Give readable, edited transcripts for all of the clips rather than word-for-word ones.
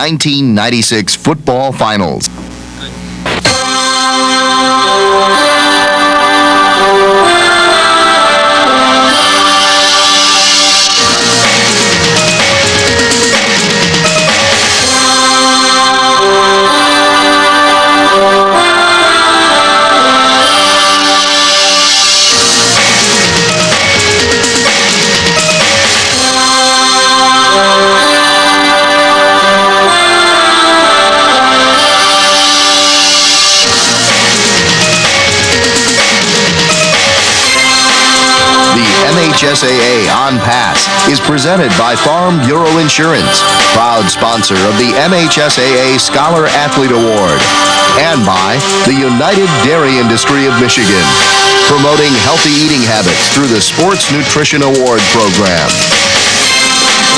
1996 football finals. MHSAA On Pass is presented by Farm Bureau Insurance, proud sponsor of the MHSAA Scholar Athlete Award, and by the United Dairy Industry of Michigan, promoting healthy eating habits through the Sports Nutrition Award Program.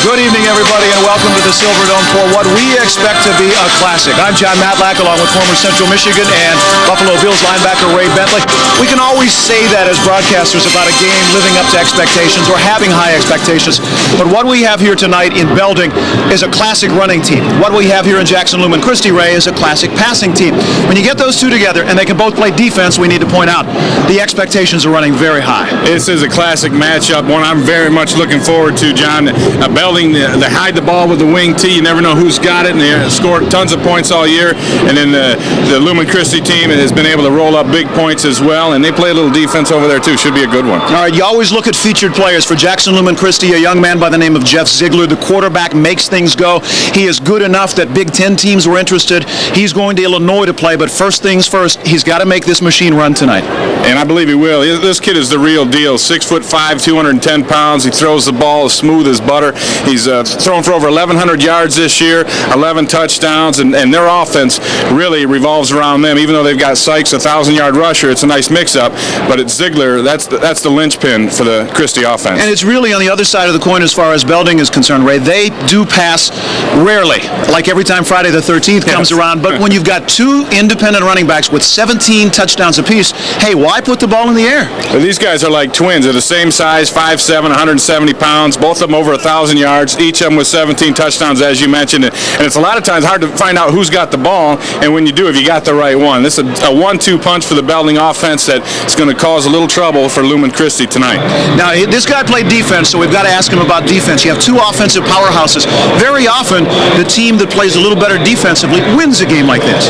Good evening, everybody, and welcome to the Silverdome for what we expect to be a classic. I'm John Matlack, along with former Central Michigan and Buffalo Bills linebacker Ray Bentley. We can always say that as broadcasters about a game living up to expectations or having high expectations, but what we have here tonight in Belding is a classic running team. What we have here in Jackson-Lumen Christi, Ray, is a classic passing team. When you get those two together, and they can both play defense, we need to point out, the expectations are running very high. This is a classic matchup, one I'm very much looking forward to, John. Belding, they hide the ball with the wing tee. You never know who's got it, and they scored tons of points all year. And then the Lumen Christi team has been able to roll up big points as well, and they play a little defense over there too. Should be a good one. All right, you always look at featured players. For Jackson-Lumen Christi, a young man by the name of Jeff Ziegler, the quarterback, makes things go. He is good enough that Big Ten teams were interested. He's going to Illinois to play, but first things first, he's got to make this machine run tonight. And I believe he will. This kid is the real deal. 6'5", 210 pounds. He throws the ball as smooth as butter. He's thrown for over 1,100 yards this year, 11 touchdowns, and their offense really revolves around them. Even though they've got Sykes, a 1,000-yard rusher, it's a nice mix-up. But it's Ziegler, that's the linchpin for the Christi offense. And it's really on the other side of the coin as far as Belding is concerned, Ray. They do pass rarely, like every time Friday the 13th comes around. But when you've got two independent running backs with 17 touchdowns apiece, hey, why put the ball in the air? Well, these guys are like twins. They're the same size, 5'7", 170 pounds, both of them over 1,000 yards, each of them with 17 touchdowns, as you mentioned. And it's a lot of times hard to find out who's got the ball, and when you do, if you got the right one. This is a 1-2 punch for the Belding offense that's going to cause a little trouble for Lumen Christi tonight. Now, this guy played defense, so we've got to ask him about defense. You have two offensive powerhouses. Very often, the team that plays a little better defensively wins a game like this.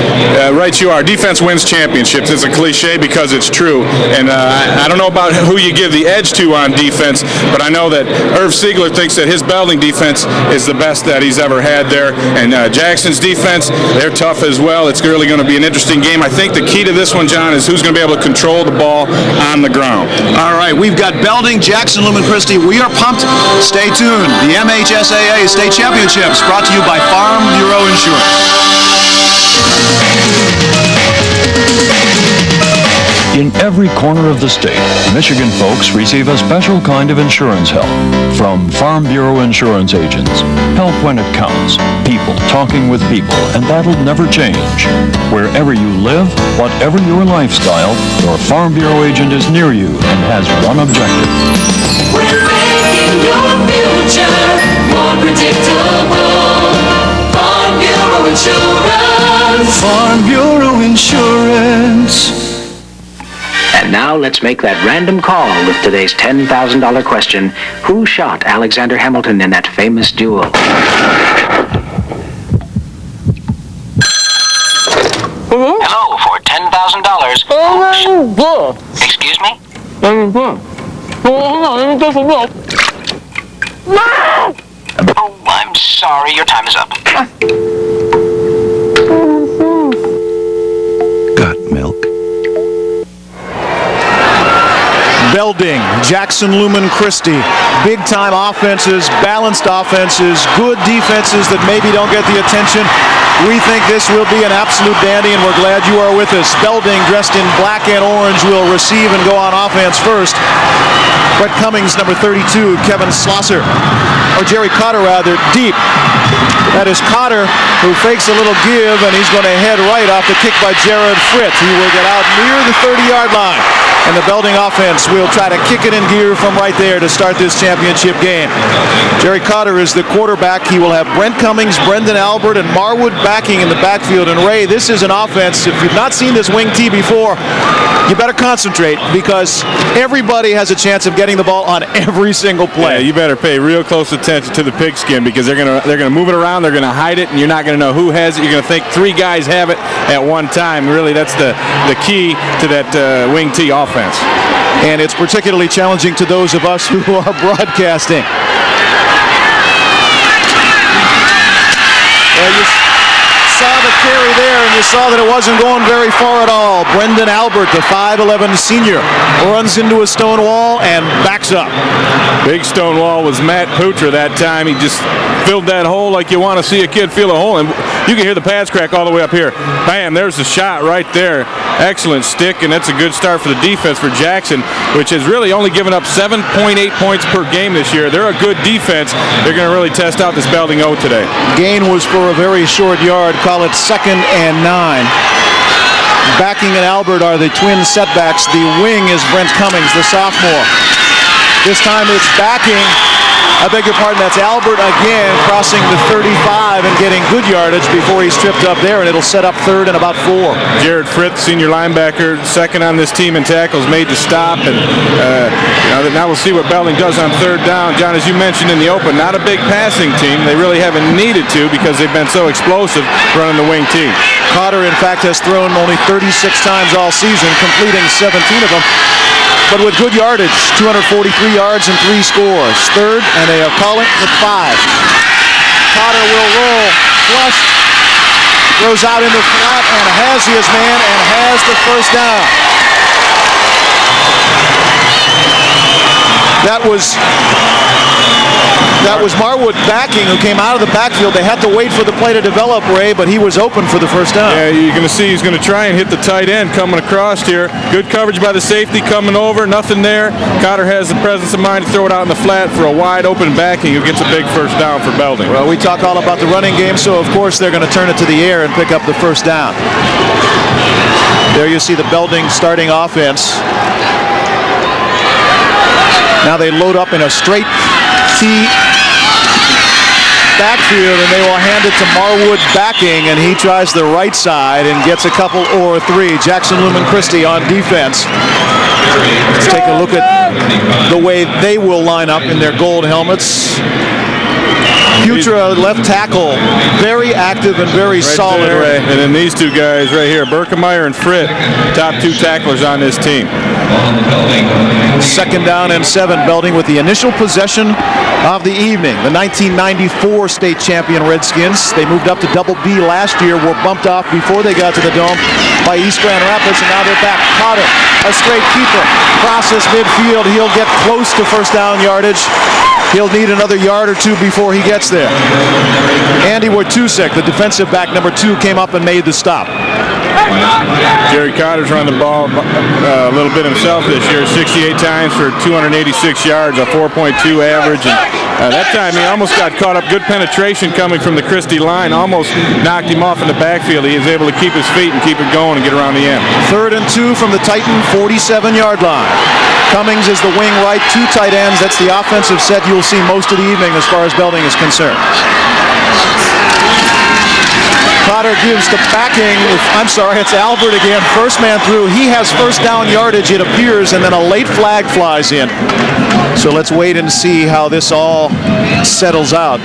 Right you are. Defense wins championships. It's a cliche because it's true. And I don't know about who you give the edge to on defense, but I know that Irv Ziegler thinks that his Belding defense is the best that he's ever had there. And Jackson's defense, they're tough as well. It's really going to be an interesting game. I think the key to this one, John, is who's going to be able to control the ball on the ground. All right, we've got Belding, Jackson-Lumen Christi. We are pumped. Stay tuned. The MHSAA State Championships brought to you by Farm Bureau Insurance. In every corner of the state, Michigan folks receive a special kind of insurance help from Farm Bureau insurance agents. Help when it counts. People talking with people, and that'll never change. Wherever you live, whatever your lifestyle, your Farm Bureau agent is near you and has one objective. We're making your future more predictable. Farm Bureau Insurance. Farm Bureau Insurance. And now let's make that random call with today's $10,000 question. Who shot Alexander Hamilton in that famous duel? Hello, for $10,000. Excuse me? Oh, I'm sorry, your time is up. Got milk? Belding, Jackson-Lumen Christi, big-time offenses, balanced offenses, good defenses that maybe don't get the attention. We think this will be an absolute dandy, and we're glad you are with us. Belding, dressed in black and orange, will receive and go on offense first. Brett Cummings, number 32, Kevin Schlosser, or Jerry Cotter rather, deep. That is Cotter, who fakes a little give, and he's going to head right off the kick by Jared Fritz. He will get out near the 30-yard line. And the Belding offense will try to kick it in gear from right there to start this championship game. Jerry Cotter is the quarterback. He will have Brent Cummings, Brendan Albert, and Marwood backing in the backfield. And Ray, this is an offense, if you've not seen this wing T before, you better concentrate because everybody has a chance of getting the ball on every single play. Yeah, you better pay real close attention to the pigskin because they're gonna move it around, they're gonna hide it, and you're not gonna know who has it. You're gonna think three guys have it at one time. Really, that's the key to that wing T offense. And it's particularly challenging to those of us who are broadcasting. Well, you saw the carry there, and you saw that it wasn't going very far at all. Brendan Albert, the 5'11 senior, runs into a stone wall and backs up. Big stone wall was Matt Putra that time. He just filled that hole like you want to see a kid fill a hole. And you can hear the pads crack all the way up here. Bam, there's the shot right there. Excellent stick, and that's a good start for the defense for Jackson, which has really only given up 7.8 points per game this year. They're a good defense. They're going to really test out this Belding O today. Gain was for a very short yard. Call it 2nd and 9. Backing and Albert are the twin setbacks. The wing is Brent Cummings, the sophomore. This time it's backing. I beg your pardon, that's Albert again crossing the 35 and getting good yardage before he's tripped up there, and it'll set up 3rd and about 4. Jared Fritz, senior linebacker, second on this team in tackles, made the stop. And now we'll see what Belding does on 3rd down. John, as you mentioned in the open, not a big passing team. They really haven't needed to because they've been so explosive running the wing team. Cotter, in fact, has thrown only 36 times all season, completing 17 of them. But with good yardage, 243 yards and 3 scores. 3rd, and they are calling with 5. Cotter will roll, flush, throws out in the flat, and has his man and has the 1st down. That was Marwood backing, who came out of the backfield. They had to wait for the play to develop, Ray, but he was open for the 1st down. Yeah, you're going to see he's going to try and hit the tight end coming across here. Good coverage by the safety coming over. Nothing there. Cotter has the presence of mind to throw it out in the flat for a wide open backing who gets a big 1st down for Belding. Well, we talk all about the running game, so of course they're going to turn it to the air and pick up the 1st down. There you see the Belding starting offense. Now they load up in a straight T backfield, and they will hand it to Marwood backing, and he tries the right side and gets a couple or 3. Jackson Lumen Christi on defense. Let's take a look at the way they will line up in their gold helmets. Putra, left tackle, very active and very solid. There, and then these two guys right here, Berkemeyer and Fritt, top 2 tacklers on this team. 2nd down and 7. Belding with the initial possession of the evening. The 1994 state champion Redskins. They moved up to Double B last year, were bumped off before they got to the Dome by East Grand Rapids, and now they're back. Cotter, a straight keeper, crosses midfield. He'll get close to 1st down yardage. He'll need another yard or 2 before he gets there. Andy Wojtusek, the defensive back, number 2, came up and made the stop. Jerry Cotter's run the ball a little bit himself this year, 68 times for 286 yards, a 4.2 average. And that time he almost got caught up. Good penetration coming from the Christie line, almost knocked him off in the backfield. He was able to keep his feet and keep it going and get around the end. 3rd and 2 from the Titan 47-yard line. Cummings is the wing right, 2 tight ends. That's the offensive set you'll see most of the evening as far as Belding is concerned. Cotter gives the backing. It's Albert again. 1st man through. He has 1st down yardage, it appears, and then a late flag flies in. So let's wait and see how this all settles out.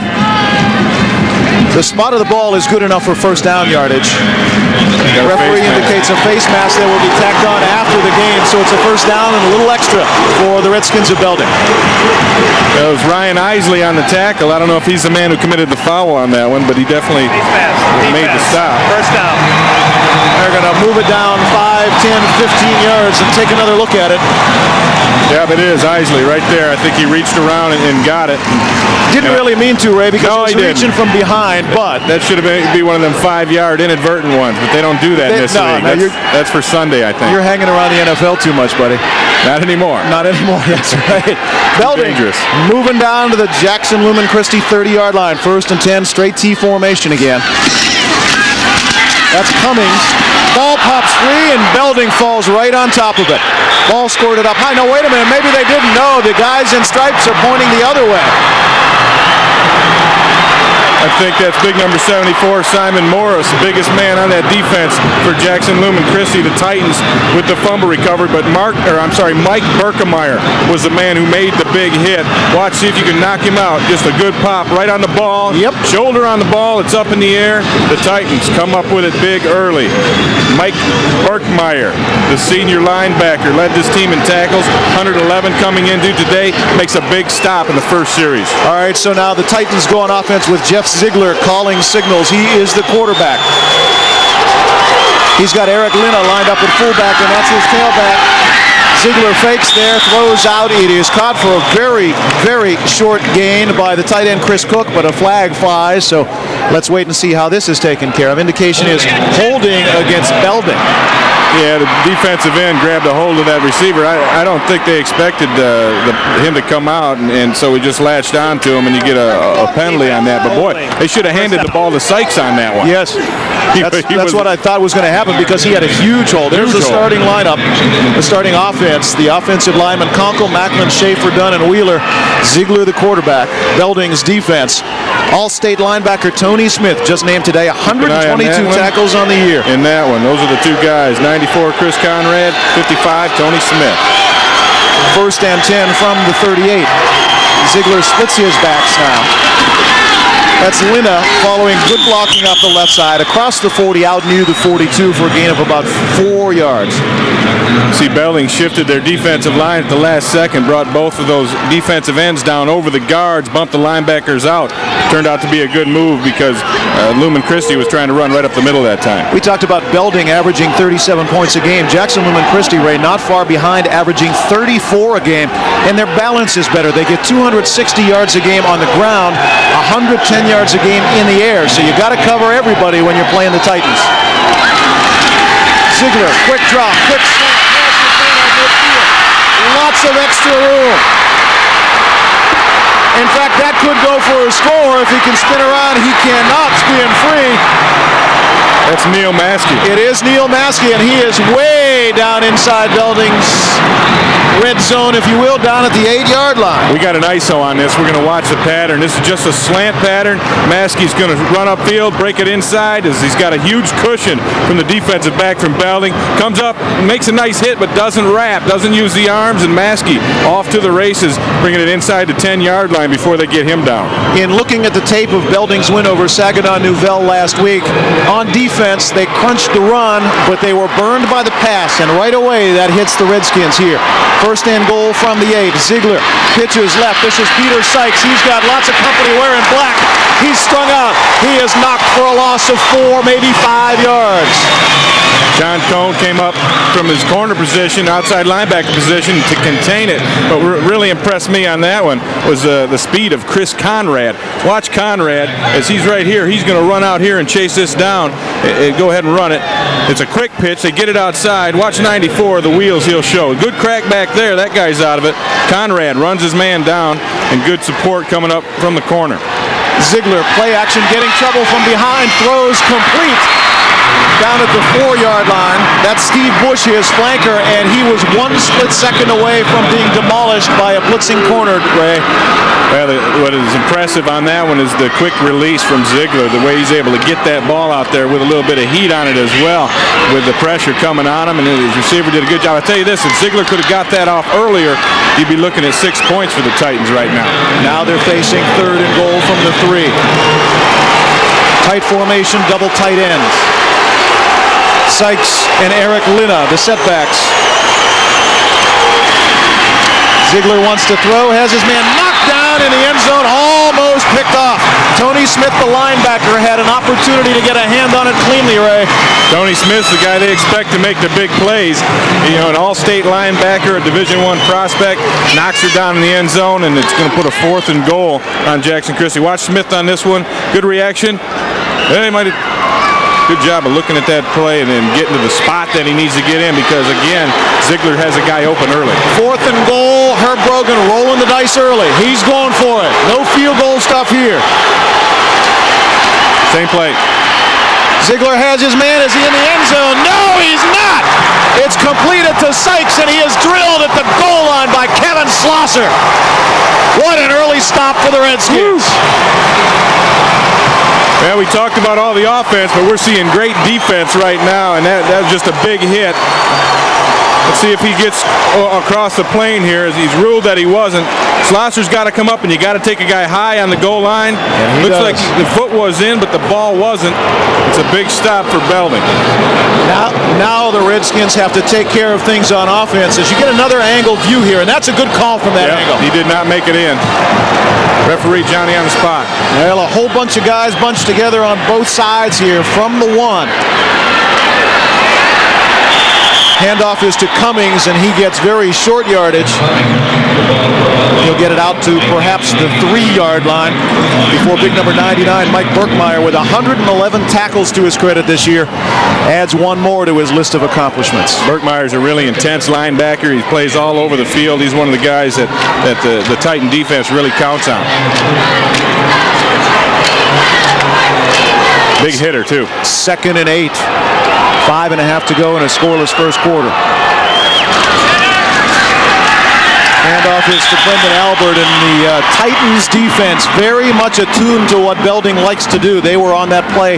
The spot of the ball is good enough for 1st down yardage. The referee indicates a face mask that will be tacked on after the game, so it's a 1st down and a little extra for the Redskins of Belding. That was Ryan Isley on the tackle. I don't know if he's the man who committed the foul on that one, but he definitely made the stop. 1st down. They're going to move it down 5, 10, 15 yards and take another look at it. Yeah, but it is Isley right there. I think he reached around and got it. Didn't really mean to, Ray, because no, he was reaching from behind, but that should have be one of them 5-yard inadvertent ones, but they don't do that in this league. That's for Sunday, I think. You're hanging around the NFL too much, buddy. Not anymore. Not anymore, that's right. Belding dangerous. Moving down to the Jackson Lumen Christi 30-yard line. 1st and 10, straight T formation again. That's Cummings. Ball pops free, and Belding falls right on top of it. Ball squirted up high. No, wait a minute. Maybe they didn't know. The guys in stripes are pointing the other way. I think that's big number 74, Simon Morris, the biggest man on that defense for Jackson Lumen Christi, the Titans, with the fumble recovery. But Mike Berkemeyer was the man who made the big hit. Watch, see if you can knock him out. Just a good pop right on the ball. Yep. Shoulder on the ball. It's up in the air. The Titans come up with it big early. Mike Berkemeyer, the senior linebacker, led this team in tackles. 111 coming in due today. Makes a big stop in the first series. All right, so now the Titans go on offense with Jeff Ziegler calling signals. He is the quarterback. He's got Eric Lina lined up at fullback, and that's his tailback. Ziegler fakes there, throws out. It is caught for a very, very short gain by the tight end Chris Cook, but a flag flies, so let's wait and see how this is taken care of. Indication is holding against Belding. Yeah, the defensive end grabbed a hold of that receiver. I don't think they expected him to come out, and so he just latched onto him, and you get a penalty on that. But, boy, they should have handed the ball to Sykes on that one. Yes. That's what I thought was going to happen, because he had a huge hold. There's the starting lineup, the starting offense. The offensive linemen, Conkle, Macklin, Schaefer, Dunn, and Wheeler. Ziegler, the quarterback. Belding's defense. All-state linebacker Tony Smith, just named today, 122 tackles on the year. In that one, those are the two guys. 94, Chris Conrad. 55, Tony Smith. 1st and 10 from the 38. Ziegler splits his backs now. That's Lina following good blocking off the left side. Across the 40, out near the 42 for a gain of about 4 yards. See, Belding shifted their defensive line at the last second, brought both of those defensive ends down over the guards, bumped the linebackers out. Turned out to be a good move because Lumen Christi was trying to run right up the middle that time. We talked about Belding averaging 37 points a game. Jackson Lumen Christi, Ray, not far behind, averaging 34 a game, and their balance is better. They get 260 yards a game on the ground, 110 yards a game in the air, so you got to cover everybody when you're playing the Titans. Ziegler, quick drop, quick snap, lots of extra room. In fact, that could go for a score if he can spin around. He cannot spin free. That's Neil Maskey. It is Neil Maskey, and he is way down inside Belding's red zone, if you will, down at the 8-yard line. We got an ISO on this. We're going to watch the pattern. This is just a slant pattern. Maskey's going to run upfield, break it inside, as he's got a huge cushion from the defensive back from Belding. Comes up, makes a nice hit, but doesn't wrap, doesn't use the arms, and Maskey off to the races, bringing it inside the 10-yard line before they get him down. In looking at the tape of Belding's win over Saginaw Nouvelle last week, on defense, they crunched the run, but they were burned by the pass, and right away that hits the Redskins here. 1st and goal from the 8. Ziegler pitches left. This is Peter Sykes. He's got lots of company wearing black. He's strung out. He is knocked for a loss of 4, maybe 5 yards. John Cone came up from his corner position, outside linebacker position, to contain it. But what really impressed me on that one was the speed of Chris Conrad. Watch Conrad, as he's right here. He's going to run out here and chase this down. Go ahead and run it. It's a quick pitch. They get it outside. Watch 94, the wheels he'll show. Good crack back there. That guy's out of it. Conrad runs his man down, and good support coming up from the corner. Ziegler, play action, getting trouble from behind, throws complete down at the 4-yard line. That's Steve Bush, his flanker, and he was 1 split second away from being demolished by a blitzing corner, Ray. Well, what is impressive on that one is the quick release from Ziegler, the way he's able to get that ball out there with a little bit of heat on it as well, with the pressure coming on him, and his receiver did a good job. I'll tell you this, if Ziegler could have got that off earlier, you'd be looking at 6 points for the Titans right now. Now they're facing 3rd and goal from the 3. Tight formation, double tight ends. Sykes and Eric Lina, the setbacks. Ziegler wants to throw, has his man knocked down in the end zone, almost picked off. Tony Smith, the linebacker, had an opportunity to get a hand on it cleanly, Ray. Tony Smith's the guy they expect to make the big plays. You know, an all-state linebacker, a Division I prospect, knocks her down in the end zone, and it's going to put a 4th and goal on Jackson Christi. Watch Smith on this one. Good reaction. They might have... Good job of looking at that play and then getting to the spot that he needs to get in, because, again, Ziegler has a guy open early. 4th and goal. Herb Brogan rolling the dice early. He's going for it. No field goal stuff here. Same play. Ziegler has his man. Is he in the end zone? No, he's not. It's completed to Sykes, and he is drilled at the goal line by Kevin Slosser. What an early stop for the Redskins. Yeah, we talked about all the offense, but we're seeing great defense right now, and that was just a big hit. Let's see if he gets across the plane here. As he's ruled that he wasn't. Slosser's got to come up, and you got to take a guy high on the goal line. Looks like the foot was in, but the ball wasn't. It's a big stop for Belding. Now the Redskins have to take care of things on offense. As you get another angled view here, and that's a good call from that angle. He did not make it in. Referee Johnny on the spot. Well, a whole bunch of guys bunched together on both sides here from the 1. Handoff is to Cummings, and he gets very short yardage. He'll get it out to perhaps the 3-yard line before big number 99, Mike Burkmeyer, with 111 tackles to his credit this year, adds one more to his list of accomplishments. Burkmeyer's a really intense linebacker. He plays all over the field. He's one of the guys that the Titan defense really counts on. Big hitter, too. 2nd and 8. 5.5 to go in a scoreless first quarter. Handoff is to Brendan Albert, and the Titans defense very much attuned to what Belding likes to do. They were on that play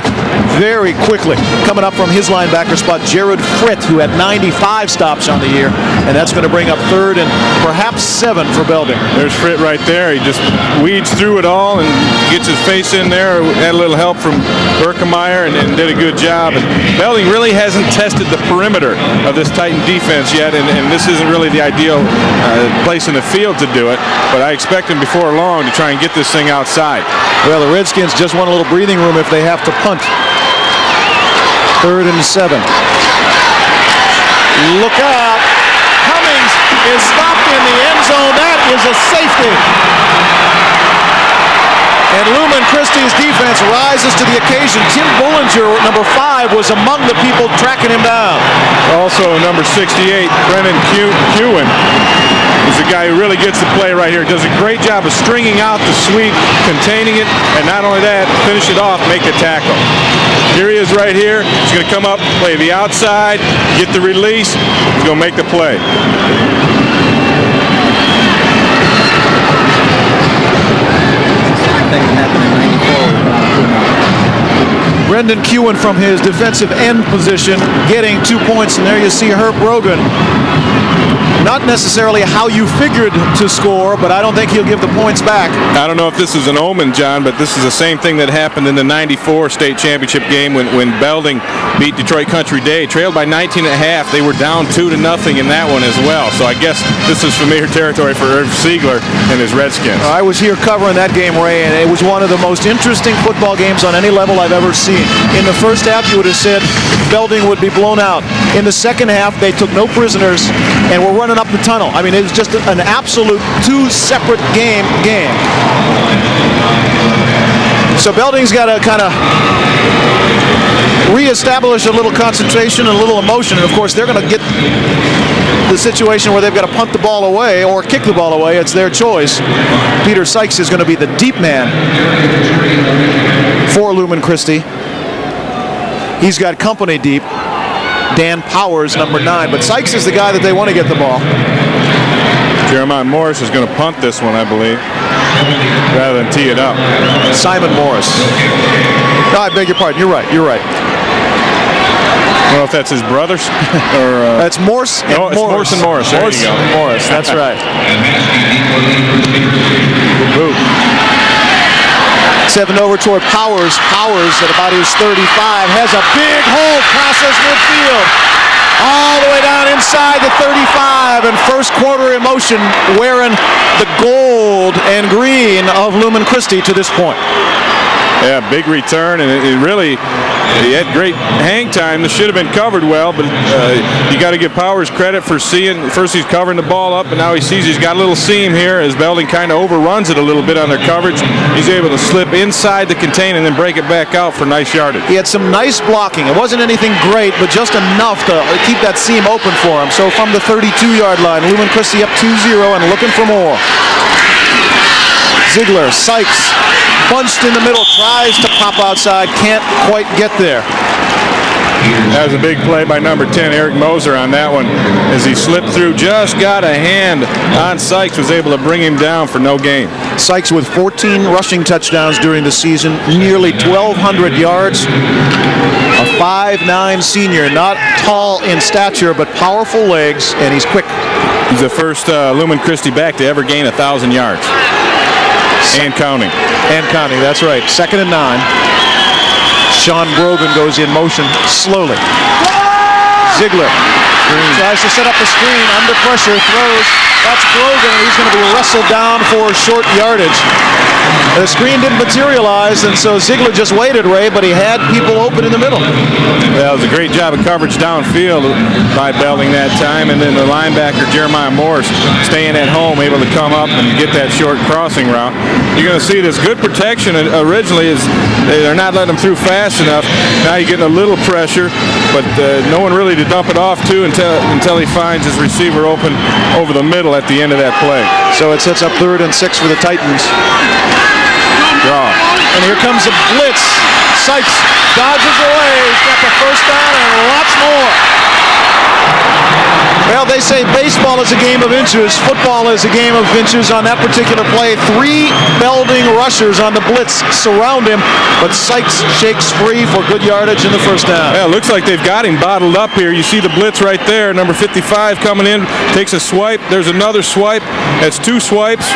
very quickly. Coming up from his linebacker spot, Jared Fritt, who had 95 stops on the year, and that's going to bring up 3rd and perhaps 7 for Belding. There's Fritt right there. He just weeds through it all and gets his face in there. Had a little help from Burkmeyer and did a good job. And Belding really hasn't tested the perimeter of this Titan defense yet, and this isn't really the ideal place in the field to do it, but I expect him before long to try and get this thing outside. Well, the Redskins just want a little breathing room if they have to punt. 3rd and 7. Look out. Cummings is stopped in the end zone. That is a safety. And Lumen Christie's defense rises to the occasion. Tim Bullinger, number 5, was among the people tracking him down. Also, number 68, Brennan Kewen, is the guy who really gets the play right here. Does a great job of stringing out the sweep, containing it, and not only that, finish it off, make the tackle. Here he is right here. He's going to come up, play the outside, get the release. He's going to make the play. Brendan Kewen from his defensive end position getting 2 points, and there you see Herb Brogan. Not necessarily how you figured to score, but I don't think he'll give the points back. I don't know if this is an omen, John, but this is the same thing that happened in the '94 state championship game when Belding beat Detroit Country Day. Trailed by 19 and a half. They were down 2-0 in that one as well. So I guess this is familiar territory for Irv Ziegler and his Redskins. I was here covering that game, Ray, and it was one of the most interesting football games on any level I've ever seen. In the first half, you would have said Belding would be blown out. In the second half, they took no prisoners and were running up the tunnel. I mean, it was just an absolute 2 separate game. So Belding's got to kind of reestablish a little concentration and a little emotion. And, of course, they're going to get the situation where they've got to punt the ball away or kick the ball away. It's their choice. Peter Sykes is going to be the deep man for Lumen Christie. He's got company deep. Dan Powers, number 9. But Sykes is the guy that they want to get the ball. Jeremiah Morris is going to punt this one, I believe, rather than tee it up. Simon Morris. No, I beg your pardon. You're right. I don't know if that's his brothers or... That's Morse and Morris. Morris. Morse and Morris. There you go. Morris, that's right. Boom. 7 over toward Powers. Powers at about his 35 has a big hole, crosses midfield. All the way down inside the 35, and first quarter emotion wearing the gold and green of Lumen Christie to this point. Yeah, big return, and it really, he had great hang time. This should have been covered well, but you got to give Powers credit for seeing, first he's covering the ball up, and now he sees he's got a little seam here as Belding kind of overruns it a little bit on their coverage. He's able to slip inside the contain and then break it back out for nice yardage. He had some nice blocking. It wasn't anything great, but just enough to keep that seam open for him. So from the 32-yard line, Lumen Christie up 2-0 and looking for more. Ziegler, Sykes, bunched in the middle, tries to pop outside, can't quite get there. That was a big play by number 10, Eric Moser, on that one. As he slipped through, just got a hand on Sykes, was able to bring him down for no gain. Sykes with 14 rushing touchdowns during the season, nearly 1,200 yards. A 5'9" senior, not tall in stature, but powerful legs, and he's quick. He's the first Lumen Christi back to ever gain 1,000 yards. And counting. And counting, that's right. 2nd and 9. Sean Brogan goes in motion slowly. Ziegler tries to set up the screen, under pressure, throws. That's Brogan, and he's going to be wrestled down for short yardage. The screen didn't materialize, and so Ziegler just waited, Ray, but he had people open in the middle. That was a great job of coverage downfield by Belding that time, and then the linebacker, Jeremiah Morse, staying at home, able to come up and get that short crossing route. You're going to see this good protection originally is they're not letting him through fast enough. Now you're getting a little pressure, but no one really to dump it off to until he finds his receiver open over the middle at the end of that play. So it sets up 3rd and 6 for the Titans. Draw. And here comes a blitz. Sykes dodges away. He's got the first down and lots more. Well, they say baseball is a game of inches. Football is a game of inches on that particular play. 3 Belding rushers on the blitz surround him, but Sykes shakes free for good yardage in the first down. Yeah, it looks like they've got him bottled up here. You see the blitz right there. Number 55 coming in, takes a swipe. There's another swipe. That's 2 swipes.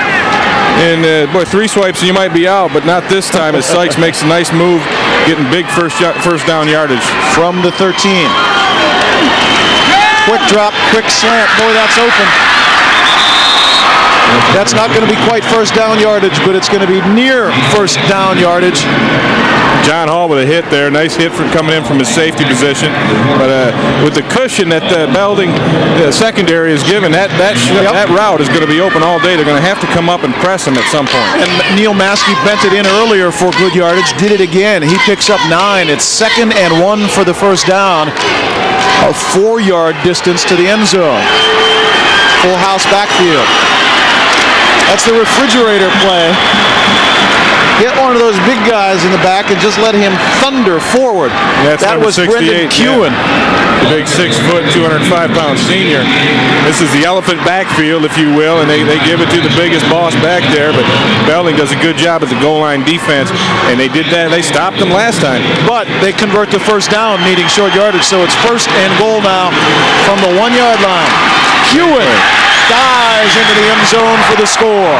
And, 3 swipes and you might be out, but not this time as Sykes makes a nice move, getting big first down yardage. From the 13. Quick drop, quick slant. Boy, that's open. That's not going to be quite first down yardage, but it's going to be near first down yardage. John Hall with a hit there. Nice hit from coming in from his safety position. But with the cushion that the Belding secondary is given, that route is going to be open all day. They're going to have to come up and press him at some point. And Neil Maskey bent it in earlier for good yardage. Did it again. He picks up 9. It's 2nd and 1 for the first down. A 4-yard distance to the end zone. Full house backfield. That's the refrigerator play. Get one of those big guys in the back and just let him thunder forward. That was Brendan Kewen. Yeah. The big 6', 205-pound senior. This is the elephant backfield, if you will, and they give it to the biggest boss back there, but Belding does a good job at the goal line defense, and they did that. They stopped them last time. But they convert the first down, needing short yardage, so it's 1st and goal now from the 1-yard line. Kewen dives into the end zone for the score.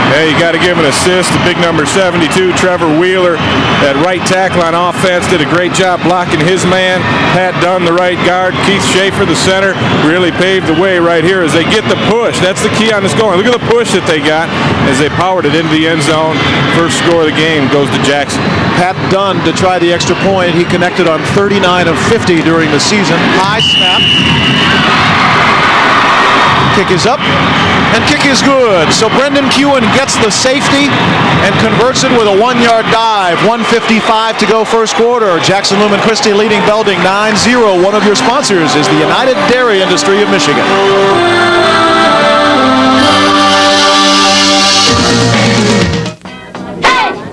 Yeah, you got to give an assist to big number 72, Trevor Wheeler. That right tackle on offense did a great job blocking his man. Pat Dunn, the right guard. Keith Schaefer, the center, really paved the way right here as they get the push. That's the key on this goal. Look at the push that they got as they powered it into the end zone. First score of the game goes to Jackson. Pat Dunn to try the extra point. He connected on 39 of 50 during the season. High snap. Kick is up, and kick is good. So Brendan Kewen gets the safety and converts it with a 1-yard dive. 1:55 to go first quarter. Jackson Lumen Christi leading Belding 9-0. One of your sponsors is the United Dairy Industry of Michigan.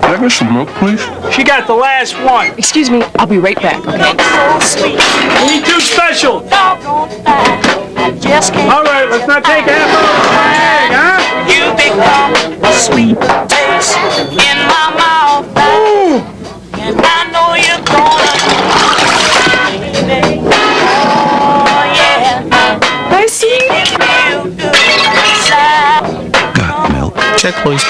Can I get some milk, please? She got the last one. Excuse me, I'll be right back, okay? We need 2 special. All right, let's not take half of the bag, huh? You become a sweet taste in my mouth. Ooh. And I know you're gonna baby. Oh, yeah. I see. If you do decide. Got milk. Check, please.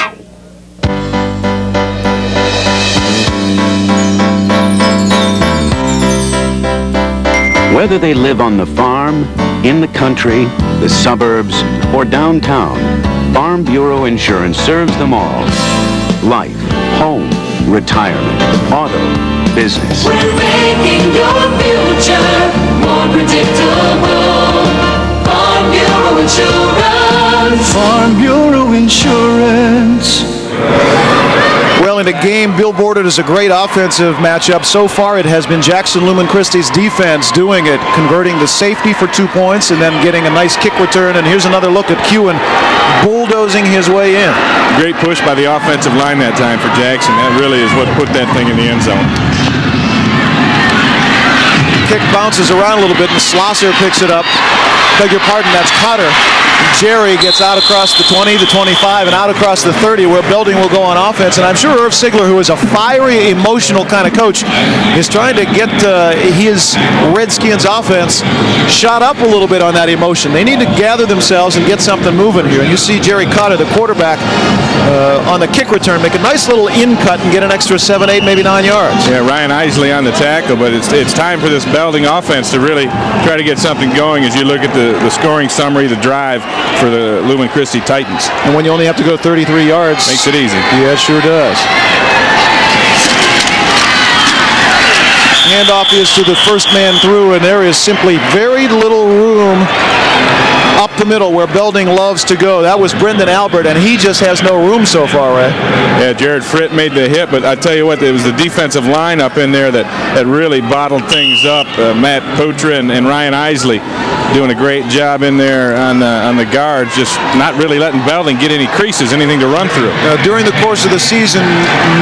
Whether they live on the farm, in the country, the suburbs, or downtown, Farm Bureau Insurance serves them all. Life, home, retirement, auto, business. We're making your future more predictable. Farm Bureau Insurance. Farm Bureau Insurance. Well, in and a game billboarded as a great offensive matchup. So far, it has been Jackson Lumen Christi's defense doing it, converting the safety for 2 points and then getting a nice kick return. And here's another look at Kewen bulldozing his way in. Great push by the offensive line that time for Jackson. That really is what put that thing in the end zone. Kick bounces around a little bit, and Slosser picks it up. Beg your pardon, that's Cotter. Jerry gets out across the 20, the 25, and out across the 30, where Belding will go on offense. And I'm sure Irv Sigler, who is a fiery, emotional kind of coach, is trying to get his Redskins offense shot up a little bit on that emotion. They need to gather themselves and get something moving here. And you see Jerry Cotter, the quarterback, on the kick return, make a nice little in cut and get an extra 7, 8, maybe 9 yards. Yeah, Ryan Isley on the tackle, but it's time for this Belding offense to really try to get something going as you look at the scoring summary, the drive for the Lumen Christi Titans. And when you only have to go 33 yards. Makes it easy. Yeah, it sure does. Handoff is to the first man through, and there is simply very little room up the middle where Belding loves to go. That was Brendan Albert, and he just has no room so far, Ray. Yeah, Jared Fritt made the hit, but I tell you what, it was the defensive line up in there that really bottled things up. Matt Potra and Ryan Isley doing a great job in there on the guards, just not really letting Belding get any creases, anything to run through. During the course of the season,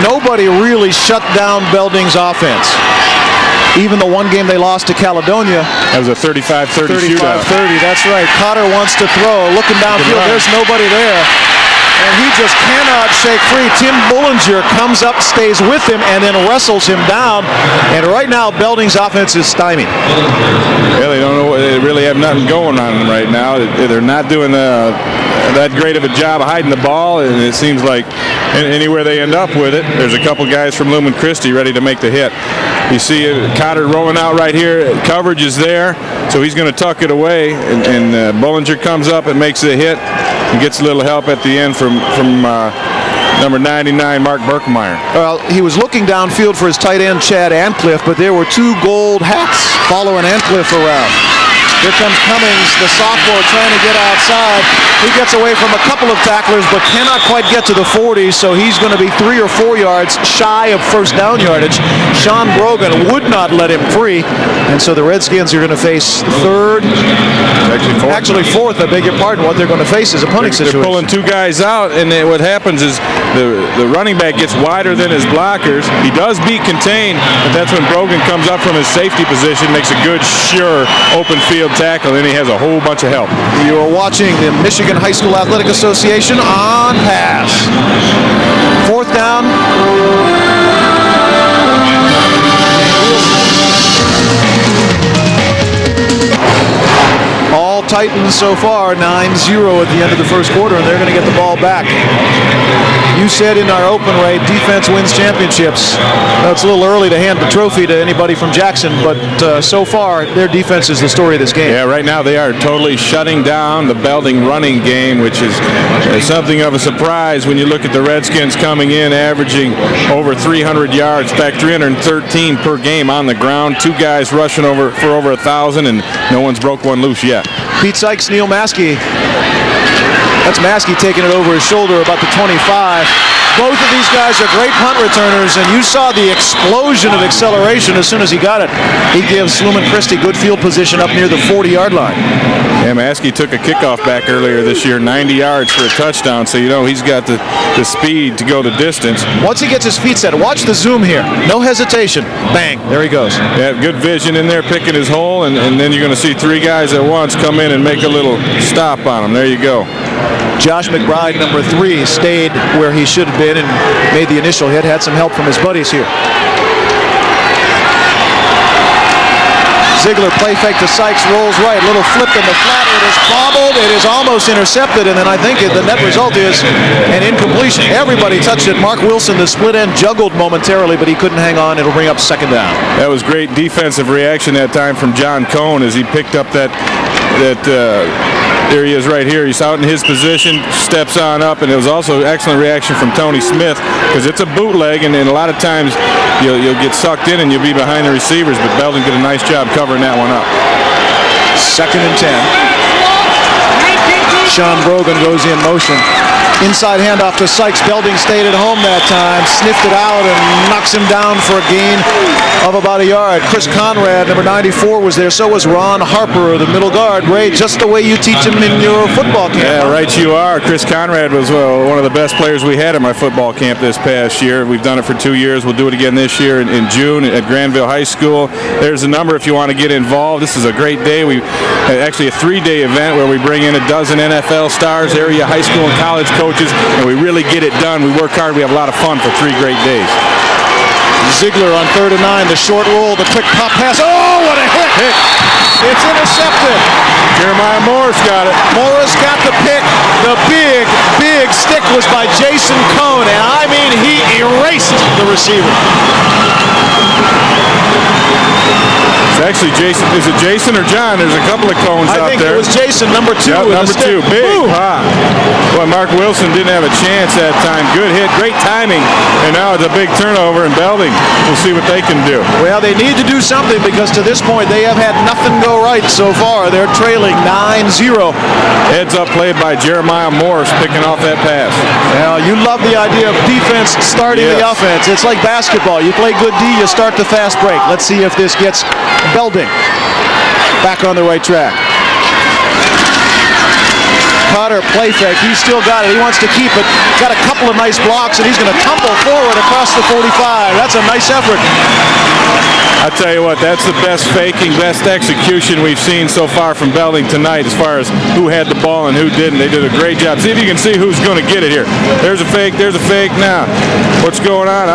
nobody really shut down Belding's offense. Even the one game they lost to Caledonia. That was a 35-30 shootout. 35-30, that's right. Cotter wants to throw. Looking downfield, there's nobody there. And he just cannot shake free. Tim Bullinger comes up, stays with him, and then wrestles him down. And right now, Belding's offense is stymied. Yeah, they don't know. They really have nothing going on them right now. They're not doing that great of a job of hiding the ball, and it seems like anywhere they end up with it, there's a couple guys from Lumen Christi ready to make the hit. You see Cotter rolling out right here. Coverage is there, so he's going to tuck it away, and Bullinger comes up and makes the hit and gets a little help at the end from number 99, Mark Berkmeyer. Well, he was looking downfield for his tight end, Chad Antcliffe, but there were two gold hats following Antcliffe around. Here comes Cummings, the sophomore, trying to get outside. He gets away from a couple of tacklers, but cannot quite get to the 40, so he's going to be 3 or 4 yards shy of first down yardage. Sean Brogan would not let him free, and so the Redskins are going to face third, actually fourth, I beg your pardon. What they're going to face is a punting situation. They're pulling two guys out, and then what happens is the running back gets wider than his blockers. He does beat contain, but that's when Brogan comes up from his safety position, makes a good, sure, open field tackle, and he has a whole bunch of help. You are watching the Michigan High School Athletic Association on pass. Fourth down. All Titans so far, 9-0 at the end of the first quarter, and they're going to get the ball back. You said in our open, Ray, defense wins championships. Now, it's a little early to hand the trophy to anybody from Jackson, but so far, their defense is the story of this game. Yeah, right now they are totally shutting down the Belding running game, which is something of a surprise when you look at the Redskins coming in, averaging over 300 yards, in fact, 313 per game on the ground. Two guys rushing for over 1,000, and no one's broke one loose yet. Pete Sykes, Neil Maskey. That's Maskey taking it over his shoulder about the 25. Both of these guys are great punt returners, and you saw the explosion of acceleration as soon as he got it. He gives Lumen Christi good field position up near the 40-yard line. Yeah, Maskey took a kickoff back earlier this year, 90 yards for a touchdown, so you know he's got the speed to go the distance. Once he gets his feet set, watch the zoom here. No hesitation. Bang, there he goes. Yeah, good vision in there, picking his hole, and then you're going to see three guys at once come in and make a little stop on him. There you go. Josh McBride, number 3, stayed where he should have been and made the initial hit. Had some help from his buddies here. Ziegler play fake to Sykes, rolls right, little flip in the flat. It is bobbled, it is almost intercepted, and then I think the net result is an incompletion. Everybody touched it. Mark Wilson, the split end, juggled momentarily, but he couldn't hang on. It'll bring up second down. That was great defensive reaction that time from John Cohn as he picked up that there he is right here. He's out in his position, steps on up, and it was also excellent reaction from Tony Smith because it's a bootleg, and a lot of times you'll get sucked in and you'll be behind the receivers, but Belding did a nice job covering that one up. Second and 10. Sean Brogan goes in motion. Inside handoff to Sykes. Belding stayed at home that time, sniffed it out, and knocks him down for a gain of about a yard. Chris Conrad, number 94, was there. So was Ron Harper, the middle guard. Ray, just the way you teach him in your football camp. Yeah, right you are. Chris Conrad was one of the best players we had at my football camp this past year. We've done it for 2 years. We'll do it again this year in June at Granville High School. There's a number if you want to get involved. This is a great day. We actually a 3-day event where we bring in a dozen NFL stars, area high school and college coaches, and we really get it done. We work hard. We have a lot of fun for 3 great days. Ziegler on 3rd and 9, the short roll, the quick pop pass. Oh, what a hit! It's intercepted. Jeremiah Morris got it. Morris got the pick. The big stick was by Jason Cohn, and I mean, he erased the receiver. It's actually Jason. Is it Jason or John? There's a couple of cones out there. I think it was Jason, number 2. Yep, number 2. Big pop. Boy, Mark Wilson didn't have a chance that time. Good hit, great timing, and now it's a big turnover in Belding. We'll see what they can do. Well, they need to do something because to this point they have had nothing go right so far. They're trailing 9-0. Heads up play by Jeremiah Morris picking off that pass. Now, you love the idea of defense starting the offense. It's like basketball. You play good D, you start the fast break. Let's see if this gets Belding back on the right track. Cotter play fake. He's still got it. He wants to keep it. Got a couple of nice blocks, and he's going to tumble forward across the 45. That's a nice effort. I tell you what, that's the best faking, best execution we've seen so far from Belding tonight as far as who had the ball and who didn't. They did a great job. See if you can see who's going to get it here. There's a fake. There's a fake. Now, what's going on?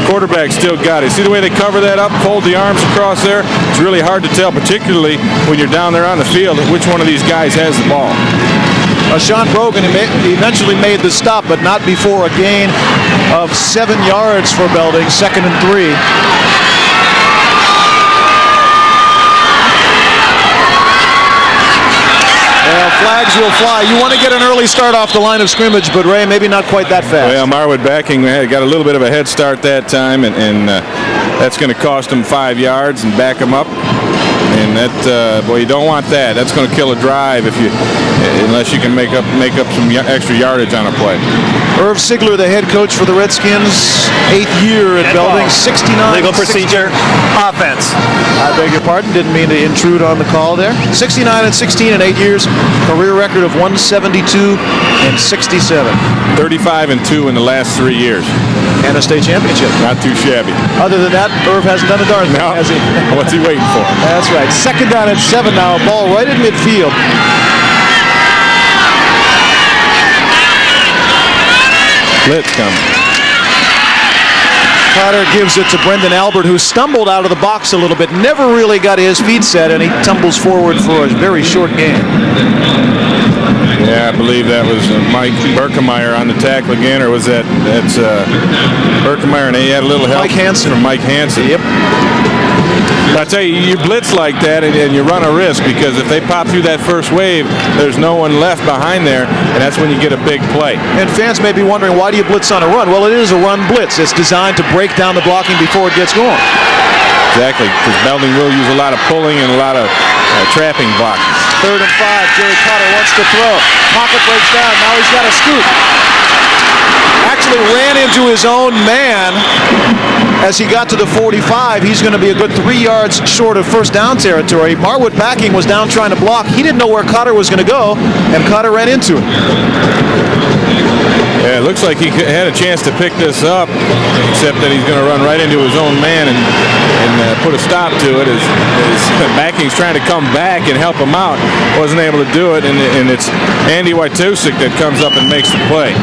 Quarterback still got it. See the way they cover that up, fold the arms across there? It's really hard to tell, particularly when you're down there on the field, which one of these guys has the ball. Sean Brogan eventually made the stop, but not before a gain of 7 yards for Belding, 2nd and 3. Well, flags will fly. You want to get an early start off the line of scrimmage, but Ray, maybe not quite that fast. Well, Marwood backing got a little bit of a head start that time, and that's going to cost them 5 yards and back them up. And that, boy, you don't want that. That's going to kill a drive unless you can make up some extra yardage on a play. Irv Sigler, the head coach for the Redskins, 8th year at Belding, 69. Legal procedure, offense. I beg your pardon, didn't mean to intrude on the call there. 69-16 in 8 years, career record of 172 and 67. 35-2 in the last 3 years. And a state championship. Not too shabby. Other than that, Irv hasn't done a darn thing, has he? What's he waiting for? That's right. 2nd down and 7 now. A ball right in midfield. Blitz coming. Cotter gives it to Brendan Albert, who stumbled out of the box a little bit, never really got his feet set, and he tumbles forward for a very short gain. Yeah, I believe that was Mike Berkemeyer on the tackle again, or was that's Berkemeyer, and he had a little help from Mike Hansen. Yep. But I tell you, you blitz like that and you run a risk, because if they pop through that first wave, there's no one left behind there, and that's when you get a big play. And fans may be wondering, why do you blitz on a run? Well, it is a run blitz. It's designed to break down the blocking before it gets going. Exactly, because Belding will use a lot of pulling and a lot of trapping blocking. 3rd and 5. Jerry Cotter wants to throw. Pocket breaks down. Now he's got a scoop. Actually ran into his own man as he got to the 45. He's going to be a good 3 yards short of first down territory. Marwood backing was down trying to block. He didn't know where Cotter was going to go, and Cotter ran into him. Yeah, it looks like he had a chance to pick this up, except that he's going to run right into his own man and put a stop to it. His backing's trying to come back and help him out. Wasn't able to do it, and it's Andy Wojtusik that comes up and makes the play.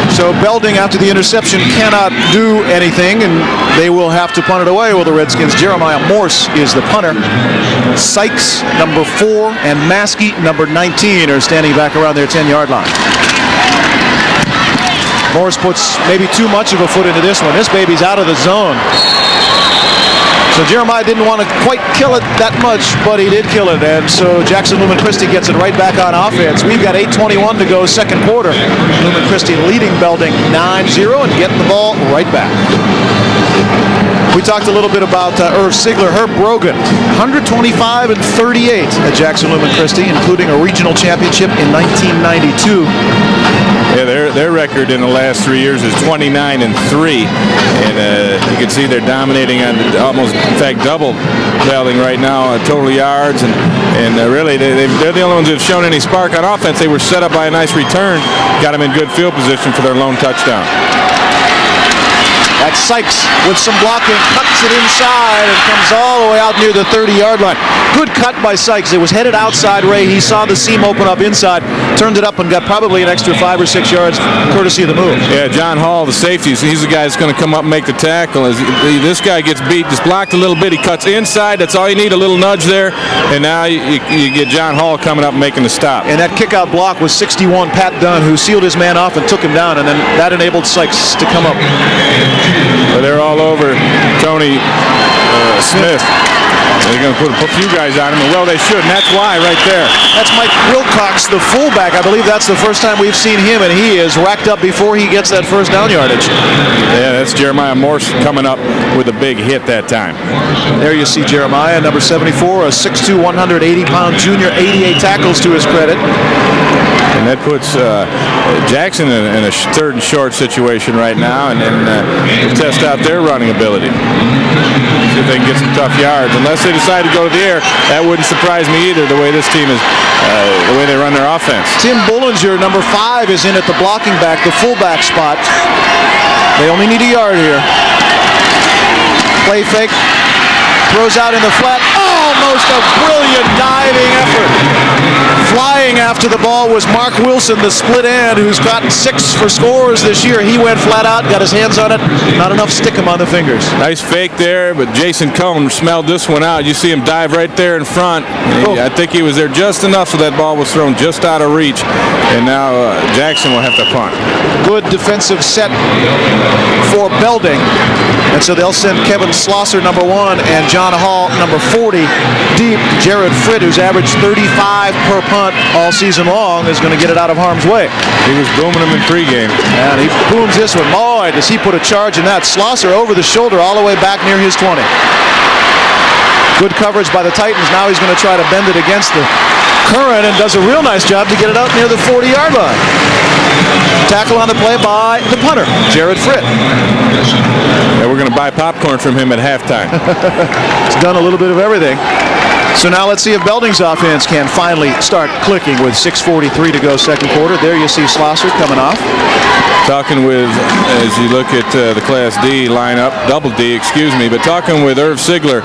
So Belding, after the interception, cannot do anything, and they will have to punt it away with the Redskins. Jeremiah Morse is the punter. Sykes, number 4, and Maskey, number 19, are standing back around their 10-yard line. Morris puts maybe too much of a foot into this one. This baby's out of the zone. So Jeremiah didn't want to quite kill it that much, but he did kill it. And so Jackson Lumen Christi gets it right back on offense. We've got 8:21 to go, second quarter. Lumen Christi leading Belding 9-0 and getting the ball right back. We talked a little bit about Irv Sigler. Herb Brogan, 125 and 38 at Jackson Lumen Christi, including a regional championship in 1992. Yeah, their record in the last 3 years is 29-3, and you can see they're dominating on almost, in fact, double Belding right now, total yards, and really they're the only ones that have shown any spark on offense. They were set up by a nice return, got them in good field position for their lone touchdown. That's Sykes with some blocking, cuts it inside and comes all the way out near the 30-yard line. Good cut by Sykes. It was headed outside, Ray. He saw the seam open up inside, turned it up and got probably an extra 5 or 6 yards courtesy of the move. Yeah, John Hall, the safety, he's the guy that's going to come up and make the tackle. As this guy gets beat, just blocked a little bit. He cuts inside. That's all you need, a little nudge there. And now you get John Hall coming up and making the stop. And that kick-out block was 61 Pat Dunn, who sealed his man off and took him down, and then that enabled Sykes to come up. But they're all over Tony Smith. They're going to put a few guys on him, and well, they should, and that's why right there. That's Mike Wilcox, the fullback. I believe that's the first time we've seen him, and he is racked up before he gets that first down yardage. Yeah, that's Jeremiah Morse coming up with a big hit that time. There you see Jeremiah, number 74, a 6'2", 180-pound junior, 88 tackles to his credit. And that puts Jackson in a third and short situation right now, and test out their running ability. See if they can get some tough yards. Unless they decide to go to the air, that wouldn't surprise me either, the way this team is, the way they run their offense. Tim Bullinger, number 5, is in at the blocking back, the fullback spot. They only need a yard here. Play fake. Throws out in the flat. Almost a brilliant diving effort. Flying after the ball was Mark Wilson, the split end, who's gotten 6 for scores this year. He went flat out, got his hands on it. Not enough stick him on the fingers. Nice fake there, but Jason Cohn smelled this one out. You see him dive right there in front. I think he was there just enough so that ball was thrown just out of reach. And now Jackson will have to punt. Good defensive set for Belding. And so they'll send Kevin Slosser, number 1, and John Hall, number 40, deep. Jared Fritt, who's averaged 35 per punt all season long, is going to get it out of harm's way. He was booming him in pregame. And he booms this one. Boy, does he put a charge in that. Slosser over the shoulder all the way back near his 20. Good coverage by the Titans. Now he's going to try to bend it against the current and does a real nice job to get it out near the 40-yard line. Tackle on the play by the punter, Jared Fritt. Yeah, we're going to buy popcorn from him at halftime. He's done a little bit of everything. So now let's see if Belding's offense can finally start clicking with 6:43 to go second quarter. There you see Slosser coming off. Talking with, as you look at the Class D lineup, double D, excuse me, but talking with Irv Ziegler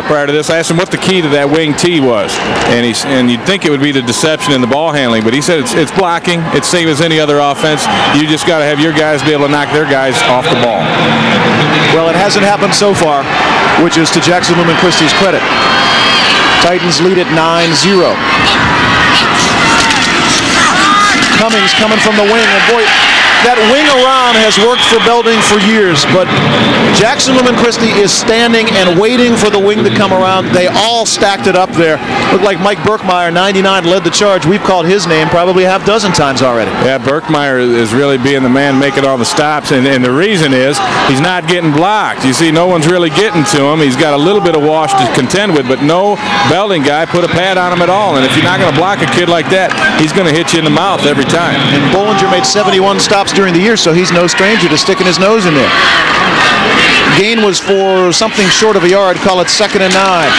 prior to this, I asked him what the key to that wing T was. And you'd think it would be the deception in the ball handling, but he said it's blocking. It's same as any other offense. You just got to have your guys be able to knock their guys off the ball. Well, it hasn't happened so far, which is to Jackson Lumen Christi's credit. Titans lead at 9-0. Cummings coming from the wing, and boy, that wing around has worked for Belding for years, but Jackson Lumen Christi is standing and waiting for the wing to come around. They all stacked it up there. Looked like Mike Berkmeyer, 99, led the charge. We've called his name probably half dozen times already. Yeah, Berkmeyer is really being the man making all the stops, and the reason is he's not getting blocked. You see, no one's really getting to him. He's got a little bit of wash to contend with, but no Belding guy put a pad on him at all, and if you're not going to block a kid like that, he's going to hit you in the mouth every time. And Bollinger made 71 stops during the year, so he's no stranger to sticking his nose in there. Gain was for something short of a yard. Call it 2nd and 9.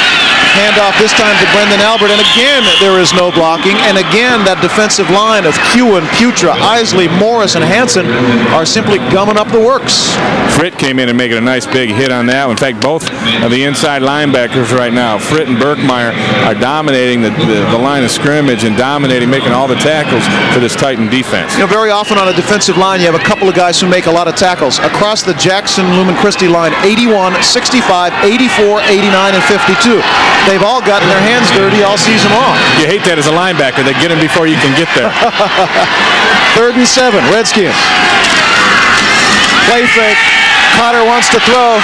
Handoff this time to Brendan Albert, and again there is no blocking, and again that defensive line of Kewen, Putra, Isley, Morris, and Hansen are simply gumming up the works. Fritt came in and making a nice big hit on that. In fact, both of the inside linebackers right now, Fritt and Berkmeyer, are dominating the line of scrimmage and dominating, making all the tackles for this Titan defense. You know, very often on a defensive line you have a couple of guys who make a lot of tackles. Across the Jackson Lumen Christi line, 81, 65, 84, 89, and 52. They've all gotten their hands dirty all season long. You hate that as a linebacker. They get him before you can get there. 3rd and 7, Redskins. Play fake. Cotter wants to throw.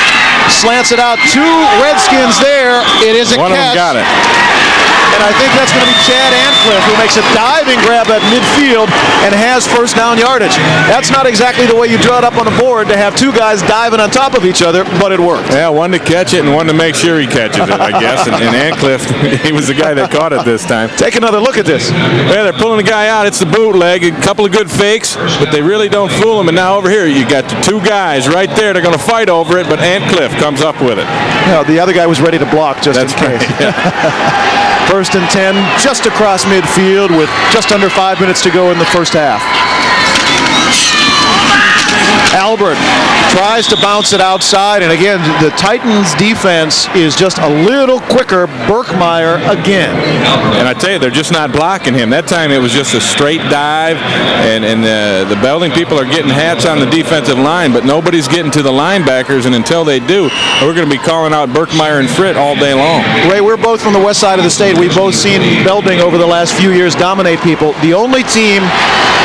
Slants it out. 2 Redskins there. It is a catch. One of them got it. And I think that's going to be Chad Antcliffe, who makes a diving grab at midfield and has first down yardage. That's not exactly the way you draw it up on the board, to have two guys diving on top of each other, but it worked. Yeah, one to catch it and one to make sure he catches it, I guess. And Antcliffe, he was the guy that caught it this time. Take another look at this. Yeah, they're pulling the guy out. It's the bootleg. A couple of good fakes, but they really don't fool him. And now over here, you got the two guys right there. They're going to fight over it, but Antcliffe comes up with it. Yeah, the other guy was ready to block just in case. Right, yeah. First and 10, just across midfield with just under 5 minutes to go in the first half. Albert tries to bounce it outside, and again, the Titans defense is just a little quicker. Berkmeyer again. And I tell you, they're just not blocking him. That time it was just a straight dive, and the Belding people are getting hats on the defensive line, but nobody's getting to the linebackers, and until they do, we're going to be calling out Berkmeyer and Fritt all day long. Ray, we're both from the west side of the state. We've both seen Belding over the last few years dominate people. The only team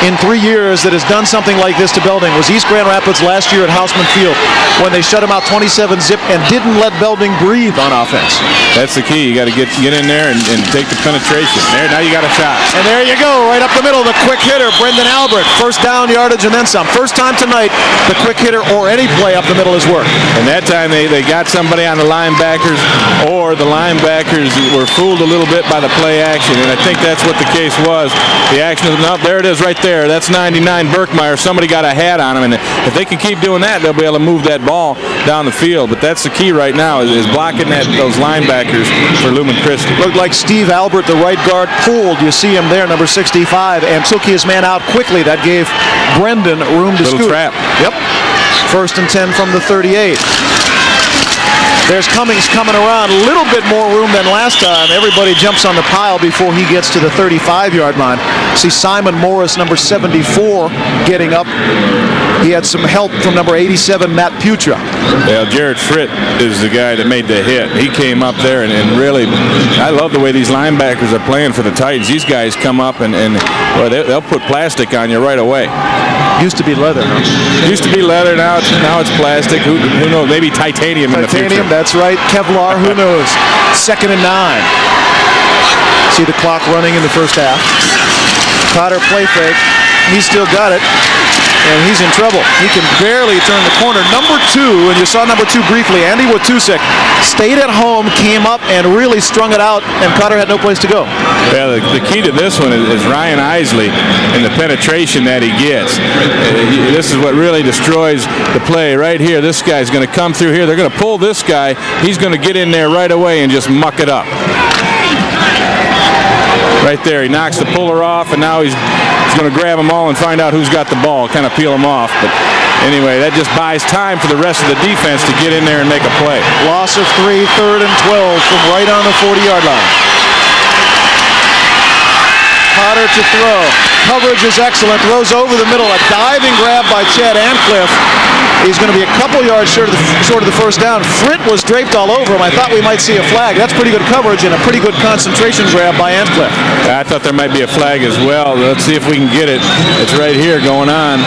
in 3 years that has done something like this to Belding was East Grand Rapids last year at Houseman Field, when they shut him out 27-zip and didn't let Belding breathe on offense. That's the key. You got to get in there and take the penetration. There, now you got a shot. And there you go, right up the middle, the quick hitter, Brendan Albert. First down yardage and then some. First time tonight the quick hitter or any play up the middle has worked. And that time they got somebody on the linebackers, or the linebackers were fooled a little bit by the play action, and I think that's what the case was. The action is up. There it is right there. That's 99 Berkmeyer. Somebody got a hat on him, and if they can keep doing that, they'll be able to move that ball down the field. But that's the key right now, is blocking those linebackers for Lumen Christi. Looked like Steve Albert, the right guard, pulled. You see him there, number 65, and took his man out quickly. That gave Brendan room to Little scoot. trap. Yep. First and 10 from the 38. There's Cummings coming around, a little bit more room than last time. Everybody jumps on the pile before he gets to the 35-yard line. See Simon Morris, number 74, getting up. He had some help from number 87, Matt Putra. Yeah, Jared Fritt is the guy that made the hit. He came up there and really, I love the way these linebackers are playing for the Titans. These guys come up and well, they'll put plastic on you right away. Used to be leather, huh? Used to be leather, now it's plastic. Who knows? Maybe titanium in the future. Titanium, that's right. Kevlar, who knows? 2nd and 9. See the clock running in the first half. Cotter play fake. He's still got it. And he's in trouble. He can barely turn the corner. Number 2, and you saw number 2 briefly, Andy Watusek, stayed at home, came up, and really strung it out, and Cotter had no place to go. Yeah, the key to this one is Ryan Isley and the penetration that he gets. This is what really destroys the play right here. This guy's going to come through here. They're going to pull this guy. He's going to get in there right away and just muck it up. Right there, he knocks the puller off, and now he's going to grab them all and find out who's got the ball, kind of peel them off. But anyway, that just buys time for the rest of the defense to get in there and make a play. Loss of 3, 3rd and 12 from right on the 40-yard line. Cotter to throw. Coverage is excellent. Throws over the middle. A diving grab by Chad Antcliffe. He's going to be a couple yards short of the first down. Fritt was draped all over him. I thought we might see a flag. That's pretty good coverage and a pretty good concentration grab by Antcliffe. I thought there might be a flag as well. Let's see if we can get it. It's right here going on.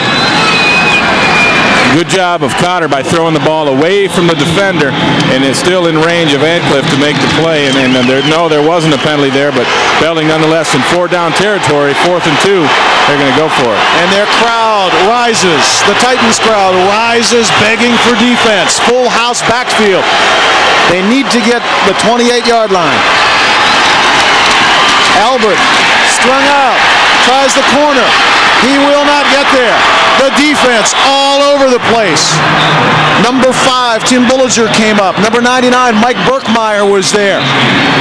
Good job of Cotter by throwing the ball away from the defender, and it's still in range of Antcliffe to make the play. And there wasn't a penalty there, but Belding nonetheless in 4-down territory, 4th and 2, they're going to go for it. And their crowd rises. The Titans crowd rises, begging for defense. Full house backfield. They need to get the 28-yard line. Albert strung out, tries the corner. He will not get there. The defense all over the place. Number 5, Tim Bullinger came up. Number 99, Mike Berkmeyer was there.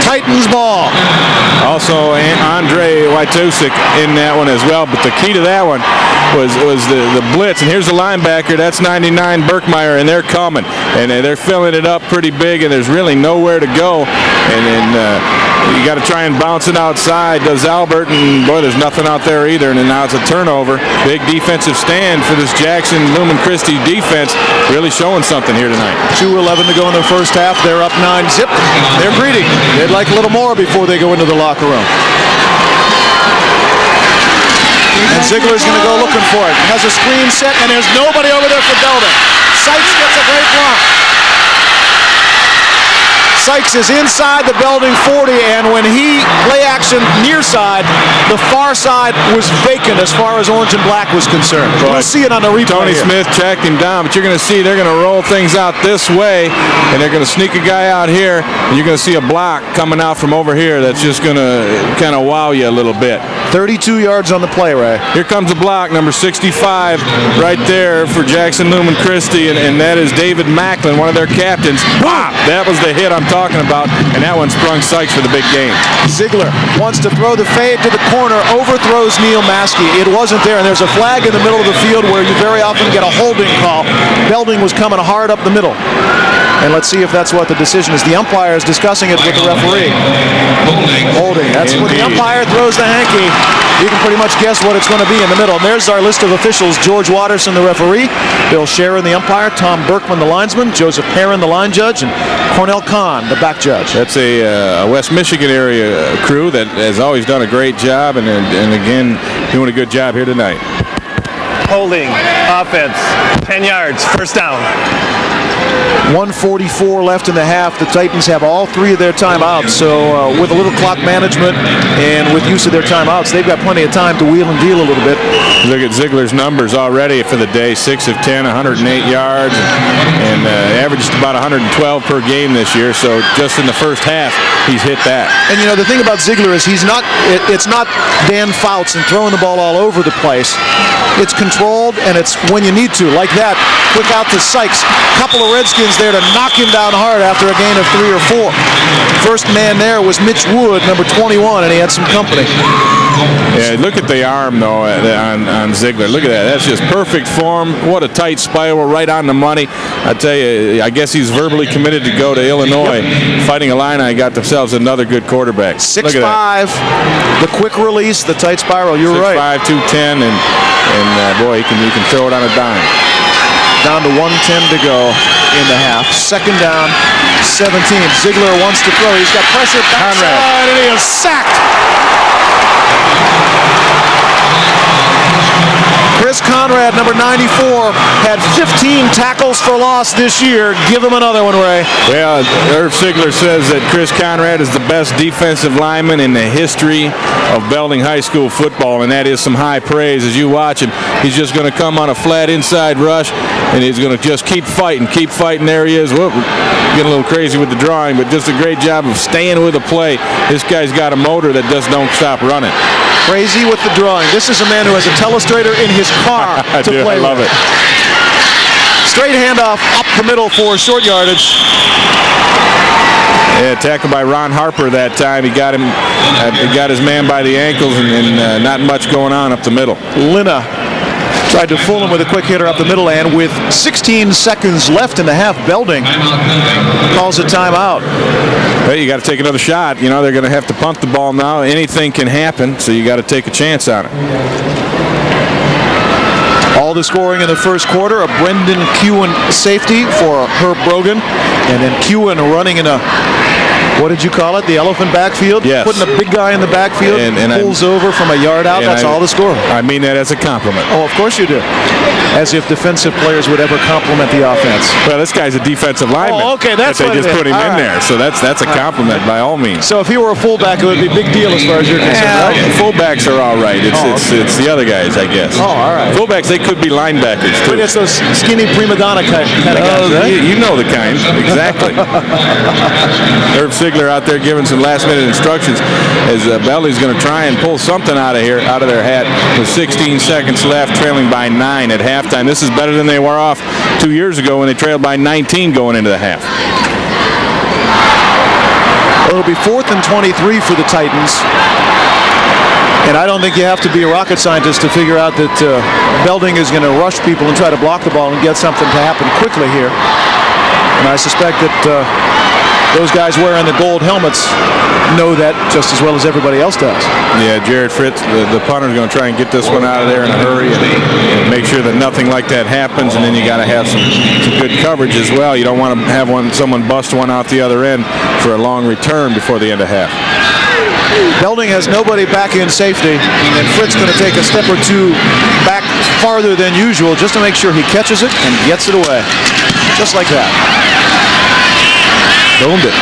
Titans ball. Also, Andre Watusek in that one as well. But the key to that one was the blitz. And here's the linebacker. That's 99 Berkmeyer, and they're coming. And they're filling it up pretty big, and there's really nowhere to go. And then you got to try and bounce it outside. Does Albert, and boy, there's nothing out there either. And then now it's a turnover. Big defensive stand for this Jackson Lumen Christi defense. Really showing something here tonight. 2:11 to go in the first half. They're up 9-zip. They're greedy. They'd like a little more before they go into the locker room. And Ziegler's going to go looking for it. Has a screen set, and there's nobody over there for Belding. Sykes gets a great block. Sykes is inside the Belding 40, and when he play action near side, the far side was vacant as far as orange and black was concerned. We'll see it on the replay. Tony here. Smith tracked him down, but you're going to see they're going to roll things out this way, and they're going to sneak a guy out here, and you're going to see a block coming out from over here that's just going to kind of wow you a little bit. 32 yards on the play, Ray. Here comes a block, number 65, right there for Jackson Newman Christie, and that is David Macklin, one of their captains. Wow, that was the hit I'm talking about, and that one sprung Sykes for the big game. Ziegler wants to throw the fade to the corner, overthrows Neil Maskey. It wasn't there, and there's a flag in the middle of the field where you very often get a holding call. Belding was coming hard up the middle. And let's see if that's what the decision is. The umpire is discussing it with the referee. Holding. That's when the umpire throws the hanky. You can pretty much guess what it's going to be in the middle. And there's our list of officials. George Watterson, the referee. Bill Sharon, the umpire. Tom Berkman, the linesman. Joseph Perrin, the line judge. And Cornell Kahn, the back judge. That's a West Michigan area crew that has always done a great job, and again, doing a good job here tonight. Holding. Offense. 10 yards. First down. 1:44 left in the half. The Titans have all three of their timeouts. So with a little clock management and with use of their timeouts, they've got plenty of time to wheel and deal a little bit. Look at Ziegler's numbers already for the day. 6 of 10, 108 yards, and averaged about 112 per game this year. So just in the first half, he's hit that. And you know, the thing about Ziegler is it's not Dan Fouts and throwing the ball all over the place. It's controlled, and it's when you need to, like that. Quick out to Sykes. Couple of Redskins there to knock him down hard after a gain of 3 or 4. First man there was Mitch Wood, number 21, and he had some company. Yeah, look at the arm, though, on Ziegler. Look at that. That's just perfect form. What a tight spiral, right on the money. I tell you, I guess he's verbally committed to go to Illinois. Fighting Illini got themselves another good quarterback. 6'5", the quick release, the tight spiral. You're right. 6'5", 210, and boy, he can throw it on a dime. Down to 1:10 to go in the half. Second down, 17. Ziegler wants to throw. He's got pressure backside, and he is sacked. Chris Conrad, number 94, had 15 tackles for loss this year. Give him another one, Ray. Well, Irv Ziegler says that Chris Conrad is the best defensive lineman in the history of Belding High School football, and that is some high praise. As you watch him, he's just going to come on a flat inside rush, and he's going to just keep fighting. There he is. Whoop, getting a little crazy with the drawing, but just a great job of staying with the play. This guy's got a motor that just don't stop running. Crazy with the drawing. This is a man who has a telestrator in his car to play with. I love it. Straight handoff up the middle for short yardage. Yeah, tackled by Ron Harper that time. He got him. He got his man by the ankles, and not much going on up the middle. Linna tried to fool him with a quick hitter up the middle, and with 16 seconds left in the half, Belding calls a timeout. Well, you got to take another shot. You know, they're going to have to punt the ball now. Anything can happen, so you got to take a chance on it. All the scoring in the first quarter, a Brendan Kewen safety for Herb Brogan, and then Kewen running in a, what did you call it, the elephant backfield? Yes. Putting a big guy in the backfield, and pulls over from a yard out. That's all the score. I mean that as a compliment. Oh, of course you do. As if defensive players would ever compliment the offense. Well, this guy's a defensive lineman. Oh, okay, that's what they just it is. put him All in right. there, so that's a compliment by all means. So if he were a fullback, it would be a big deal as far as you're concerned, right? Fullbacks are all right. It's the other guys, I guess. Oh, all right. Fullbacks, they could be linebackers too. But it's those skinny prima donna kind of guys, right? You know the kind, exactly. Herb Ziegler out there giving some last-minute instructions as Belding's going to try and pull something out of their hat with 16 seconds left, trailing by 9 at halftime. This is better than they were off 2 years ago when they trailed by 19 going into the half. It'll be 4th and 23 for the Titans. And I don't think you have to be a rocket scientist to figure out that Belding is going to rush people and try to block the ball and get something to happen quickly here. And I suspect that those guys wearing the gold helmets know that just as well as everybody else does. Yeah, Jared Fritz, the punter, is going to try and get this one out of there in a hurry and make sure that nothing like that happens. And then you got to have some good coverage as well. You don't want to have someone bust one out the other end for a long return before the end of half. Belding has nobody back in safety, and Fritz going to take a step or two back farther than usual just to make sure he catches it and gets it away. Just like that. Boomed it.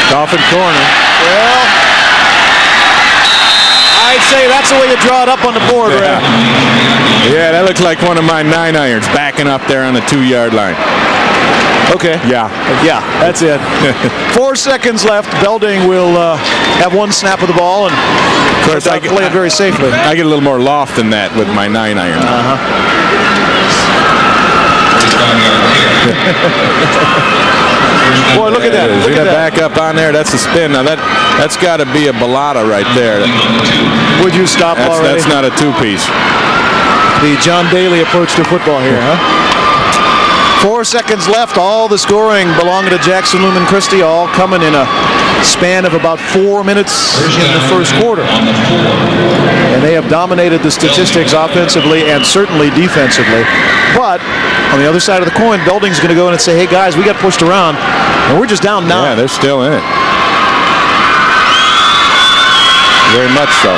Dolphin corner. Well, I'd say that's the way you draw it up on the board, Ray. Yeah, that looks like one of my 9-irons backing up there on the 2-yard line. Okay. Yeah, that's it. 4 seconds left. Belding will have one snap of the ball, and of course I play it very safely. I get a little more loft than that with my 9-iron. Boy, look at that. See that back up on there? That's a spin. Now that's got to be a balata right there. Would you stop already? That's not a 2-piece. The John Daly approach to football here, huh? 4 seconds left. All the scoring belonging to Jackson Lumen Christi, all coming in a span of about 4 minutes in the first quarter. And they have dominated the statistics offensively and certainly defensively. But on the other side of the coin, Belding's going to go in and say, hey, guys, we got pushed around, and we're just down 9. Yeah, they're still in it. Very much so.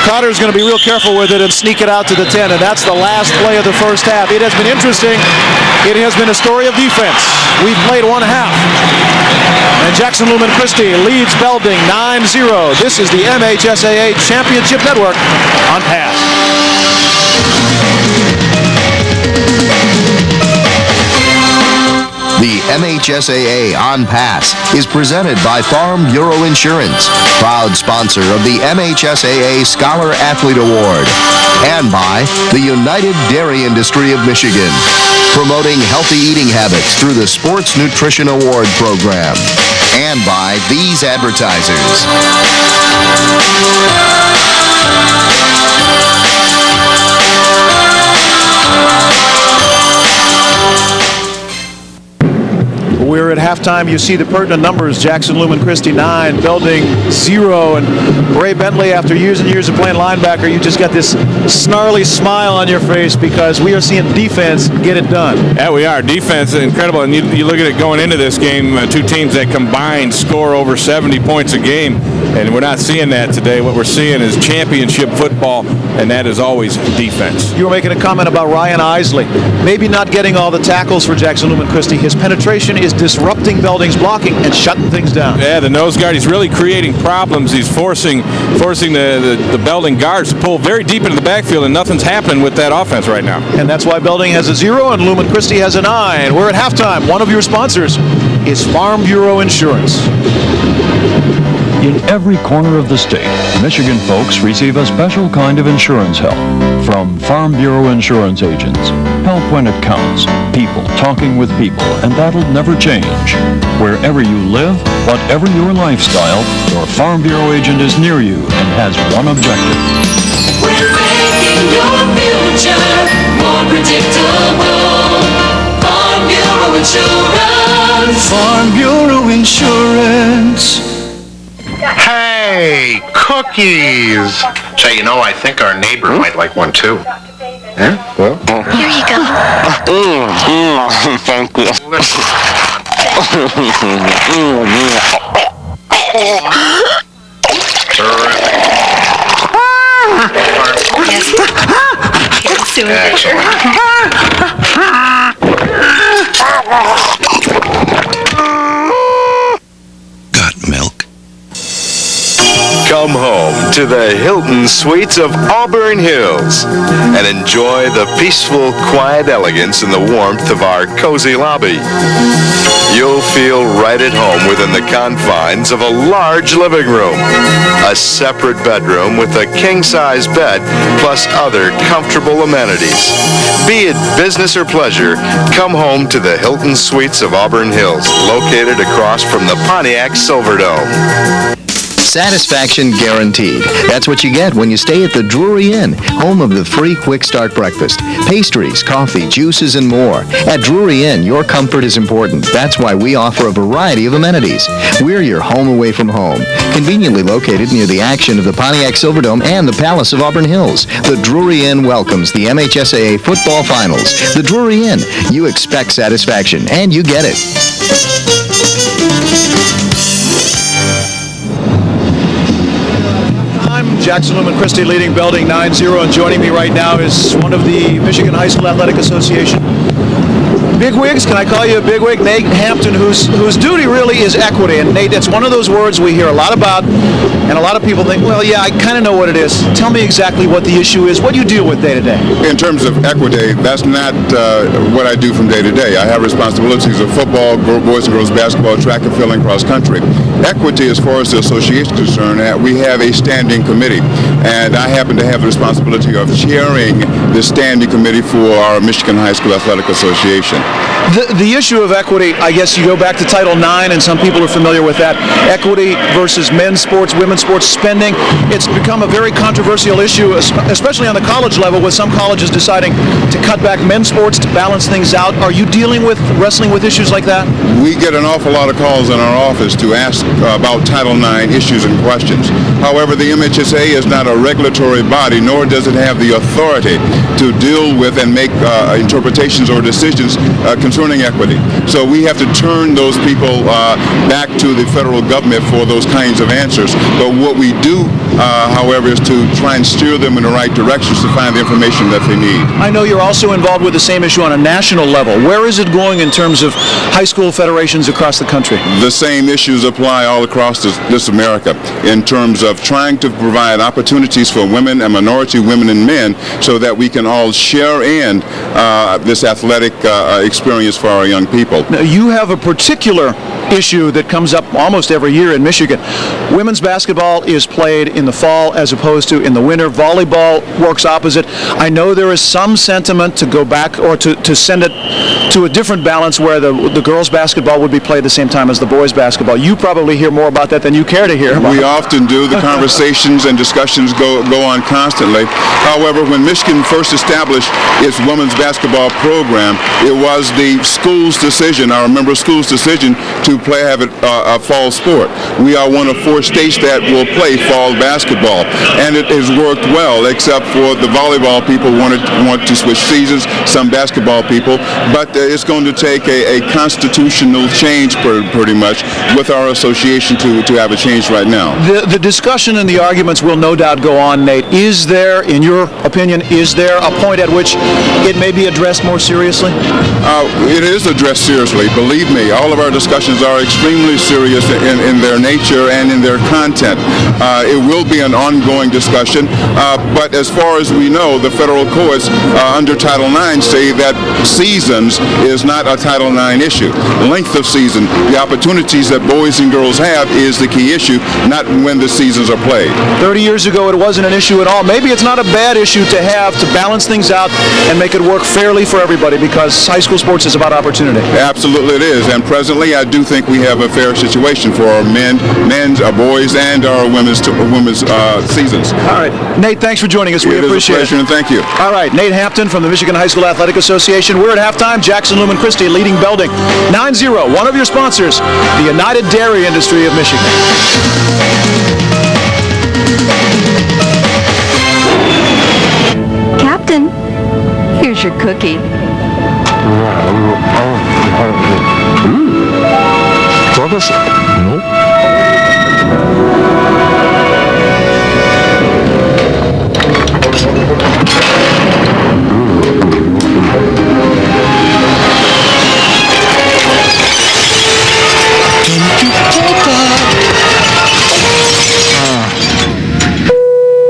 Cotter's going to be real careful with it and sneak it out to the 10, and that's the last play of the first half. It has been interesting. It has been a story of defense. We've played one half, and Jackson Lumen Christi leads Belding 9-0. This is the MHSAA Championship Network on Pass. The MHSAA On Pass is presented by Farm Bureau Insurance, proud sponsor of the MHSAA Scholar Athlete Award, and by the United Dairy Industry of Michigan, promoting healthy eating habits through the Sports Nutrition Award Program, and by these advertisers. We're at halftime. You see the pertinent numbers. Jackson Lumen Christi 9, Belding 0, and Ray Bentley, after years and years of playing linebacker, you just got this snarly smile on your face because we are seeing defense get it done. Yeah, we are. Defense is incredible, and you look at it going into this game, two teams that combined score over 70 points a game, and we're not seeing that today. What we're seeing is championship football, and that is always defense. You were making a comment about Ryan Isley. Maybe not getting all the tackles for Jackson Lumen Christi. His penetration is disrupting Belding's blocking and shutting things down. Yeah, the nose guard, he's really creating problems. He's forcing the Belding guards to pull very deep into the backfield, and nothing's happening with that offense right now. And that's why Belding has a 0 and Lumen Christi has a 9. We're at halftime. One of your sponsors is Farm Bureau Insurance. In every corner of the state, Michigan folks receive a special kind of insurance help from Farm Bureau Insurance agents. Help when it counts. People talking with people, and that'll never change. Wherever you live, whatever your lifestyle, your Farm Bureau agent is near you and has one objective. We're making your future more predictable. Farm Bureau Insurance. Farm Bureau Insurance. Hey, cookies! Say, you know, I think our neighbor might like one too. Yeah? Well, here you go. Thank you. Got milk? Come home to the Hilton Suites of Auburn Hills and enjoy the peaceful, quiet elegance and the warmth of our cozy lobby. You'll feel right at home within the confines of a large living room, a separate bedroom with a king-size bed, plus other comfortable amenities. Be it business or pleasure, come home to the Hilton Suites of Auburn Hills, located across from the Pontiac Silverdome. Satisfaction guaranteed. That's what you get when you stay at the Drury Inn, home of the free Quick Start breakfast, pastries, coffee, juices, and more. At Drury Inn, your comfort is important. That's why we offer a variety of amenities. We're your home away from home, conveniently located near the action of the Pontiac Silverdome and the Palace of Auburn Hills. The Drury Inn welcomes the MHSAA football finals. The Drury Inn, you expect satisfaction, and you get it. Jackson Lumen Christi leading Belding 9-0, and joining me right now is one of the Michigan High School Athletic Association bigwigs. Can I call you a bigwig? Nate Hampton, whose duty really is equity. And Nate, it's one of those words we hear a lot about, and a lot of people think, well, yeah, I kind of know what it is. Tell me exactly what the issue is. What do you deal with day to day? In terms of equity, that's not what I do from day to day. I have responsibilities of football, boys and girls basketball, track and field, and cross country. Equity, as far as the association is concerned, we have a standing committee, and I happen to have the responsibility of chairing the standing committee for our Michigan High School Athletic Association. The issue of equity, I guess you go back to Title IX, and some people are familiar with that. Equity versus men's sports, women's sports spending. It's become a very controversial issue, especially on the college level, with some colleges deciding to cut back men's sports to balance things out. Are you wrestling with issues like that? We get an awful lot of calls in our office to ask about Title IX issues and questions. However, the MHSAA is not a regulatory body, nor does it have the authority to deal with and make interpretations or decisions concerning equity. So we have to turn those people back to the federal government for those kinds of answers. But what we do, however, is to try and steer them in the right directions to find the information that they need. I know you're also involved with the same issue on a national level. Where is it going in terms of high school federations across the country? The same issues apply all across this America in terms of trying to provide opportunities for women and minority women and men so that we can all share in this athletic experience for our young people. Now, you have a particular issue that comes up almost every year in Michigan. Women's basketball is played in the fall as opposed to in the winter. Volleyball works opposite. I know there is some sentiment to go back or to send it to a different balance where the girls' basketball would be played at the same time as the boys' basketball. You probably hear more about that than you care to hear about. We often do. The conversations and discussions go on constantly. However, when Michigan first established its women's basketball program, it was the school's decision, our member school's decision, to have it a fall sport. We are one of 4 states that will play fall basketball, and it has worked well, except for the volleyball people want to switch seasons, some basketball people, but it's going to take a constitutional change pretty much with our association to have a change right now. The discussion and the arguments will no doubt go on, Nate. Is there, in your opinion, is there a point at which it may be addressed more seriously? It is addressed seriously. Believe me, all of our discussions are extremely serious in their nature and in their content. It will be an ongoing discussion, but as far as we know, the federal courts under Title IX say that seasons is not a Title IX issue. Length of season, the opportunities that boys and girls have is the key issue, not when the seasons are played. 30 years ago, it wasn't an issue at all. Maybe it's not a bad issue to have to balance things out and make it work fairly for everybody, because high school sports is about opportunity. Absolutely it is, and presently I do think we have a fair situation for our men's, our boys, and our women's seasons. All right. Nate, thanks for joining us. We appreciate it. It is a pleasure, and thank you. All right. Nate Hampton from the Michigan High School Athletic Association. We're at halftime. Jackson Lumen Christie leading Belding 9-0. One of your sponsors, the United Dairy Industry of Michigan. Captain, here's your cookie.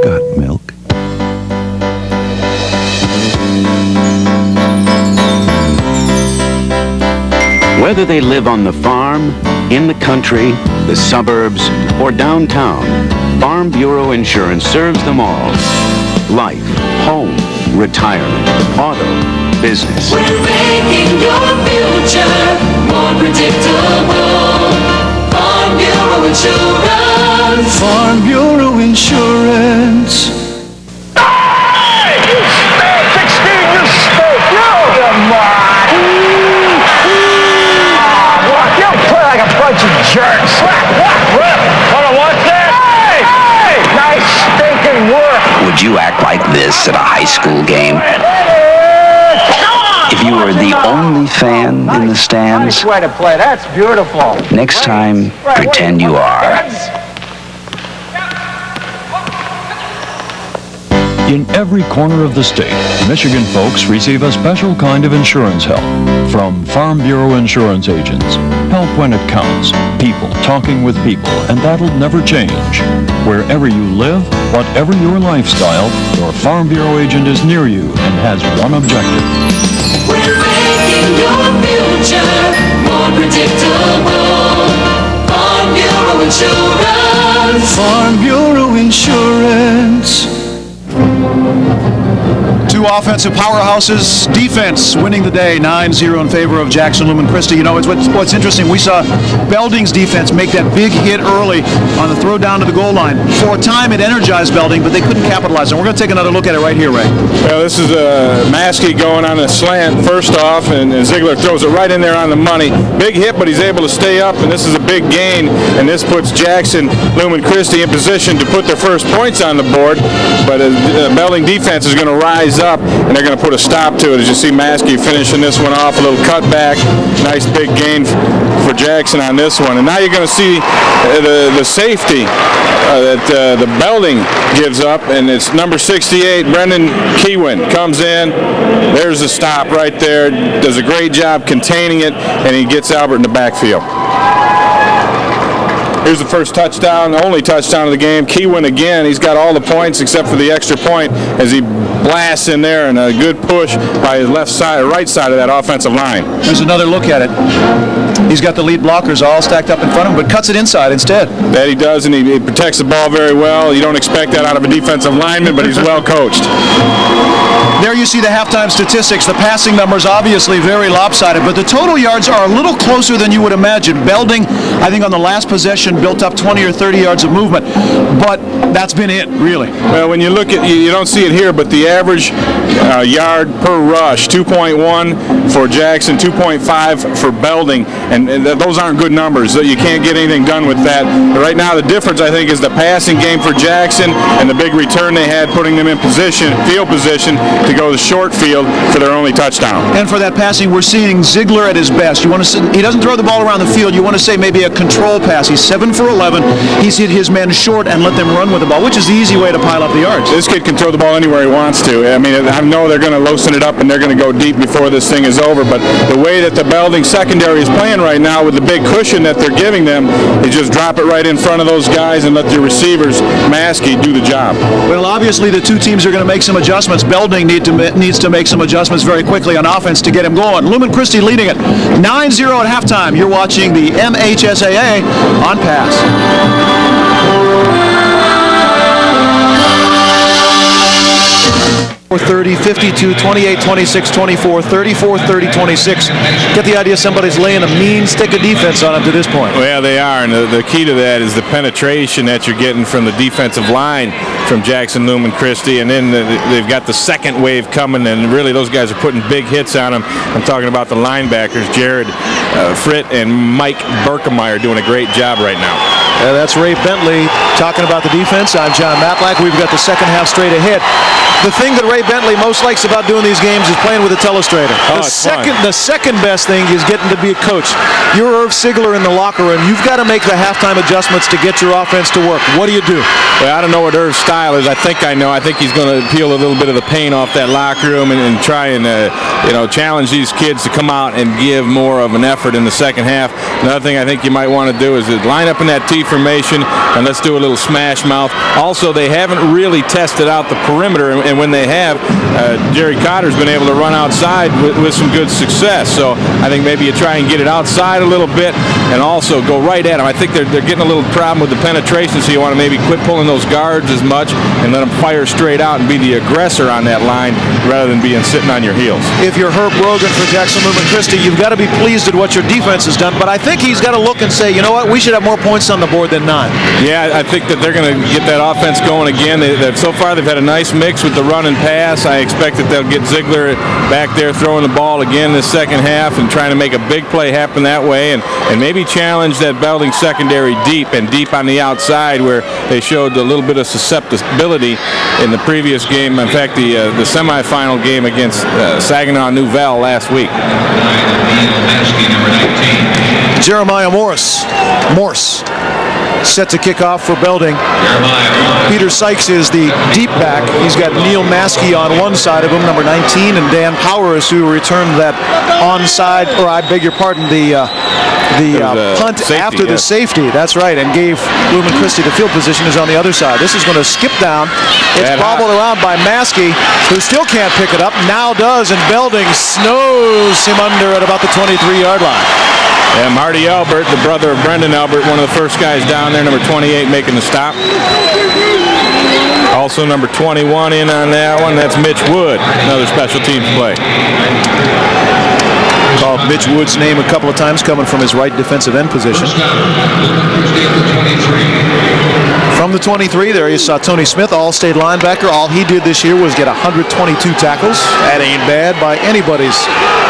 Got milk? Whether they live on the farm, in the country, the suburbs, or downtown, Farm Bureau Insurance serves them all. Life, home, retirement, auto, business. We're making your future more predictable. Farm Bureau Insurance. Farm Bureau Insurance. Hey! You stink! 16, you stink! Come on! You play like a bunch of jerks. What? Wanna watch that? Hey! Nice stinking work. Would you act like this at a high school game? If you were the only fan in the stands, Nice way to play. That's beautiful. next time, pretend you are. In every corner of the state, Michigan folks receive a special kind of insurance help from Farm Bureau insurance agents. Help when it counts. People talking with people, and that'll never change. Wherever you live, whatever your lifestyle, your Farm Bureau agent is near you and has one objective. We're making your future more predictable. Farm Bureau Insurance. Farm Bureau Insurance. Two offensive powerhouses, defense winning the day, 9-0 in favor of Jackson Lumen Christi. You know, what's interesting, we saw Belding's defense make that big hit early on the throw down to the goal line. For a time, it energized Belding, but they couldn't capitalize. And we're going to take another look at it right here, Ray. Well, this is Maskey going on a slant first off, and Ziegler throws it right in there on the money. Big hit, but he's able to stay up, and this is a big gain, and this puts Jackson Lumen Christi in position to put their first points on the board. But Belding defense is going to rise up, and they're going to put a stop to it. As you see Maskey finishing this one off, a little cutback, nice big gain for Jackson on this one. And now you're going to see the safety that the Belding gives up, and it's number 68, Brendan Keewin, comes in. There's the stop right there. Does a great job containing it, and he gets Albert in the backfield. Here's the first touchdown, the only touchdown of the game. Keewin again, he's got all the points except for the extra point as he blasts in there, and a good push by his left side, or right side of that offensive line. Here's another look at it. He's got the lead blockers all stacked up in front of him, but cuts it inside instead. That he does, and he protects the ball very well. You don't expect that out of a defensive lineman, but he's well coached. There you see the halftime statistics. The passing numbers obviously very lopsided, but the total yards are a little closer than you would imagine. Belding, I think on the last possession, built up 20 or 30 yards of movement, but that's been it, really. Well, when you look at, you don't see it here, but the average yard per rush, 2.1 for Jackson, 2.5 for Belding, and those aren't good numbers. You can't get anything done with that. But right now, the difference, I think, is the passing game for Jackson and the big return they had, putting them in field position to go to the short field for their only touchdown. And for that passing, we're seeing Ziegler at his best. You want to say, he doesn't throw the ball around the field. You want to say maybe a control pass. He's 7 for 11. He's hit his men short and let them run with the ball, which is the easy way to pile up the yards. This kid can throw the ball anywhere he wants to. I mean, I know they're going to loosen it up and they're going to go deep before this thing is over, but the way that the Belding secondary is playing right now with the big cushion that they're giving them, they just drop it right in front of those guys and let the receivers, Maskey, do the job. Well, obviously the two teams are going to make some adjustments. Belding needs to make some adjustments very quickly on offense to get him going. Lumen Christi leading it 9-0 at halftime. You're watching the MHSAA on Pass. 30, 52, 28, 26, 24, 34, 30, 26. Get the idea somebody's laying a mean stick of defense on them to this point. Well, they are, and the key to that is the penetration that you're getting from the defensive line from Jackson Lumen Christi, and then they've got the second wave coming, and really those guys are putting big hits on them. I'm talking about the linebackers, Jared Fritt and Mike Berkemeyer, doing a great job right now. That's Ray Bentley talking about the defense. I'm John Matlack. We've got the second half straight ahead. The thing that Ray Bentley most likes about doing these games is playing with a telestrator. Oh, The second best thing is getting to be a coach. You're Irv Ziegler in the locker room. You've got to make the halftime adjustments to get your offense to work. What do you do? Well, I don't know what Irv's style is. I think I know. I think he's going to peel a little bit of the paint off that locker room and try and challenge these kids to come out and give more of an effort in the second half. Another thing I think you might want to do is line up in that T formation and let's do a little smash mouth. Also, they haven't really tested out the perimeter, and when they have, Jerry Cotter's been able to run outside with some good success. So I think maybe you try and get it outside a little bit and also go right at them. I think they're getting a little problem with the penetration, so you want to maybe quit pulling those guards as much and let them fire straight out and be the aggressor on that line rather than sitting on your heels. If you're Herb Brogan for Jackson Lumen Christi, you've got to be pleased at what your defense has done, but I think he's got to look and say, you know what, we should have more points on the board than 9. Yeah, I think that they're going to get that offense going again. So far they've had a nice mix with the run and pass. I expect that they'll get Ziegler back there throwing the ball again this second half and trying to make a big play happen that way, and maybe challenge that Belding secondary deep on the outside where they showed a little bit of susceptibility in the previous game. In fact, the semifinal game against Saginaw New Val last week. Jeremiah Morse set to kick off for Belding. Peter Sykes is the deep back. He's got Neil Maskey on one side of him, number 19, and Dan Powers, who returned that onside, or I beg your pardon, the punt safety, after the safety. That's right, and gave Lumen Christi the field position is on the other side. This is going to skip down. It's bobbled around by Maskey, who still can't pick it up. Now does, and Belding snows him under at about the 23-yard line. Yeah, Marty Albert, the brother of Brendan Albert, one of the first guys down there, number 28, making the stop. Also number 21 in on that one. That's Mitch Wood, another special teams play. Called Mitch Wood's name a couple of times, coming from his right defensive end position. From the 23, there you saw Tony Smith, All-State linebacker. All he did this year was get 122 tackles. That ain't bad by anybody's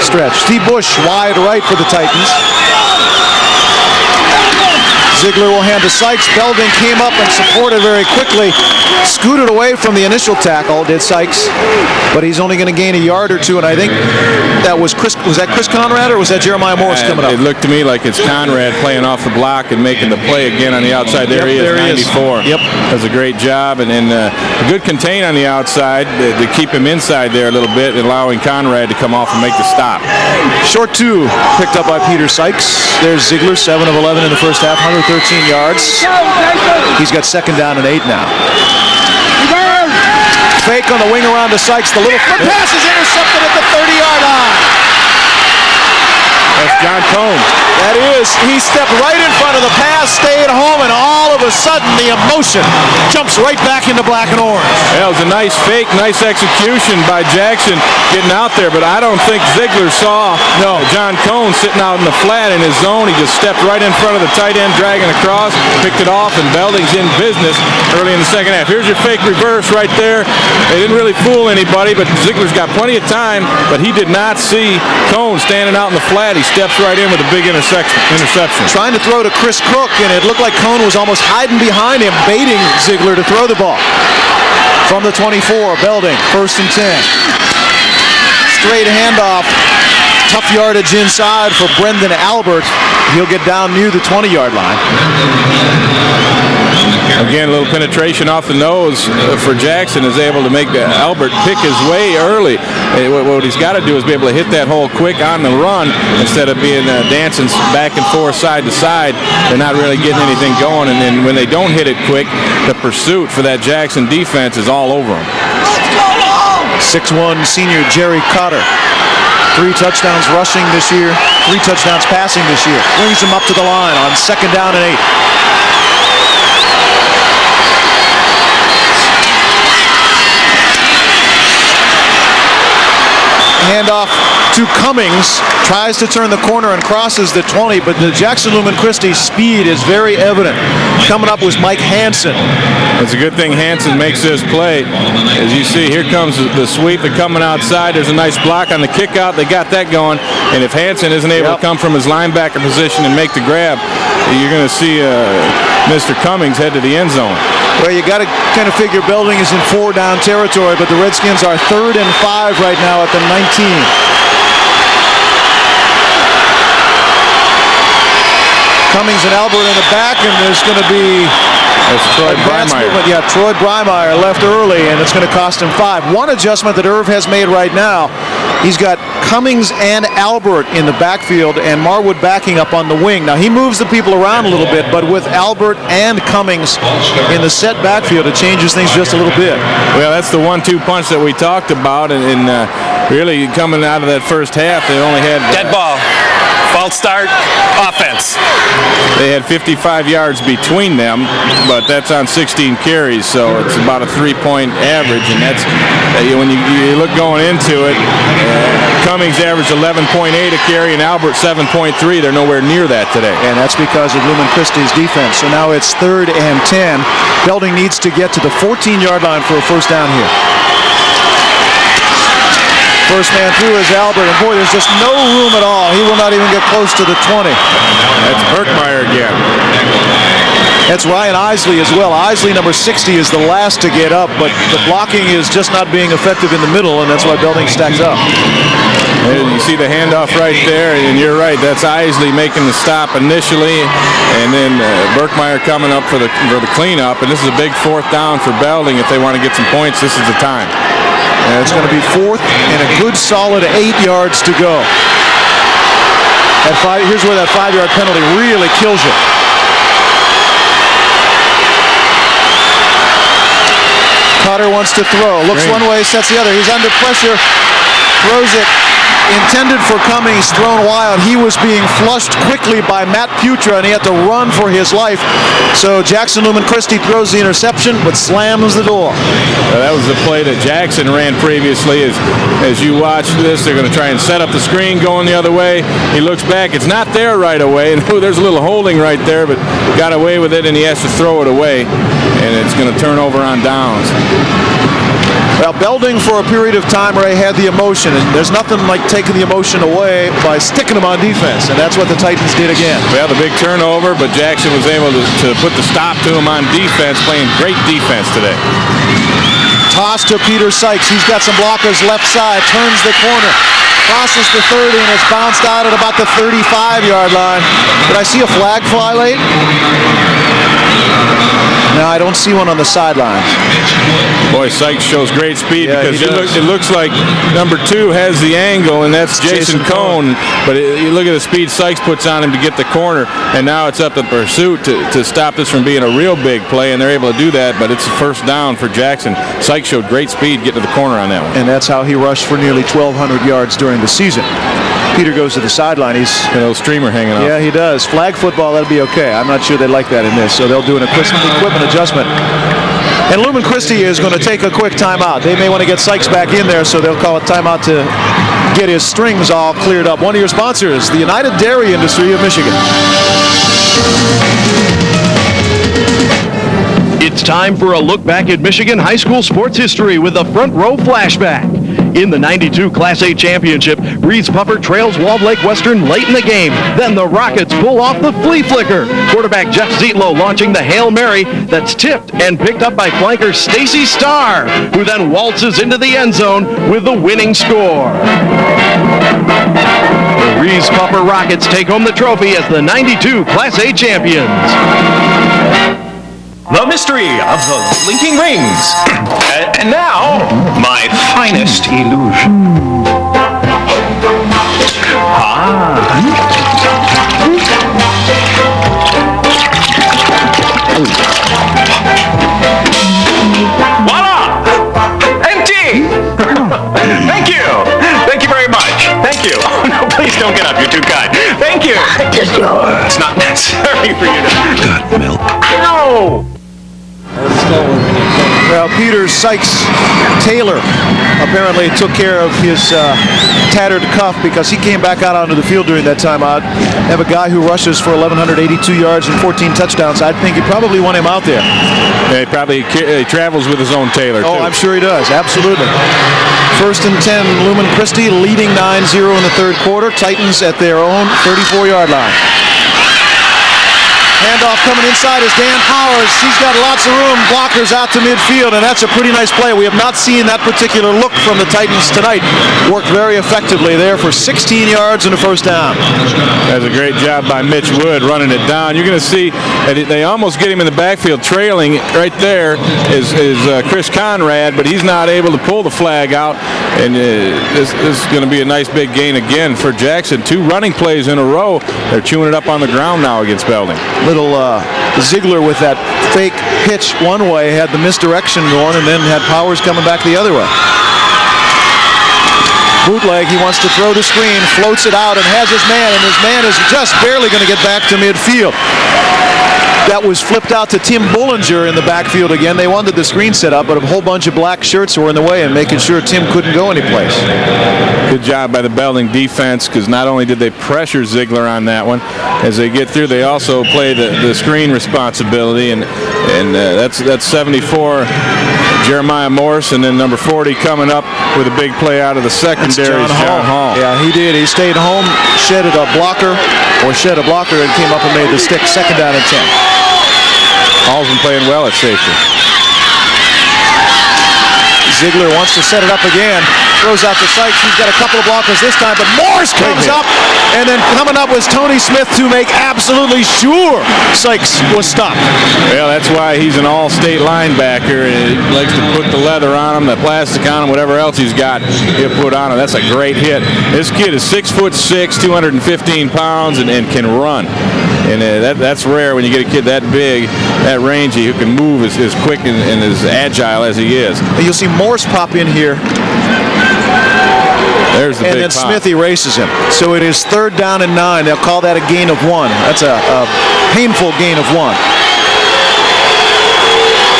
stretch. Steve Bush, wide right for the Titans. Ziegler will hand to Sykes. Belding came up and supported very quickly. Scooted away from the initial tackle, did Sykes, but he's only going to gain a yard or two, and I think that was Chris. Was that Chris Conrad or was that Jeremiah Morris coming up? It looked to me like it's Conrad playing off the block and making the play again on the outside. There he is, 94. Yep. Does a great job, and a good contain on the outside to keep him inside there a little bit, and allowing Conrad to come off and make the stop. Short two picked up by Peter Sykes. There's Ziegler, 7 of 11 in the first half, 113 yards. He's got second down and 8 now. Fake on the wing around to Sykes. The little foot pass is intercepted at the 30-yard line. That's John Cone. That is. He stepped right in front of the pass, stayed home, and all of a sudden the emotion jumps right back into black and orange. Yeah, it was a nice fake, nice execution by Jackson getting out there, but I don't think Ziegler saw John Cone sitting out in the flat in his zone. He just stepped right in front of the tight end, dragging across, picked it off, and Belding's in business early in the second half. Here's your fake reverse right there. They didn't really fool anybody, but Ziegler's got plenty of time, but he did not see Cone standing out in the flat. He steps right in with a big interception. Trying to throw to Chris Crook, and it looked like Cone was almost hiding behind him, baiting Ziegler to throw the ball. From the 24, Belding, 1st and 10. Straight handoff. Tough yardage inside for Brendan Albert. He'll get down near the 20-yard line. Again, a little penetration off the nose for Jackson, is able to make Albert pick his way early. What he's got to do is be able to hit that hole quick on the run instead of being dancing back and forth side to side. They're not really getting anything going, and then when they don't hit it quick, the pursuit for that Jackson defense is all over them. 6'1" senior Jerry Cotter. 3 touchdowns rushing this year, 3 touchdowns passing this year. Brings him up to the line on 2nd down and 8. Handoff to Cummings, tries to turn the corner and crosses the 20, but the Jackson Lumen Christi speed is very evident. Coming up was Mike Hansen. It's a good thing Hansen makes this play. As you see, here comes the sweep. They're coming outside. There's a nice block on the kick out. They got that going. And if Hansen isn't able to come from his linebacker position and make the grab, you're going to see Mr. Cummings head to the end zone. Well, you got to kind of figure Belding is in 4-down territory, but the Redskins are 3rd and 5 right now at the 19. Cummings and Albert in the back, and there's going to be Troy Breimeyer. Yeah, Troy Breimeyer left early, and it's going to cost him 5. One adjustment that Irv has made right now, he's got Cummings and Albert in the backfield and Marwood backing up on the wing. Now, he moves the people around a little bit, but with Albert and Cummings in the set backfield, it changes things just a little bit. Well, that's the 1-2 punch that we talked about, and really coming out of that first half, they only had... Dead ball. False start, offense. They had 55 yards between them, but that's on 16 carries, so it's about a 3-point average, and that's when you look going into it. Cummings averaged 11.8 a carry, and Albert 7.3. They're nowhere near that today, and that's because of Lumen Christi's defense. So now it's 3rd and 10. Belding needs to get to the 14-yard line for a first down here. First man through is Albert, and boy, there's just no room at all. He will not even get close to the 20. That's Berkmeyer again. That's Ryan Isley as well. Isley, number 60, is the last to get up, but the blocking is just not being effective in the middle, and that's why Belding stacks up. And you see the handoff right there, and you're right. That's Isley making the stop initially, and then Berkmeyer coming up for the cleanup. And this is a big 4th down for Belding. If they want to get some points, this is the time. And it's going to be 4th and a good solid 8 yards to go. Here's where that 5-yard penalty really kills you. Cotter wants to throw. Looks one way, sets the other. He's under pressure. Throws it. Intended for Cummings, thrown wild. He was being flushed quickly by Matt Putra, and he had to run for his life. So Jackson Lumen Christie throws the interception, but slams the door. That was the play that Jackson ran previously. As you watch this, they're going to try and set up the screen going the other way. He looks back. It's not there right away. And there's a little holding right there, but got away with it, and he has to throw it away. And it's going to turn over on downs. Well, Belding for a period of time, Ray, had the emotion, and there's nothing like taking the emotion away by sticking them on defense, and that's what the Titans did again. Well, the big turnover, but Jackson was able to put the stop to him on defense, playing great defense today. Toss to Peter Sykes. He's got some blockers left side, turns the corner, crosses the 30, and it's bounced out at about the 35-yard line. Did I see a flag fly late? No, I don't see one on the sidelines. Boy, Sykes shows great speed, because it looks like number 2 has the angle, and that's Jason Cohn. But you look at the speed Sykes puts on him to get the corner, and now it's up to pursuit to stop this from being a real big play, and they're able to do that, but it's a 1st down for Jackson. Sykes showed great speed getting to the corner on that one. And that's how he rushed for nearly 1,200 yards during the season. Peter goes to the sideline. He's a little streamer hanging off. Yeah, he does. Flag football, that'll be okay. I'm not sure they like that in this, so they'll do an equipment adjustment. And Lumen Christie is going to take a quick timeout. They may want to get Sykes back in there, so they'll call a timeout to get his strings all cleared up. One of your sponsors, the United Dairy Industry of Michigan. It's time for a look back at Michigan high school sports history with a front row flashback. In the 92 Class A championship, Breeze Puffer trails Walled Lake Western late in the game. Then the Rockets pull off the flea flicker. Quarterback Jeff Zietlow launching the Hail Mary that's tipped and picked up by flanker Stacy Starr, who then waltzes into the end zone with the winning score. The Breeze Puffer Rockets take home the trophy as the 92 Class A champions. The mystery of the blinking rings. And now, my finest illusion. Voila! Empty! Thank you! Thank you very much. Thank you. Oh, no, please don't get up. You're too kind. Thank you. It's not necessary for you to... Got milk. Ow! Well, Peter Sykes Taylor apparently took care of his tattered cuff, because he came back out onto the field during that timeout. Have a guy who rushes for 1,182 yards and 14 touchdowns. I think you probably want him out there. Yeah, he travels with his own Taylor, too. Oh, I'm sure he does. Absolutely. 1st and 10, Lumen Christie leading 9-0 in the 3rd quarter. Titans at their own 34-yard line. Handoff coming inside is Dan Powers. He's got lots of room. Blockers out to midfield, and that's a pretty nice play. We have not seen that particular look from the Titans tonight. Worked very effectively there for 16 yards and a 1st down. That's a great job by Mitch Wood running it down. You're going to see they almost get him in the backfield. Trailing right there is Chris Conrad, but he's not able to pull the flag out. And this is going to be a nice big gain again for Jackson. 2 running plays in a row. They're chewing it up on the ground now against Belding. Little Ziegler with that fake pitch one way, had the misdirection going, and then had Powers coming back the other way. Bootleg, he wants to throw the screen, floats it out, and has his man, and his man is just barely going to get back to midfield. That was flipped out to Tim Bullinger in the backfield again. They wanted the screen set up, but a whole bunch of black shirts were in the way and making sure Tim couldn't go anyplace. Good job by the Belding defense, because not only did they pressure Ziegler on that one, as they get through, they also play the screen responsibility, and that's 74 Jeremiah Morse, and then number 40 coming up with a big play out of the secondary is John Hall. Yeah, he did. He stayed home, shed a blocker, and came up and made the stick. 2nd down and 10. Hall's been playing well at safety. Ziegler wants to set it up again. Throws out to Sykes. He's got a couple of blockers this time, but Morse comes up. And then coming up was Tony Smith to make absolutely sure Sykes was stopped. Well, that's why he's an all-state linebacker. He likes to put the leather on him, the plastic on him, whatever else he's got, he'll put on him. That's a great hit. This kid is 6'6", 215 pounds, and can run. And that's rare when you get a kid that big, that rangy, who can move as quick and as agile as he is. You'll see Morse pop in here. There's the and big then pop. Smith erases him. So it is 3rd down and 9. They'll call that a gain of 1. That's a painful gain of 1.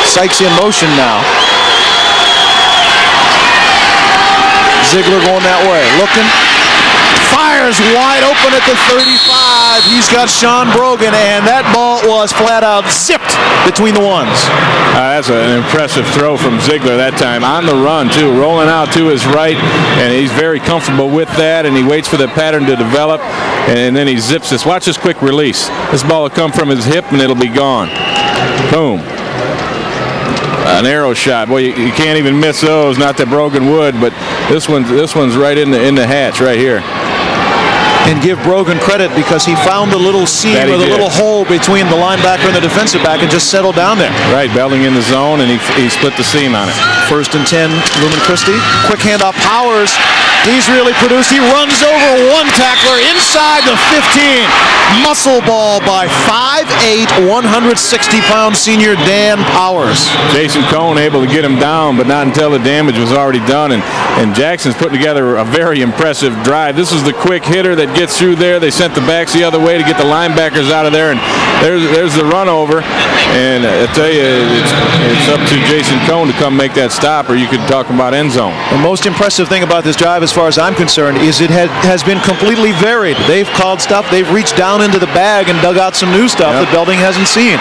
Sykes in motion now. Ziegler going that way. Looking. Fires wide open at the 35. He's got Sean Brogan, and that ball was flat out zipped between the ones. That's an impressive throw from Ziegler that time. On the run, too. Rolling out to his right, and he's very comfortable with that, and he waits for the pattern to develop, and then he zips this. Watch this quick release. This ball will come from his hip, and it'll be gone. Boom. An arrow shot. Boy, you can't even miss those. Not that Brogan would, but this one's right in the hatch right here. And give Brogan credit because he found the little seam or the little hole between the linebacker and the defensive back and just settled down there. Right, Belding in the zone, and he split the seam on it. 1st and 10, Lumen Christi. Quick handoff, Powers. He's really produced. He runs over one tackler inside the 15. Muscle ball by 5'8", 160-pound senior Dan Powers. Jason Cohn able to get him down, but not until the damage was already done. And Jackson's putting together a very impressive drive. This is the quick hitter that gets through there. They sent the backs the other way to get the linebackers out of there, and there's the run over. And I tell you, it's up to Jason Cohn to come make that stop, or you could talk about end zone. The most impressive thing about this drive, as far as I'm concerned, is it has been completely varied. They've called stuff. They've reached down into the bag and dug out some new stuff that Belding hasn't seen.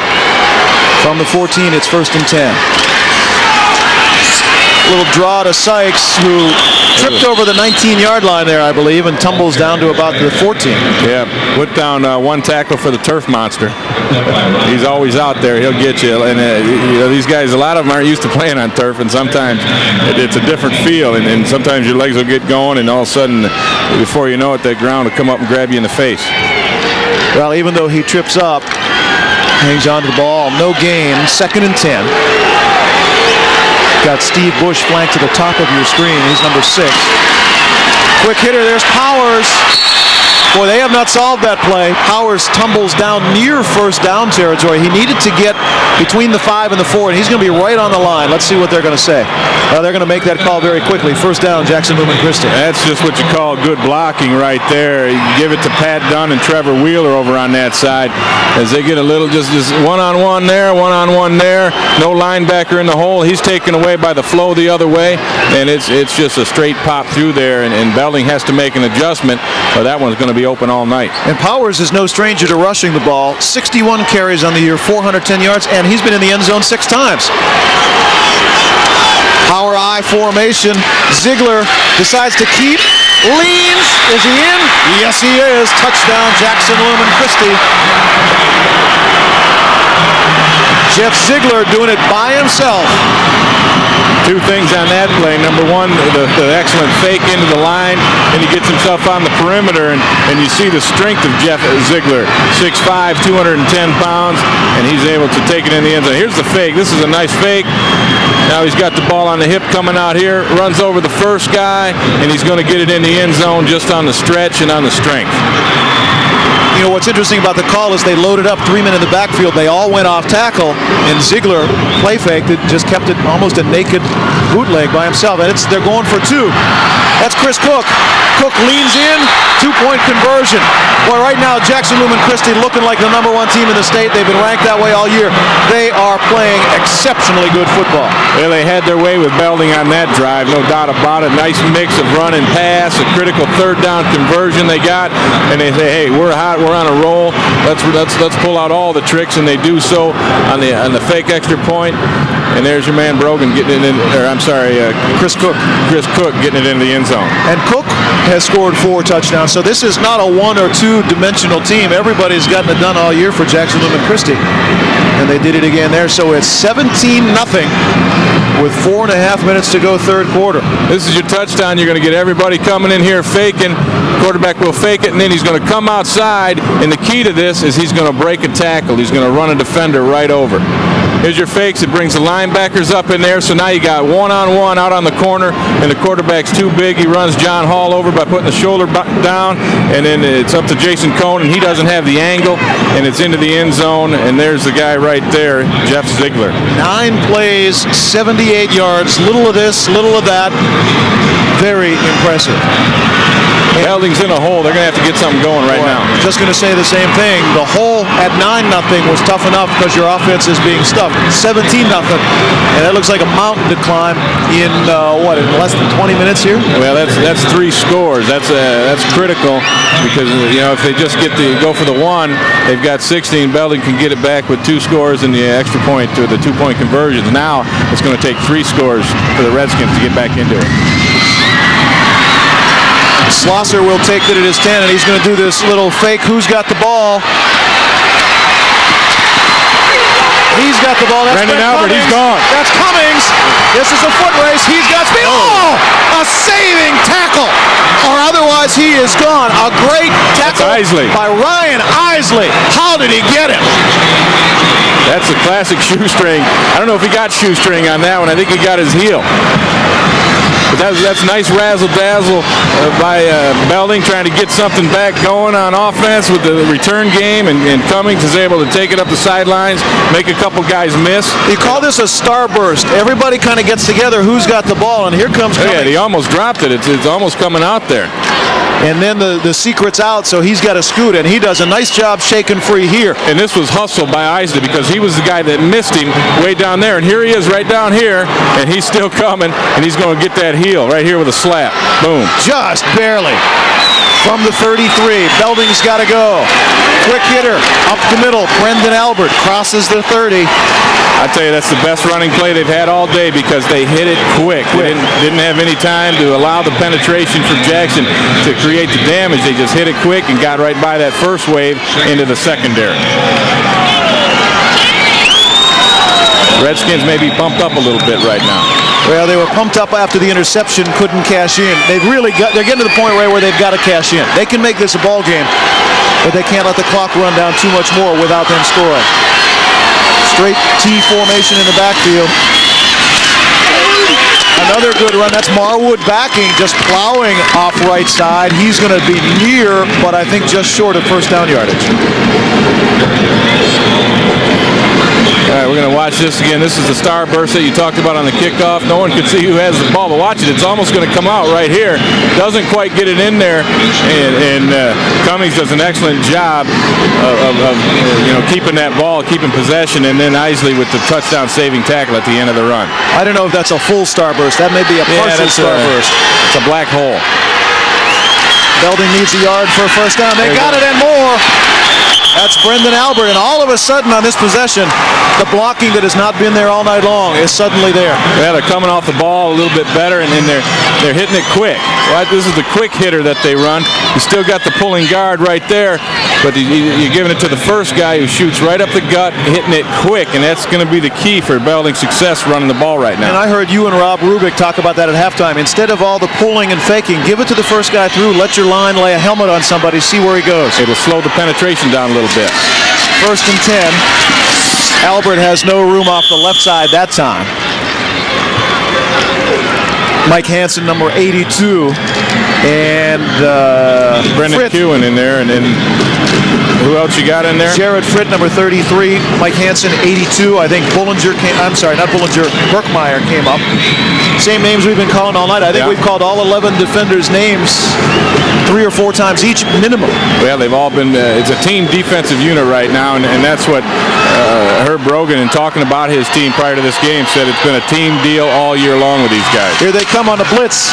From the 14, it's 1st and 10. Little draw to Sykes, who tripped over the 19-yard line there, I believe, and tumbles down to about the 14. Yeah, put down one tackle for the turf monster. He's always out there. He'll get you. And these guys, a lot of them aren't used to playing on turf, and sometimes it's a different feel. And sometimes your legs will get going, and all of a sudden, before you know it, that ground will come up and grab you in the face. Well, even though he trips up, hangs on to the ball, no gain, 2nd and 10. Got Steve Bush flanked to the top of your screen. He's number 6. Quick hitter. There's Powers. Boy, they have not solved that play. Powers tumbles down near 1st down territory. He needed to get between the 5 and the 4, and he's going to be right on the line. Let's see what they're going to say. They're going to make that call very quickly. 1st down, Jackson Lumen Christi. That's just what you call good blocking right there. You give it to Pat Dunn and Trevor Wheeler over on that side as they get a little just one-on-one there, one-on-one there. No linebacker in the hole. He's taken away by the flow the other way, and it's just a straight pop through there, and Belding has to make an adjustment, or that one's going to be open all night. And Powers is no stranger to rushing the ball. 61 carries on the year, 410 yards, and he's been in the end zone 6 times. Power I formation. Ziegler decides to keep. Leans. Is he in? Yes, he is. Touchdown, Jackson Lumen Christi. Jeff Ziegler doing it by himself. 2 things on that play. Number 1, the excellent fake into the line, and he gets himself on the perimeter, and you see the strength of Jeff Ziegler. 6'5", 210 pounds, and he's able to take it in the end zone. Here's the fake. This is a nice fake. Now he's got the ball on the hip coming out here, runs over the first guy, and he's going to get it in the end zone just on the stretch and on the strength. You know, what's interesting about the call is they loaded up 3 men in the backfield. They all went off tackle, and Ziegler play faked it, just kept it almost a naked bootleg by himself. And they're going for 2. That's Chris Cook. Cook leans in, 2-point conversion. Boy, right now, Jackson Lumen Christi looking like the number 1 team in the state. They've been ranked that way all year. They are playing exceptionally good football. Well, they had their way with Belding on that drive, no doubt about it. Nice mix of run and pass, a critical 3rd down conversion they got, and they say, hey, we're hot, we're on a roll. Let's pull out all the tricks, and they do so on the fake extra point. And there's your man Brogan getting it in, or I'm sorry, Chris Cook. Chris Cook getting it into the end zone. And Cook has scored 4 touchdowns, so this is not a 1 or 2 dimensional team. Everybody's gotten it done all year for Jackson Lumen Christi. And they did it again there. So it's 17-0 with 4.5 minutes to go third quarter. This is your touchdown. You're going to get everybody coming in here faking. Quarterback will fake it, and then he's going to come outside. And the key to this is he's going to break a tackle. He's going to run a defender right over. Here's your fakes. It brings the linebackers up in there. So now you got one-on-one out on the corner, and the quarterback's too big. He runs John Hall over by putting the shoulder down, and then it's up to Jason Cohn, and he doesn't have the angle, and it's into the end zone, and there's the guy right there, Jeff Ziegler. 9 plays, 78 yards, little of this, little of that. Very impressive. Belding's in a hole. They're going to have to get something going right now. Just going to say the same thing. The hole at 9-0 was tough enough because your offense is being stuffed. 17-0, and that looks like a mountain to climb in in less than 20 minutes here. Well, that's 3 scores. That's critical because if they just go for the 1, they've got 16. Belding can get it back with 2 scores and the extra point to the 2-point conversions. Now it's going to take 3 scores for the Redskins to get back into it. Schlosser will take it at his 10, and he's going to do this little fake. Who's got the ball? He's got the ball. That's Brendan Albert. He's gone. That's Cummings. This is a foot race. He's got speed. Oh! A saving tackle. Or otherwise he is gone. A great tackle by Ryan Isley. How did he get him? That's a classic shoestring. I don't know if he got shoestring on that one. I think he got his heel. But that's nice razzle-dazzle by Belding, trying to get something back going on offense with the return game, and Cummings is able to take it up the sidelines, make a couple guys miss. You call this a starburst. Everybody kind of gets together. Who's got the ball? And here comes Cummings. Yeah, he almost dropped it. It's almost coming out there. And then the secret's out, so he's got to scoot, and he does a nice job shaking free here. And this was hustled by Isley because he was the guy that missed him way down there. And here he is right down here, and he's still coming, and he's going to get that heel right here with a slap. Boom. Just barely. From the 33, Belding's got to go. Quick hitter up the middle. Brendan Albert crosses the 30. I tell you, that's the best running play they've had all day because they hit it quick. They didn't have any time to allow the penetration from Jackson to create the damage. They just hit it quick and got right by that first wave into the secondary. Redskins may be pumped up a little bit right now. Well, they were pumped up after the interception, couldn't cash in. They're getting to the point where they've got to cash in. They can make this a ball game, but they can't let the clock run down too much more without them scoring. Straight T formation in the backfield. Another good run. That's Marwood backing, just plowing off right side. He's going to be near, but I think just short of first down yardage. All right, we're going to watch this again. This is the starburst that you talked about on the kickoff. No one can see who has the ball, but watch it. It's almost going to come out right here. Doesn't quite get it in there, and Cummings does an excellent job of keeping that ball, keeping possession, and then Isley with the touchdown-saving tackle at the end of the run. I don't know if that's a full starburst. That may be a partial starburst. It's a black hole. Belding needs a yard for a first down. They got it and more. That's Brendan Albert, and all of a sudden on this possession, the blocking that has not been there all night long is suddenly there. Yeah, they're coming off the ball a little bit better, and then they're hitting it quick. Right? This is the quick hitter that they run. You still got the pulling guard right there, but you're giving it to the first guy who shoots right up the gut, hitting it quick, and that's going to be the key for Belding's success running the ball right now. And I heard you and Rob Rubik talk about that at halftime. Instead of all the pulling and faking, give it to the first guy through, let your line lay a helmet on somebody, see where he goes. It'll slow the penetration down a little bit. First and 10. Albert has no room off the left side that time. Mike Hansen, number 82, and Brendan Kewen in there, and then who else you got in there? Jared Fritt, number 33. Mike Hansen, 82. I think Bullinger came. I'm sorry, not Bullinger. Berkmeyer came up. Same names we've been calling all night. I think we've called all 11 defenders' names 3 or 4 times each, minimum. Well, they've all been. It's a team defensive unit right now, and that's what Herb Brogan, in talking about his team prior to this game, said it's been a team deal all year long with these guys. Here they come on the blitz.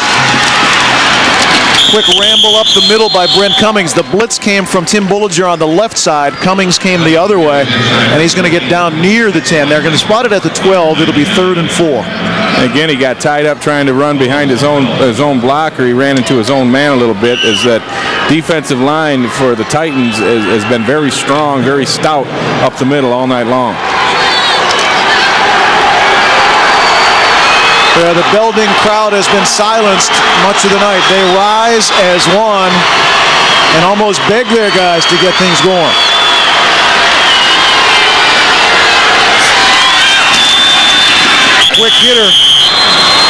Quick ramble up the middle by Brent Cummings. The blitz came from Tim Bullinger on the left side. Cummings came the other way, and he's going to get down near the 10. They're going to spot it at the 12. It'll be 3rd and 4. And again, he got tied up trying to run behind his own blocker. He ran into his own man a little bit, as that defensive line for the Titans has been very strong, very stout up the middle all night long. The Belding crowd has been silenced much of the night. They rise as one and almost beg their guys to get things going. Quick hitter.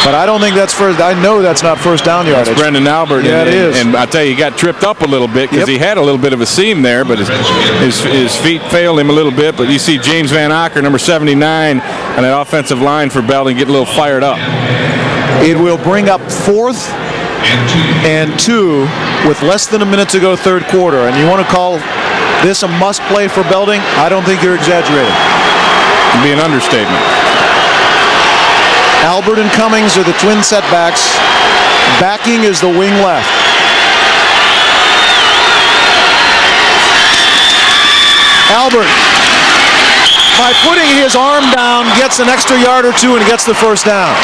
But I don't think that's first. I know that's not first down yardage. That's Brendan Albert. Yeah, it is. And I tell you, he got tripped up a little bit because he had a little bit of a seam there, but his feet failed him a little bit. But you see James Van Acker, number 79, on that offensive line for Belding, get a little fired up. It will bring up 4th and 2 with less than a minute to go, third quarter. And you want to call this a must play for Belding? I don't think you're exaggerating. It'd be an understatement. Albert and Cummings are the twin setbacks. Backing is the wing left. Albert, by putting his arm down, gets an extra yard or two and gets the first down.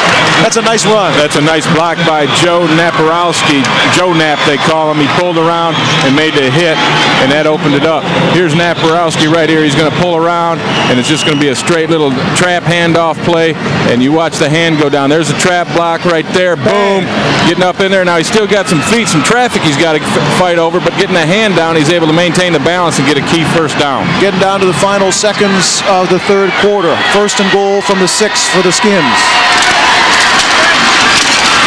That's a nice run. That's a nice block by Joe Naparowski. Joe Nap, they call him. He pulled around and made the hit, and that opened it up. Here's Naparowski right here. He's going to pull around, and it's just going to be a straight little trap handoff play, and you watch the hand go down. There's a trap block right there. Boom. Getting up in there. Now he's still got some feet, some traffic he's got to fight over, but getting the hand down, he's able to maintain the balance and get a key first down. Getting down to the final seconds of the third quarter. First and goal from the 6 for the Skins.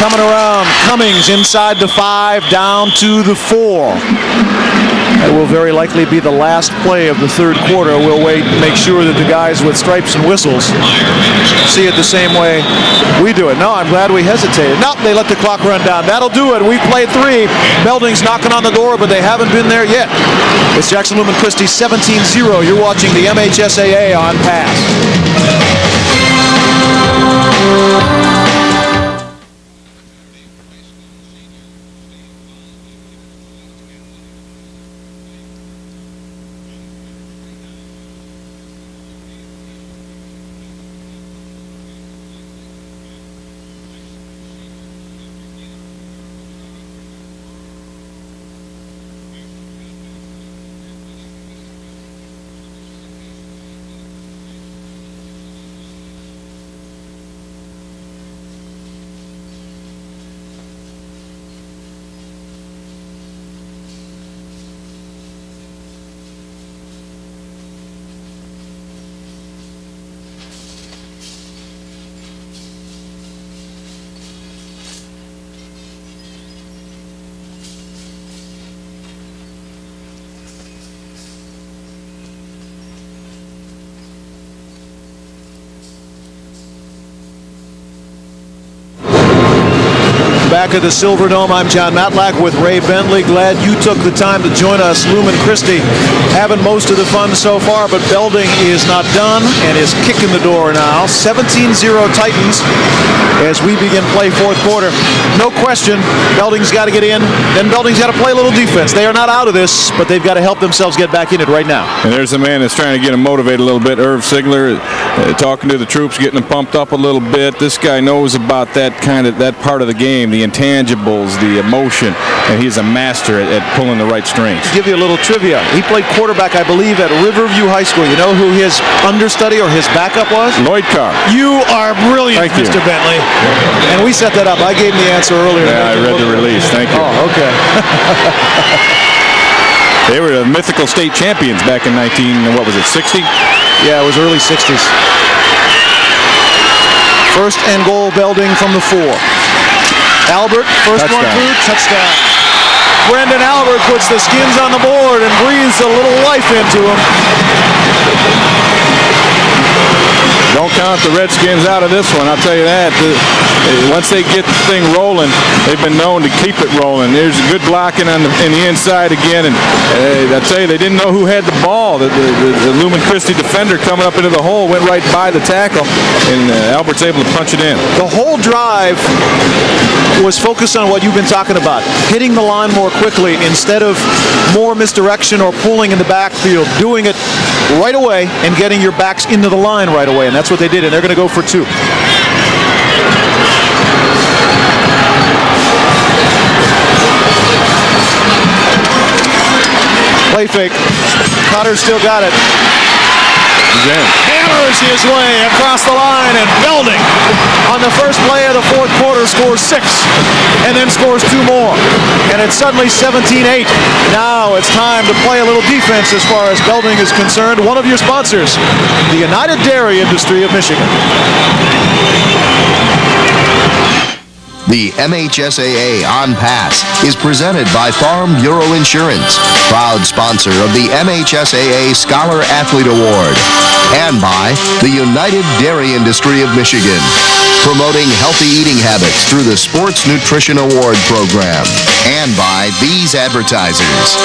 Coming around, Cummings inside the 5, down to the 4. That will very likely be the last play of the third quarter. We'll wait and make sure that the guys with stripes and whistles see it the same way we do it. No, I'm glad we hesitated. No, they let the clock run down. That'll do it. We've played 3. Belding's knocking on the door, but they haven't been there yet. It's Jackson Lumen Christi 17-0. You're watching the MHSAA on Pass. Back at the Silverdome, I'm John Matlack with Ray Bentley. Glad you took the time to join us. Lumen Christi having most of the fun so far, but Belding is not done and is kicking the door now. 17-0 Titans as we begin play fourth quarter. No question, Belding's got to get in, then Belding's got to play a little defense. They are not out of this, but they've got to help themselves get back in it right now. And there's a man that's trying to get him motivated a little bit, Irv Sigler, talking to the troops, getting them pumped up a little bit. This guy knows about that part of the game, the intangibles, the emotion, and he's a master at pulling the right strings. I'll give you a little trivia. He played quarterback, I believe, at Riverview High School. You know who his understudy or his backup was? Lloyd Carr. You are brilliant, Mr. Bentley. And we set that up. I gave him the answer earlier. Yeah, I read the release. Thank you. Oh, okay. They were the mythical state champions back in 60? Yeah, it was early 60s. First and goal, Belding from the 4. Albert, first one through, touchdown. Brendan Albert puts the Skins on the board and breathes a little life into them. Don't count the Redskins out of this one, I'll tell you that. Once they get the thing rolling, they've been known to keep it rolling. There's good blocking in the inside again, and I'll tell you, they didn't know who had the ball. The Lumen Christi defender coming up into the hole went right by the tackle, and Albert's able to punch it in. The whole drive was focused on what you've been talking about, hitting the line more quickly instead of more misdirection or pulling in the backfield, doing it right away and getting your backs into the line right away, and that's what they did, and they're going to go for 2. Play fake. Cotter still got it. Hammers his way across the line, and Belding on the first play of the fourth quarter scores 6 and then scores 2 more. And it's suddenly 17-8. Now it's time to play a little defense as far as Belding is concerned. One of your sponsors, the United Dairy Industry of Michigan. The MHSAA On Pass is presented by Farm Bureau Insurance, proud sponsor of the MHSAA Scholar Athlete Award, and by the United Dairy Industry of Michigan, promoting healthy eating habits through the Sports Nutrition Award Program, and by these advertisers.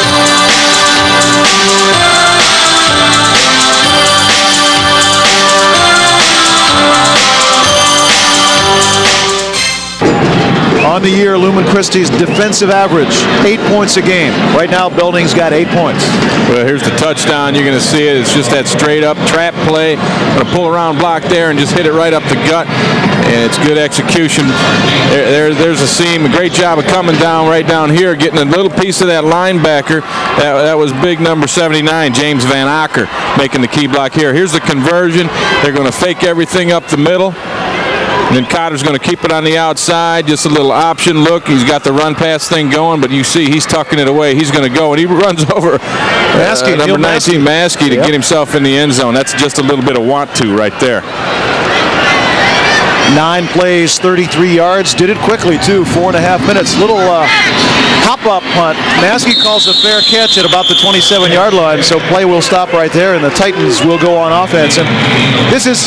On the year, Lumen Christi's defensive average, 8 points a game. Right now, Belding's got 8 points. Well, here's the touchdown. You're going to see it. It's just that straight-up trap play. Going to pull around block there and just hit it right up the gut. And it's good execution. There's a seam. A great job of coming down right down here, getting a little piece of that linebacker. That was big number 79, James Van Acker, making the key block here. Here's the conversion. They're going to fake everything up the middle. And then Cotter's going to keep it on the outside, just a little option look. He's got the run-pass thing going, but you see he's tucking it away. He's going to go, and he runs over number 19, Maskey, to get himself in the end zone. That's just a little bit of want-to right there. 9 plays, 33 yards. Did it quickly, too. 4.5 minutes. Little hop-up punt. Maskey calls a fair catch at about the 27-yard line, so play will stop right there, and the Titans will go on offense. And this is,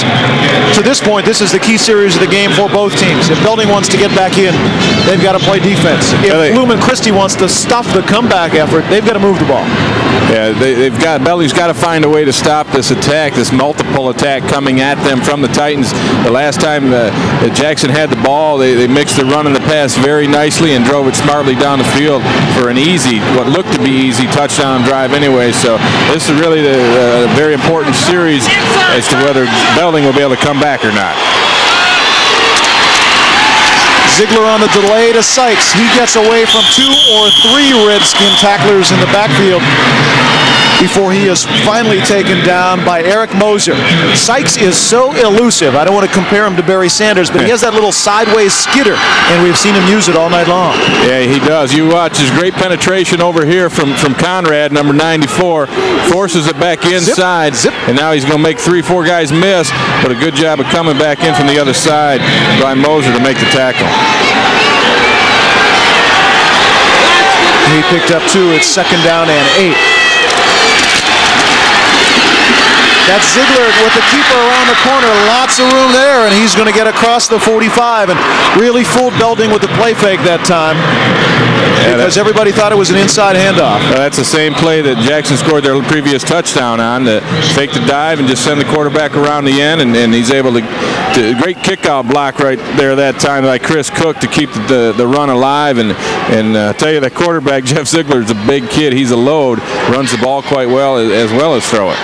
to this point, this is the key series of the game for both teams. If Belding wants to get back in, they've got to play defense. If Lumen Christi wants to stuff the comeback effort, they've got to move the ball. Yeah, Belding's got to find a way to stop this attack, this multiple attack coming at them from the Titans. The last time Jackson had the ball, they mixed the run and the pass very nicely and drove it smartly down the field for an easy, what looked to be easy, touchdown drive anyway. So this is really a very important series as to whether Belding will be able to come back or not. Ziegler on the delay to Sykes. He gets away from 2 or 3 Redskin tacklers in the backfield before he is finally taken down by Eric Moser. Sykes is so elusive. I don't want to compare him to Barry Sanders, but he has that little sideways skidder, and we've seen him use it all night long. Yeah, he does. You watch his great penetration over here from Conrad, number 94, forces it back inside, and now he's going to make 3-4 guys miss, but a good job of coming back in from the other side by Moser to make the tackle. He picked up 2. It's 2nd down and 8. That's Ziegler with the keeper around the corner. Lots of room there, and he's going to get across the 45 and really fooled Belding with the play fake that time because everybody thought it was an inside handoff. That's the same play that Jackson scored their previous touchdown on, to fake the dive and just send the quarterback around the end, and he's able to great kickout block right there that time by Chris Cook to keep the run alive. And tell you, that quarterback, Jeff Ziegler, is a big kid. He's a load, runs the ball quite well as throw it.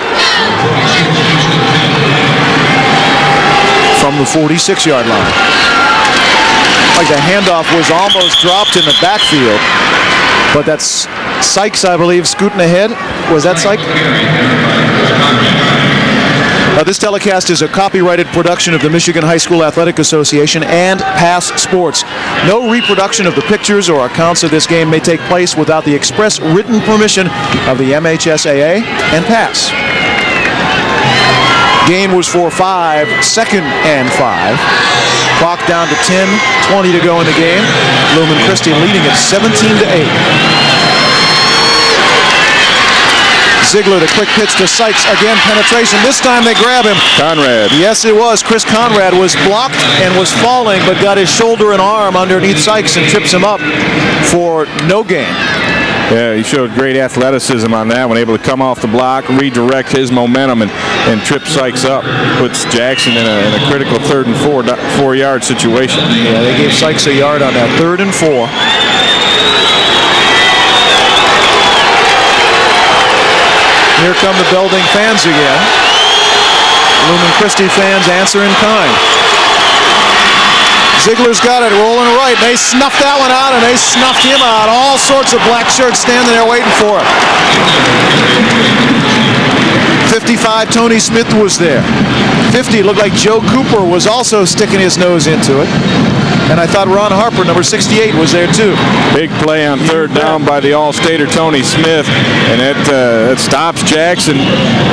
From the 46-yard line. Like the handoff was almost dropped in the backfield, but that's Sykes, I believe, scooting ahead. Was that Sykes? This telecast is a copyrighted production of the Michigan High School Athletic Association and Pass Sports. No reproduction of the pictures or accounts of this game may take place without the express written permission of the MHSAA and Pass. Gain was for 5, 2nd and 5. Clock down to 10, 20 to go in the game. Lumen Christi leading at 17-8. Ziegler, the quick pitch to Sykes. Again, penetration. This time they grab him. Conrad. Yes, it was. Chris Conrad was blocked and was falling, but got his shoulder and arm underneath Sykes and trips him up for no gain. Yeah, he showed great athleticism on that one, able to come off the block, redirect his momentum, and trip Sykes up. Puts Jackson in a critical 3rd and 4-yard situation. Yeah, they gave Sykes a yard on that 3rd and 4. Here come the Belding fans again. Lumen Christi fans answer in kind. Ziegler's got it, rolling right. They snuffed that one out, and they snuffed him out. All sorts of black shirts standing there waiting for it. 55, Tony Smith was there. 50, looked like Joe Cooper was also sticking his nose into it. And I thought Ron Harper, number 68, was there too. Big play on third down by the All-Stater Tony Smith, and it stops Jackson.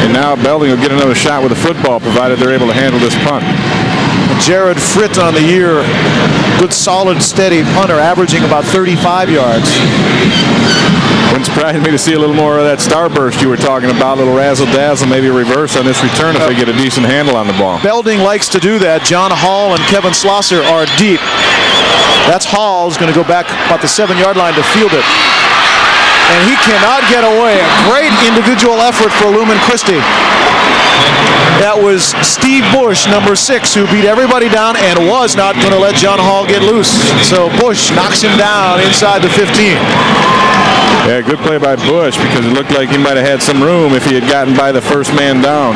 And now Belding will get another shot with a football, provided they're able to handle this punt. Jared Fritt on the year, good, solid, steady punter, averaging about 35 yards. Wouldn't surprise me to see a little more of that starburst you were talking about, a little razzle-dazzle, maybe a reverse on this return if they get a decent handle on the ball. Belding likes to do that. John Hall and Kevin Slosser are deep. That's Hall's going to go back about the 7-yard line to field it. And he cannot get away. A great individual effort for Lumen Christi. That was Steve Bush, number 6, who beat everybody down and was not going to let John Hall get loose. So Bush knocks him down inside the 15. Yeah, good play by Bush, because it looked like he might have had some room if he had gotten by the first man down.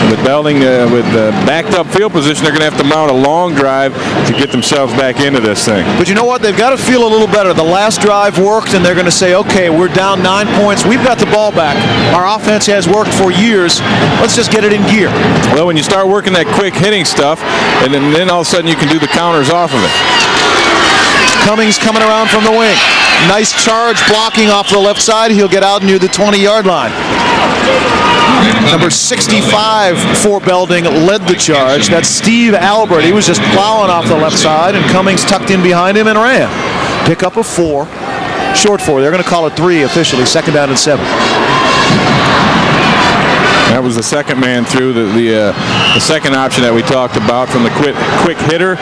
With Belding with backed up field position, they're going to have to mount a long drive to get themselves back into this thing. But you know what? They've got to feel a little better. The last drive worked, and they're going to say, okay, we're down 9 points. We've got the ball back. Our offense has worked for years. Let's just get it in gear. Well, when you start working that quick hitting stuff, and then all of a sudden you can do the counters off of it. Cummings coming around from the wing. Nice charge blocking off the left side. He'll get out near the 20-yard line. Number 65 for Belding led the charge. That's Steve Albert. He was just plowing off the left side, and Cummings tucked in behind him and ran. Pick up a 4. Short 4. They're going to call it 3 officially. 2nd down and 7. That was the second man through, the second option that we talked about, from the quick hitter,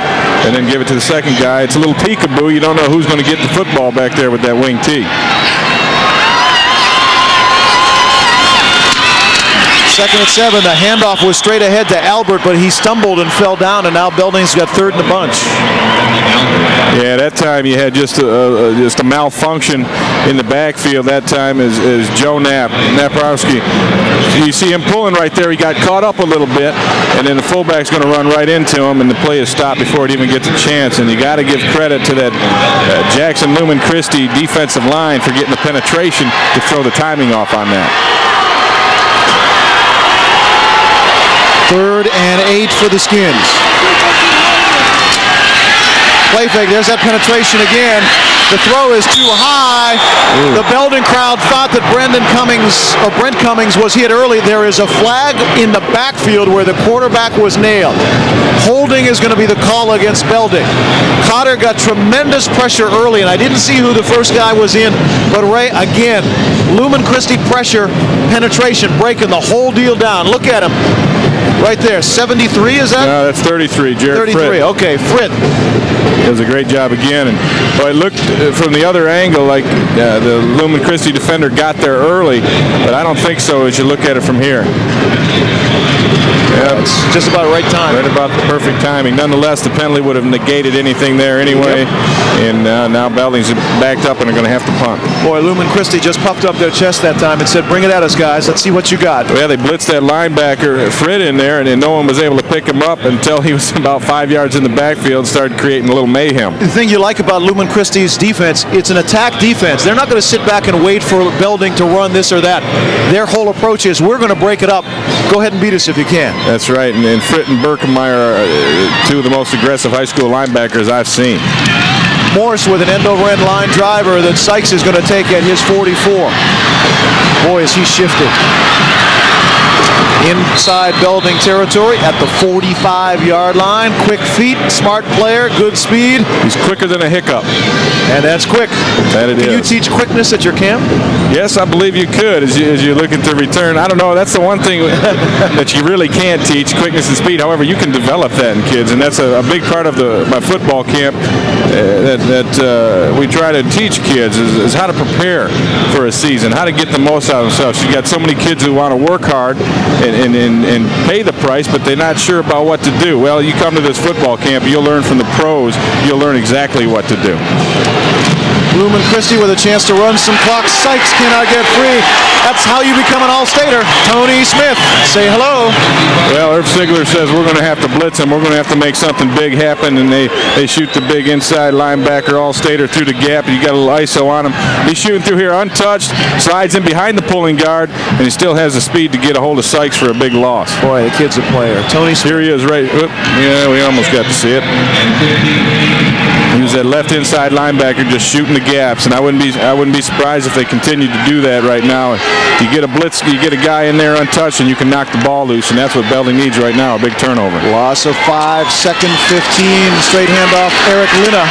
and then give it to the second guy. It's a little peekaboo. You don't know who's going to get the football back there with that wing tee. 2nd and 7. The handoff was straight ahead to Albert, but he stumbled and fell down, and now Belding's got 3rd in the bunch. Yeah, that time you had just a malfunction in the backfield. That time is Joe Naprowski. You see him pulling right there. He got caught up a little bit, and then the fullback's going to run right into him, and the play is stopped before it even gets a chance. And you got to give credit to that Jackson Lumen Christi defensive line for getting the penetration to throw the timing off on that. 3rd and 8 for the Skins. Play fake. There's that penetration again. The throw is too high. Ooh. The Belding crowd thought that Brent Cummings was hit early. There is a flag in the backfield where the quarterback was nailed. Holding is going to be the call against Belding. Cotter got tremendous pressure early, and I didn't see who the first guy was in, but Ray, again, Lumen Christi pressure, penetration, breaking the whole deal down. Look at him. Right there, 73, is that? No, that's 33, Jared 33, Fritt. okay, Fritt. Does a great job again. And boy, it looked from the other angle like the Lumen Christi defender got there early, but I don't think so as you look at it from here. Yeah, it's just about right time. Right about the perfect timing. Nonetheless, the penalty would have negated anything there anyway. Yep. And now Belding's backed up and are going to have to punt. Boy, Lumen Christi just puffed up their chest that time and said, bring it at us, guys. Let's see what you got. Well, they blitzed that linebacker, Fritt, in there, and then no one was able to pick him up until he was about 5 yards in the backfield and started creating a little mayhem. The thing you like about Lumen Christi's defense, it's an attack defense. They're not going to sit back and wait for Belding to run this or that. Their whole approach is, we're going to break it up. Go ahead and beat us if you can. That's right, and Fritt and Berkemeyer are 2 of the most aggressive high school linebackers I've seen. Morse with an end-over-end line driver that Sykes is going to take at his 44. Boy, is he shifted. Inside Belding territory at the 45-yard line. Quick feet, smart player, good speed. He's quicker than a hiccup. And that's quick. That it is. Can you teach quickness at your camp? Yes, I believe you could as you're looking to return. I don't know. That's the one thing that you really can't teach, quickness and speed. However, you can develop that in kids, and that's a big part of my football camp that we try to teach kids is how to prepare for a season, how to get the most out of themselves. You got so many kids who want to work hard and pay the price, but they're not sure about what to do. Well, you come to this football camp, you'll learn from the pros. You'll learn exactly what to do. Lumen Christie with a chance to run some clock. Sykes cannot get free. That's how you become an All-Stater. Tony Smith, say hello. Well, Irv Ziegler says we're going to have to blitz him. We're going to have to make something big happen, and they shoot the big inside linebacker All-Stater through the gap. You got a little ISO on him. He's shooting through here untouched, slides in behind the pulling guard, and he still has the speed to get a hold of Sykes for a big loss. Boy, the kid's a player. Tony Smith. Here he is, right. Yeah, we almost got to see it. He was that left inside linebacker just shooting the gaps, and I wouldn't be surprised if they continued to do that right now. You get a blitz, you get a guy in there untouched, and you can knock the ball loose, and that's what Belding needs right now, a big turnover. Loss of 5, second 15, straight handoff, Eric Linna.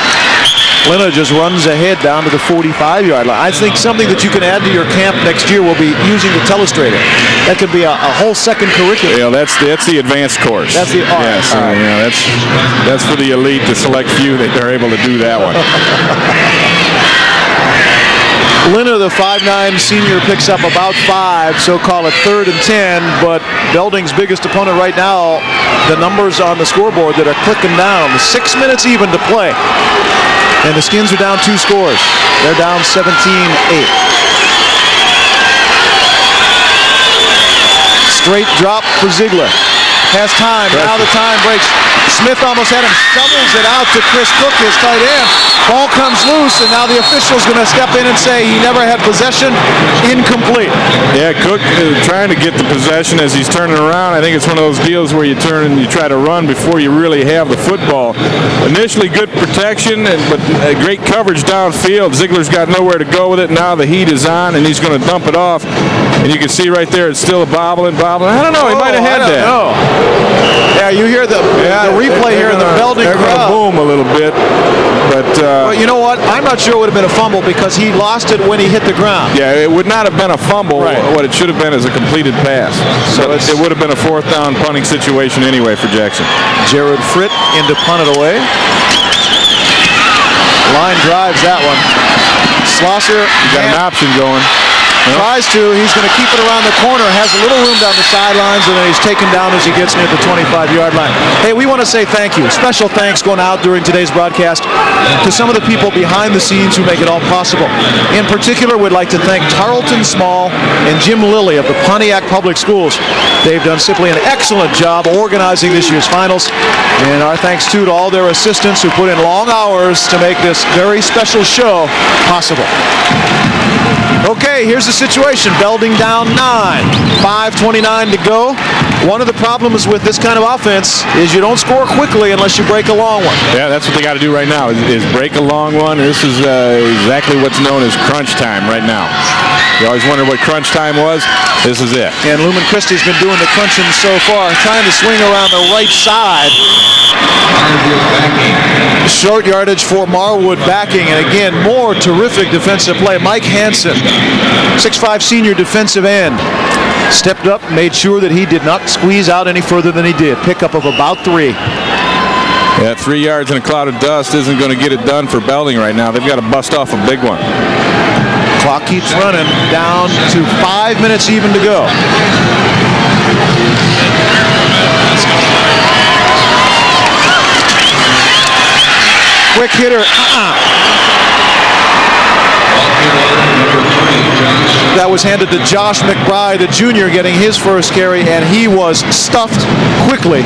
Linna just runs ahead down to the 45-yard line. I think something that you can add to your camp next year will be using the telestrator. That could be a whole second curriculum. Yeah, that's the advanced course. That's the art. Yes, that's for the elite, the select few that they're able to do that one. Linna, the 5'9 senior, picks up about 5, so call it 3rd and 10, but Belding's biggest opponent right now, the numbers on the scoreboard that are clicking down, 6 minutes even to play. And the Skins are down 2 scores. They're down 17-8. Straight drop for Ziegler. Has time. Now the time breaks. Smith almost had him. Shovels it out to Chris Cook, his tight end. Ball comes loose, and now the official's going to step in and say he never had possession. Incomplete. Yeah, Cook trying to get the possession as he's turning around. I think it's one of those deals where you turn and you try to run before you really have the football. Initially good protection, but great coverage downfield. Ziegler's got nowhere to go with it. Now the heat is on, and he's going to dump it off. And you can see right there it's still bobbling. I don't know. He might have had that. Yeah, you hear the replay here in the Belding crowd. They're going to boom a little bit. But well, you know what? I'm not sure it would have been a fumble because he lost it when he hit the ground. Yeah, it would not have been a fumble. Right. What it should have been is a completed pass. So it would have been a 4th down punting situation anyway for Jackson. Jared Fritt in to punt it away. Line drives that one. Slosser got an option going. Tries to. He's going to keep it around the corner. Has a little room down the sidelines, and then he's taken down as he gets near the 25-yard line. Hey, we want to say thank you. Special thanks going out during today's broadcast to some of the people behind the scenes who make it all possible. In particular, we'd like to thank Tarleton Small and Jim Lilly of the Pontiac Public Schools. They've done simply an excellent job organizing this year's finals. And our thanks, too, to all their assistants who put in long hours to make this very special show possible. Okay, here's the situation. Belding down 9. 5:29 to go. One of the problems with this kind of offense is you don't score quickly unless you break a long one. Yeah, that's what they got to do right now is break a long one. This is exactly what's known as crunch time right now. You always wonder what crunch time was. This is it. And Lumen Christie's been doing the crunching so far, trying to swing around the right side. Short yardage for Marwood backing, and again, more terrific defensive play. Mike Hansen, 6'5 senior defensive end, stepped up, made sure that he did not squeeze out any further than he did. Pickup of about 3. Yeah, 3 yards in a cloud of dust isn't going to get it done for Belding right now. They've got to bust off a big one. Clock keeps running, down to 5 minutes even to go. Quick hitter. That was handed to Josh McBride, the junior, getting his first carry, and he was stuffed quickly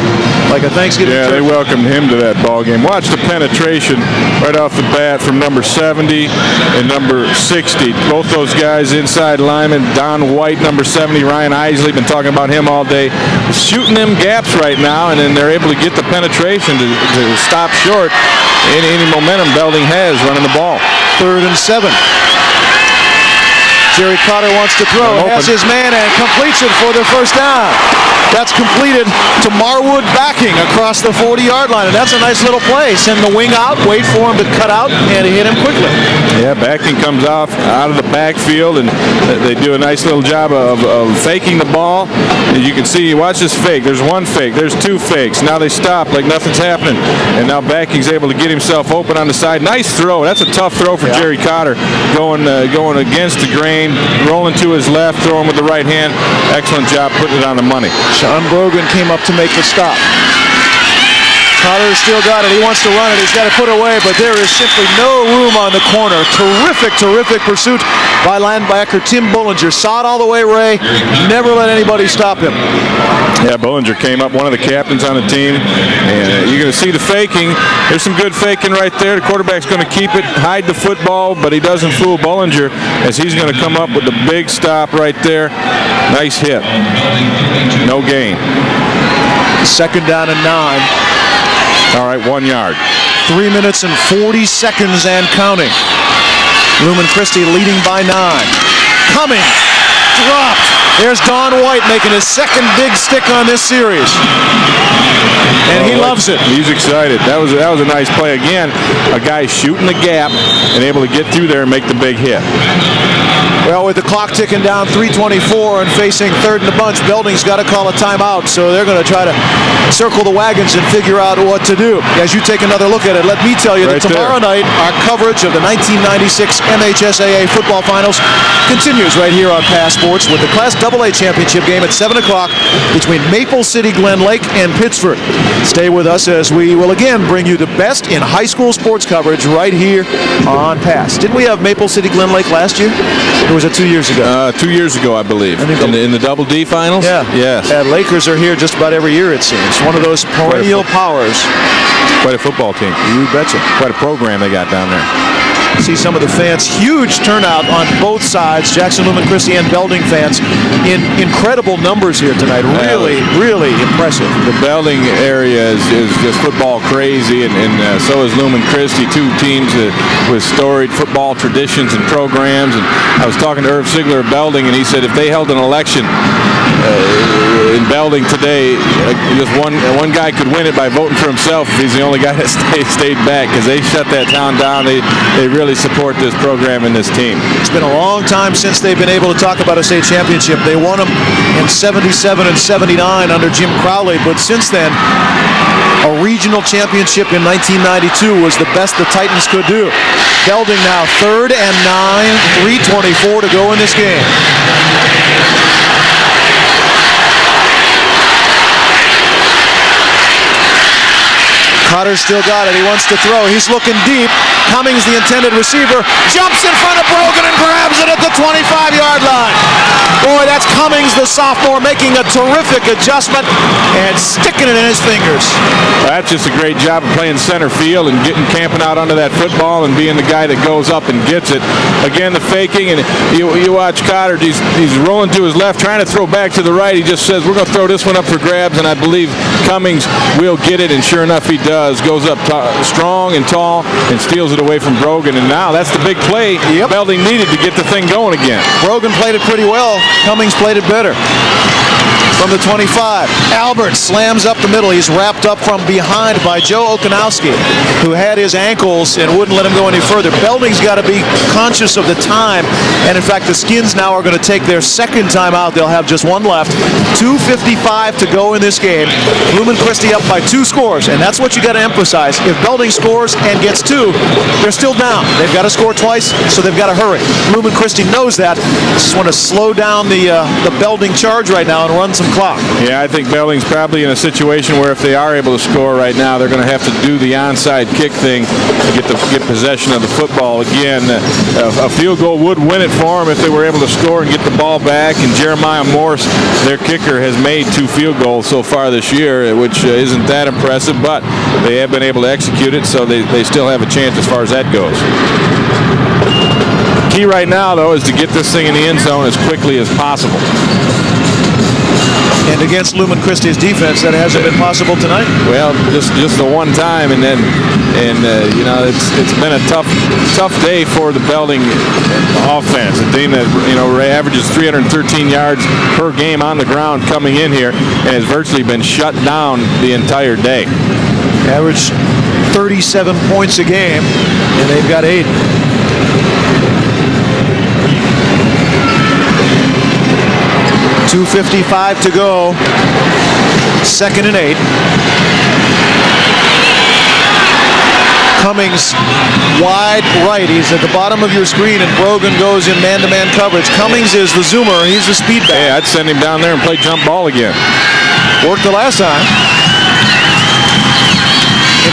like a Thanksgiving turkey. They welcomed him to that ball game. Watch the penetration right off the bat from number 70 and number 60. Both those guys inside linemen. Don White, number 70, Ryan Isley, been talking about him all day. Shooting them gaps right now, and then they're able to get the penetration to stop short any momentum Belding has running the ball. 3rd and 7. Jerry Cotter wants to throw, has his man, and completes it for the first down. That's completed to Marwood backing across the 40-yard line, and that's a nice little play. Send the wing out, wait for him to cut out, and hit him quickly. Yeah, backing comes out of the backfield, and they do a nice little job of faking the ball. And you can see, watch this fake. There's one fake. There's 2 fakes. Now they stop like nothing's happening, and now backing's able to get himself open on the side. Nice throw. That's a tough throw for Jerry Cotter, going against the grain, rolling to his left, throwing with the right hand. Excellent job putting it on the money. Sean Brogan came up to make the stop. Connor's still got it. He wants to run it. He's got to put it away, but there is simply no room on the corner. Terrific pursuit by linebacker Tim Bullinger. Saw it all the way, Ray. Never let anybody stop him. Yeah, Bullinger came up, one of the captains on the team, and you're going to see the faking. There's some good faking right there. The quarterback's going to keep it, hide the football, but he doesn't fool Bullinger as he's going to come up with the big stop right there. Nice hit. No gain. 2nd down and 9. All right, 1 yard. 3 minutes and 40 seconds and counting. Lumen Christi leading by 9. Coming. Dropped. There's Don White making his second big stick on this series. And he loves it. He's excited. That was a nice play. Again, a guy shooting the gap and able to get through there and make the big hit. Well, with the clock ticking down, 3:24 and facing 3rd and a bunch, Belding's got to call a timeout, so they're going to try to circle the wagons and figure out what to do. As you take another look at it, let me tell you that tomorrow night, our coverage of the 1996 MHSAA football finals continues right here on Pass Sports with the Class AA championship game at 7 o'clock between Maple City, Glen Lake, and Pittsford. Stay with us as we will again bring you the best in high school sports coverage right here on Pass. Didn't we have Maple City, Glen Lake last year? Or was it 2 years ago? 2 years ago, I believe. In the Double D finals? Yeah. Yes. Lakers are here just about every year, it seems. One of those perennial powers. Quite a football team. You betcha. Quite a program they got down there. See some of the fans, huge turnout on both sides, Jackson Lumen Christi and Belding fans, in incredible numbers here tonight. Really impressive. The Belding area is just football crazy, and so is Lumen Christi, two teams with storied football traditions and programs. And I was talking to Irv Ziegler of Belding, and he said if they held an election in Belding today, just one guy could win it by voting for himself if he's the only guy that stayed back, because they shut that town down. They really support this program and this team. It's been a long time since they've been able to talk about a state championship. They won them in 77 and 79 under Jim Crowley, but since then, a regional championship in 1992 was the best the Titans could do. Belding now 3rd and 9, 3:24 to go in this game. Cotter's still got it. He wants to throw. He's looking deep. Cummings, the intended receiver, jumps in front of Brogan and grabs it at the 25-yard line. Boy, that's Cummings, the sophomore, making a terrific adjustment and sticking it in his fingers. That's just a great job of playing center field and camping out under that football and being the guy that goes up and gets it. Again, the faking, and you watch Cotter. He's rolling to his left, trying to throw back to the right. He just says, we're going to throw this one up for grabs, and I believe Cummings will get it, and sure enough, he does. Goes up strong and tall and steals it away from Brogan, and now that's the big play Belding needed to get the thing going again. Brogan played it pretty well. Cummings played it better. From the 25, Albert slams up the middle. He's wrapped up from behind by Joe Okanowski, who had his ankles and wouldn't let him go any further. Belding's got to be conscious of the time, and in fact, the Skins now are going to take their second time out. They'll have just one left. 2:55 to go in this game. Lumen Christi up by 2 scores, and that's what you got to emphasize. If Belding scores and gets 2, they're still down. They've got to score twice, so they've got to hurry. Lumen Christi knows that. Just want to slow down the Belding charge right now and run some clock. Yeah, I think Belding's probably in a situation where if they are able to score right now, they're going to have to do the onside kick thing to get possession of the football again. A field goal would win it for them if they were able to score and get the ball back. And Jeremiah Morse, their kicker, has made 2 field goals so far this year, which isn't that impressive, but they have been able to execute it, so they still have a chance as far as that goes. Key right now, though, is to get this thing in the end zone as quickly as possible. And against Lumen Christi's defense, that hasn't been possible tonight. Well, just the one time, and you know, it's been a tough day for the Belding offense. A team that averages 313 yards per game on the ground coming in here, and has virtually been shut down the entire day. Average 37 points a game, and they've got 8. .255 to go. 2nd and 8. Cummings wide right. He's at the bottom of your screen, and Brogan goes in man-to-man coverage. Cummings is the zoomer. He's the speed back. Hey, I'd send him down there and play jump ball again. Worked the last time.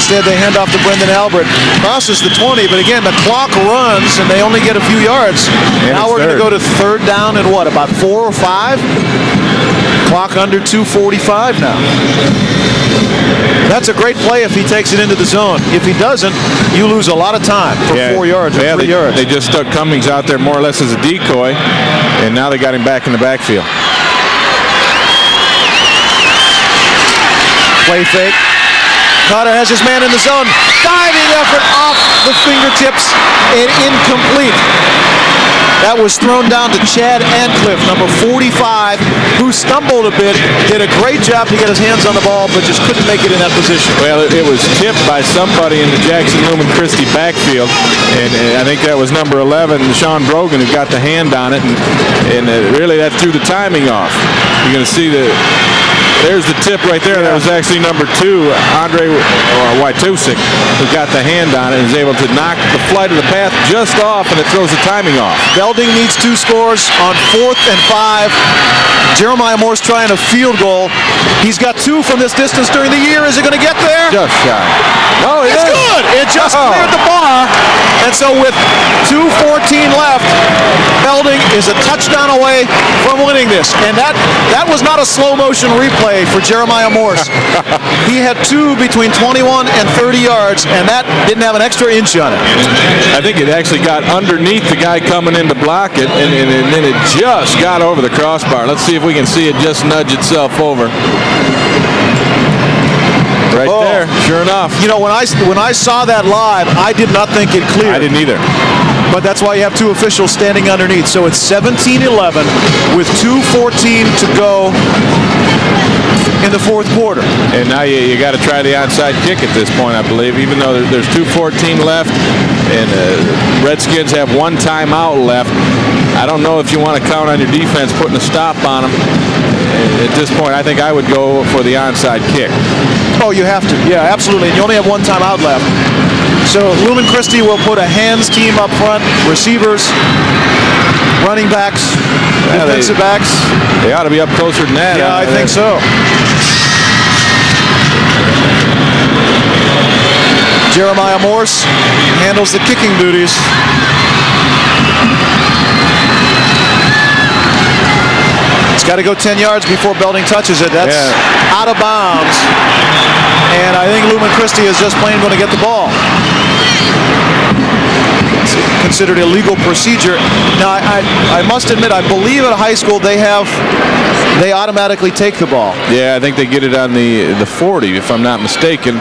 Instead, they hand off to Brendan Albert. Crosses the 20, but again, the clock runs, and they only get a few yards. Now we're going to go to third down and what, about 4 or 5? Clock under 2:45 now. That's a great play if he takes it into the zone. If he doesn't, you lose a lot of time for 4 yards or 3 yards. They just stuck Cummings out there more or less as a decoy, and now they got him back in the backfield. Play fake. Cotter has his man in the zone. Diving effort off the fingertips and incomplete. That was thrown down to Chad Ancliffe, number 45, who stumbled a bit, did a great job to get his hands on the ball, but just couldn't make it in that position. Well, it was tipped by somebody in the Jackson Lumen Christie backfield, and I think that was number 11, Sean Brogan, who got the hand on it, and really that threw the timing off. You're going to see there's the tip right there. That was actually number 2, Andre Wojtusik, who got the hand on it and is able to knock the flight of the path just off, and it throws the timing off. Belding needs 2 scores on 4th and 5. Jeremiah Morse trying a field goal. He's got 2 from this distance during the year. Is it going to get there? Just shy. No, it's good. It just cleared the bar. And so with 2:14 left, Belding is a touchdown away from winning this. And that was not a slow motion replay for Jeremiah Morse. He had 2 between 21 and 30 yards, and that didn't have an extra inch on it. I think it actually got underneath the guy coming in to block it, and then it just got over the crossbar. Let's see if we can see it just nudge itself over. Right there, sure enough. You know, when I saw that live, I did not think it cleared. I didn't either. But that's why you have 2 officials standing underneath. So it's 17-11 with 2:14 to go in the 4th quarter. And now you got to try the onside kick at this point, I believe, even though there's 2:14 left, and Redskins have 1 timeout left. I don't know if you want to count on your defense putting a stop on them. At this point, I think I would go for the onside kick. Oh, you have to. Yeah, absolutely. And you only have 1 timeout left. So Lumen Christie will put a hands team up front, receivers, running backs, defensive backs. They ought to be up closer than that. Yeah, I think so. Jeremiah Morse handles the kicking duties. It's got to go 10 yards before Belding touches it. That's out of bounds. And I think Lumen Christie is just plain going to get the ball. It's considered illegal procedure. Now, I must admit, I believe at high school they automatically take the ball. Yeah, I think they get it on the 40, if I'm not mistaken.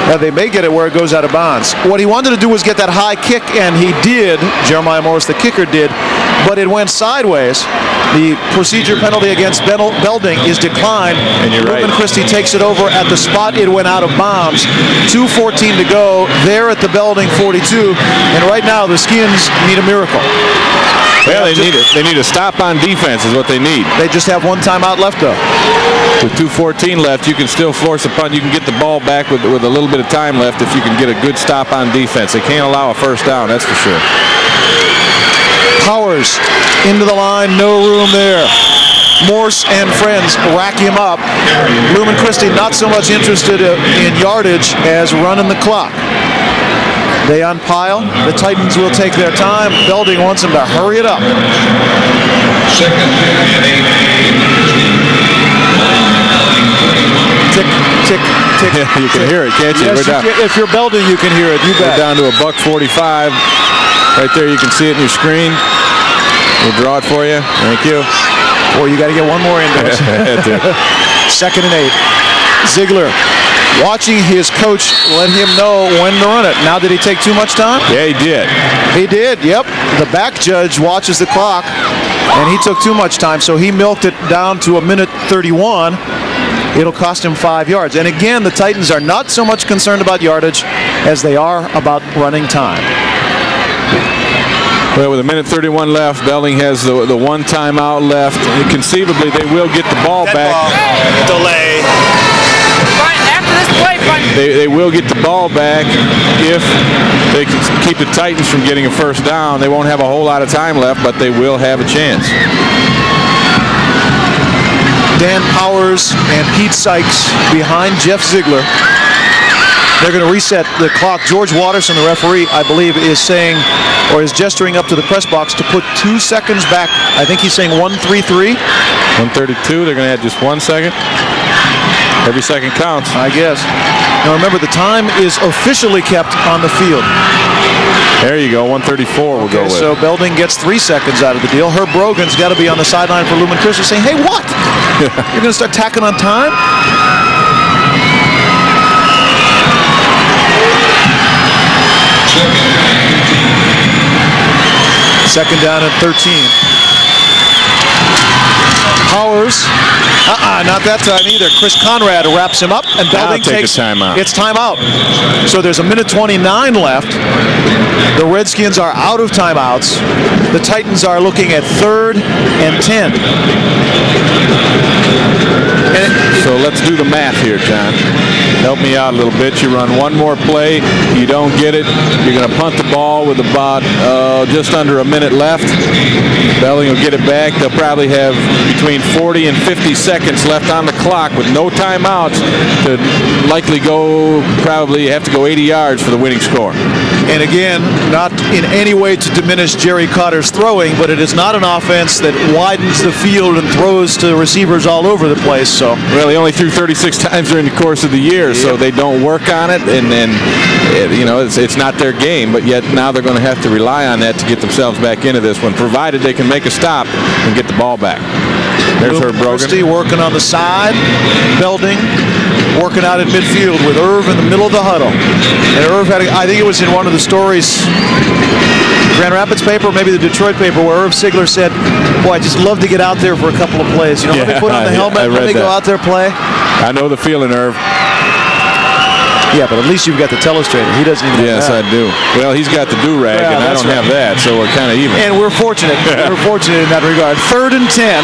Now, they may get it where it goes out of bounds. What he wanted to do was get that high kick, and he did. Jeremiah Morse, the kicker, did. But it went sideways. The procedure penalty against Belding is declined. And you're right. Lumen Christie takes it over at the spot it went out of bounds. 2:14 to go. They're at the Belding 42. And right now, the Skins need a miracle. Yeah, they need a stop on defense is what they need. They just have 1 timeout left, though. With 2:14 left, you can still force a punt. You can get the ball back with a little bit of time left if you can get a good stop on defense. They can't allow a first down, that's for sure. Powers into the line, no room there. Morse and friends rack him up. Lumen Christie not so much interested in yardage as running the clock. They unpile. The Titans will take their time. Belding wants them to hurry it up. Second and 8. Tick, tick, tick. You can hear it, can't you? Yes, if you're Belding, you can hear it. You bet. We're down to $1:45. Right there, you can see it in your screen. We'll draw it for you. Thank you. Boy, you got to get one more in there. Second and 8. Ziegler watching his coach let him know when to run it. Now, did he take too much time? Yeah, he did. He did, yep. The back judge watches the clock, and he took too much time, so he milked it down to 1:31. It'll cost him 5 yards. And again, the Titans are not so much concerned about yardage as they are about running time. Well, with 1:31 left, Belding has the 1 timeout left. Conceivably, they will get the ball back. Delay. They will get the ball back if they can keep the Titans from getting a first down. They won't have a whole lot of time left, but they will have a chance. Dan Powers and Pete Sykes behind Jeff Ziegler. They're going to reset the clock. George Watterson, the referee, I believe, is saying, or is gesturing up to the press box to put 2 seconds back. I think he's saying 1:33. 1:32. They're going to add just 1 second. Every second counts, I guess. Now remember, the time is officially kept on the field. There you go, 1:34 we'll go with. So Belding gets 3 seconds out of the deal. Herb Brogan's got to be on the sideline for Lumen Christie saying, hey, what? You're going to start tacking on time? Second down and 13. Powers, not that time either. Chris Conrad wraps him up, and Belding takes a timeout. It's timeout. So there's 1:29 left. The Redskins are out of timeouts. The Titans are looking at 3rd and 10. So let's do the math here, John. Help me out a little bit. You run one more play, you don't get it, you're going to punt the ball with about just under a minute left. Belding will get it back. They'll probably have between 40 and 50 seconds left on the clock with no timeouts to likely probably have to go 80 yards for the winning score. And again, not in any way to diminish Jerry Cotter's throwing, but it is not an offense that widens the field and throws to receivers all over the place. So, well, he only threw 36 times during the course of the year, so they don't work on it, and then it's not their game. But yet now they're going to have to rely on that to get themselves back into this one, provided they can make a stop and get the ball back. There's Herb Brogan. Christie working on the side. Belding working out in midfield with Irv in the middle of the huddle. And Irv had, I think it was in one of the stories, Grand Rapids paper, maybe the Detroit paper, where Irv Sigler said, boy, I just love to get out there for a couple of plays. Let me put on the helmet, let me go out there play. I know the feeling, Irv. Yeah, but at least you've got the telestrator. He doesn't even have that. Yes, I do. Well, he's got the do-rag, and I don't have that, so we're kind of even. And we're fortunate. We're fortunate in that regard. 3rd and 10.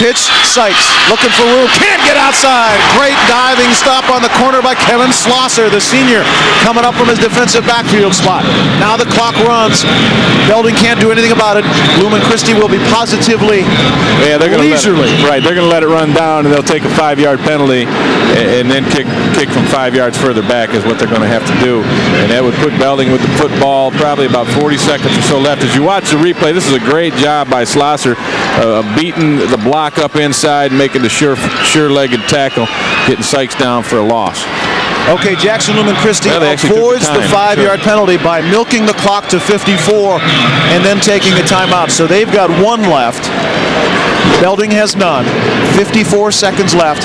Pitch, Sykes, looking for room, can't get outside. Great diving stop on the corner by Kevin Slosser, the senior, coming up from his defensive backfield spot. Now the clock runs. Belding can't do anything about it. Lumen Christie will be positively leisurely. They're going to let it run down, and they'll take a 5-yard penalty, and then kick from 5 yards further back is what they're going to have to do. And that would put Belding with the football, probably about 40 seconds or so left. As you watch the replay, this is a great job by Slosser, beating the block up inside, making the sure-legged tackle, getting Sykes down for a loss. Okay, Jackson Lumen Christie avoids the 5-yard penalty by milking the clock to 54 and then taking a timeout. So they've got 1 left. Belding has none. 54 seconds left.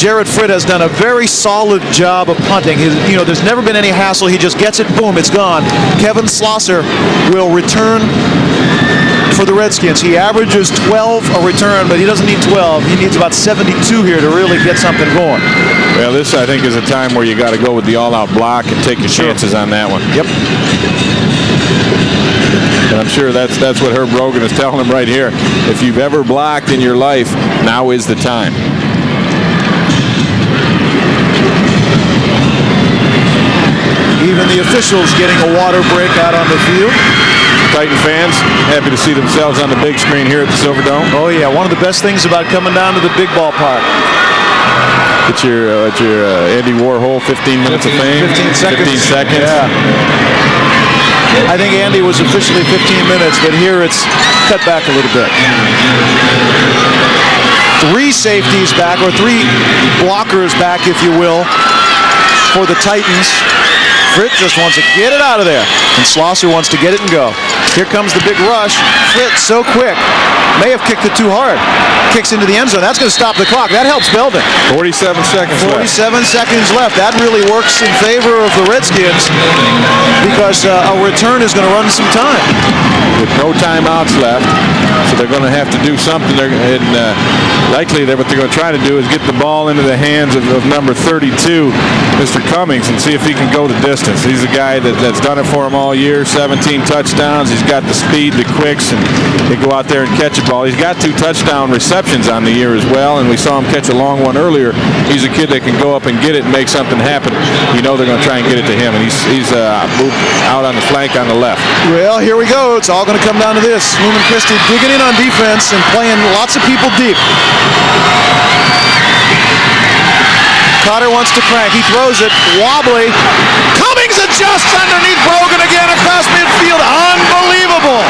Jared Fritt has done a very solid job of punting. There's never been any hassle. He just gets it, boom, it's gone. Kevin Slosser will return for the Redskins. He averages 12 a return, but he doesn't need 12. He needs about 72 here to really get something going. Well, this, I think, is a time where you got to go with the all-out block and take your chances on that one. Yep. And I'm sure that's what Herb Brogan is telling him right here. If you've ever blocked in your life, now is the time. Even the officials getting a water break out on the field. Titan fans happy to see themselves on the big screen here at the Silverdome. Oh yeah, one of the best things about coming down to the big ballpark. It's your Andy Warhol 15 minutes of fame. 15 seconds. 15 seconds. Yeah. I think Andy was officially 15 minutes, but here it's cut back a little bit. 3 safeties back, or 3 blockers back, if you will, for the Titans. Fritt just wants to get it out of there, and Slosser wants to get it and go. Here comes the big rush. Fritt so quick. May have kicked it too hard. Kicks into the end zone. That's going to stop the clock. That helps Belding. 47 seconds 47 seconds left. That really works in favor of the Redskins because a return is going to run some time. With no timeouts left, so they're going to have to do something. Likely what they're going to try to do is get the ball into the hands of number 32, Mr. Cummings, and see if he can go the distance. He's a guy that's done it for him all year, 17 touchdowns. He's got the speed, the quicks, and he go out there and catch a ball. He's got 2 touchdown receptions on the year as well, and we saw him catch a long one earlier. He's a kid that can go up and get it and make something happen. You know they're going to try and get it to him, and he's moved out on the flank on the left. Well, here we go. It's all going to come down to this. Lumen Christie digging in on defense and playing lots of people deep. Cotter wants to crank. He throws it. Wobbly. Cummings adjusts underneath Brogan again across midfield. Unbelievable.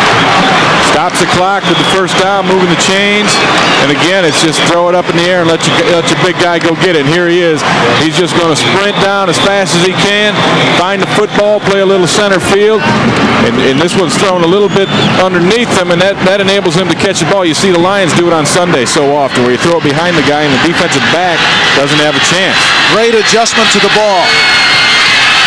Stops the clock with the first down, moving the chains. And again, it's just throw it up in the air and let your big guy go get it. And here he is. He's just going to sprint down as fast as he can, find the football, play a little center field. And this one's thrown a little bit underneath him, and that enables him to catch the ball. You see the Lions do it on Sunday so often, where you throw it behind the guy and the defensive back doesn't have a chance. Great adjustment to the ball.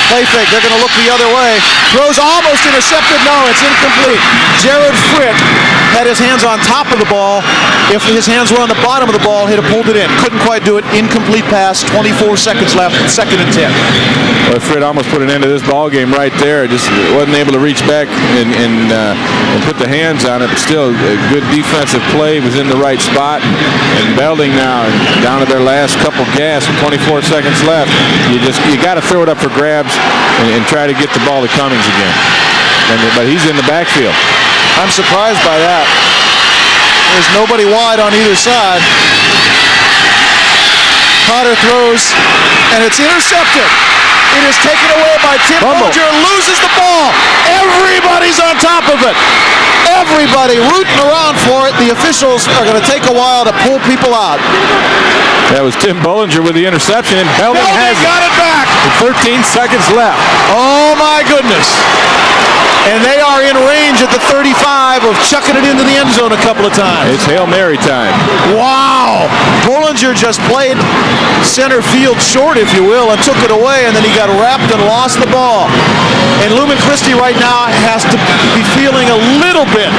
Play fake. They're going to look the other way. Throws almost intercepted. No, it's incomplete. Jared Frick had his hands on top of the ball. If his hands were on the bottom of the ball, he'd have pulled it in. Couldn't quite do it. Incomplete pass. 24 seconds left. 2nd and 10. Well, Frick almost put an end to this ball game right there. Just wasn't able to reach back and put the hands on it. But still, a good defensive play. Was in the right spot. And Belding now down to their last couple gas. 24 seconds left. You got to throw it up for grabs. And try to get the ball to Cummings again. But he's in the backfield. I'm surprised by that. There's nobody wide on either side. Cotter throws, and it's intercepted. It is taken away by Tim Bolger. Loses the ball. Everybody's on top of it. Everybody rooting around for it. The officials are going to take a while to pull people out. That was Tim Bollinger with the interception, and Belding has got it back. With 13 seconds left. Oh, my goodness. And they are in range at the 35 of chucking it into the end zone a couple of times. It's Hail Mary time. Wow. Bollinger just played center field short, if you will, and took it away, and then he got wrapped and lost the ball. And Lumen Christi right now has to be feeling a little bit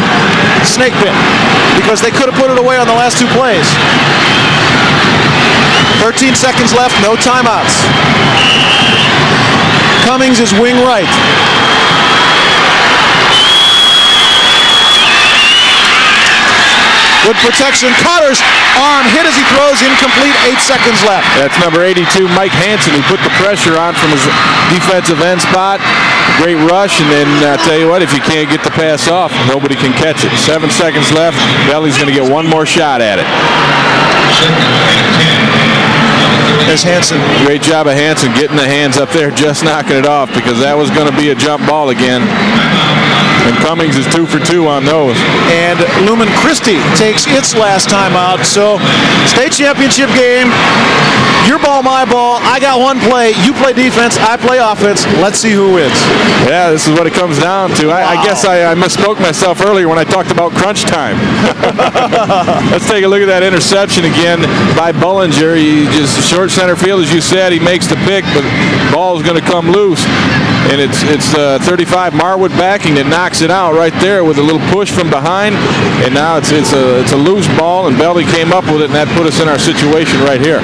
snake bit because they could have put it away on the last 2 plays. 13 seconds left, no timeouts. Cummings is wing right. Good protection. Cotter's arm hit as he throws, incomplete, 8 seconds left. That's number 82, Mike Hansen, who put the pressure on from his defensive end spot. Great rush, and then I'll tell you what, if you can't get the pass off, nobody can catch it. 7 seconds left. Belding's going to get one more shot at it. There's Hansen. Great job of Hansen getting the hands up there, just knocking it off, because that was going to be a jump ball again. And Cummings is 2 for 2 on those. And Lumen Christi takes its last time out. So, state championship game. Your ball, my ball. I got one play. You play defense. I play offense. Let's see who wins. Yeah, this is what it comes down to. I guess I misspoke myself earlier when I talked about crunch time. Let's take a look at that interception again by Bollinger. He just short center field, as you said. He makes the pick, but the ball's going to come loose. And it's 35 Marwood backing that knocks it out right there with a little push from behind. And now it's a loose ball, and Belding came up with it, and that put us in our situation right here.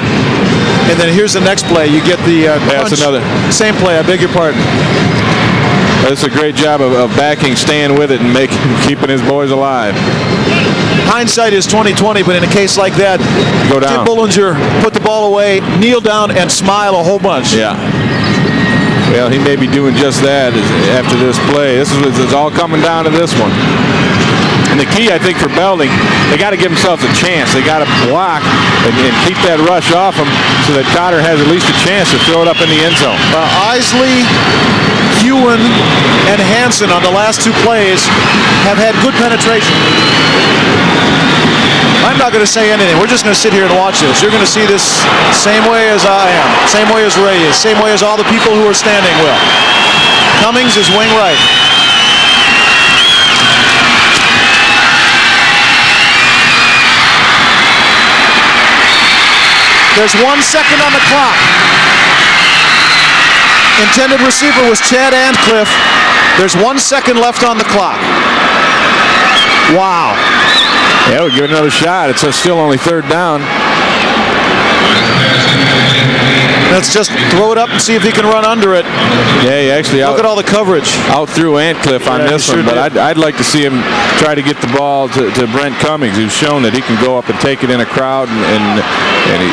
And then here's the next play. You get the that's another same play. I beg your pardon. That's a great job of backing, staying with it, and keeping his boys alive. Hindsight is 20/20, but in a case like that, go down. Tim Bollinger put the ball away, kneel down, and smile a whole bunch. Yeah. Well, he may be doing just that after this play. It's all coming down to this one. And the key, I think, for Belding, they got to give themselves a chance. They got to block and keep that rush off them so that Cotter has at least a chance to throw it up in the end zone. Isley, Ewan, and Hansen on the last 2 plays have had good penetration. I'm not going to say anything. We're just going to sit here and watch this. You're going to see this same way as I am, same way as Ray is, same way as all the people who are standing will. Cummings is wing right. There's 1 second on the clock. Intended receiver was Chad Antcliffe. There's 1 second left on the clock. Wow. Yeah, we'll give it another shot. It's still only 3rd down. Let's just throw it up and see if he can run under it. Yeah, he actually look at all the coverage. Out through Antcliffe on this one, but I'd like to see him try to get the ball to Brent Cummings, who's shown that he can go up and take it in a crowd, and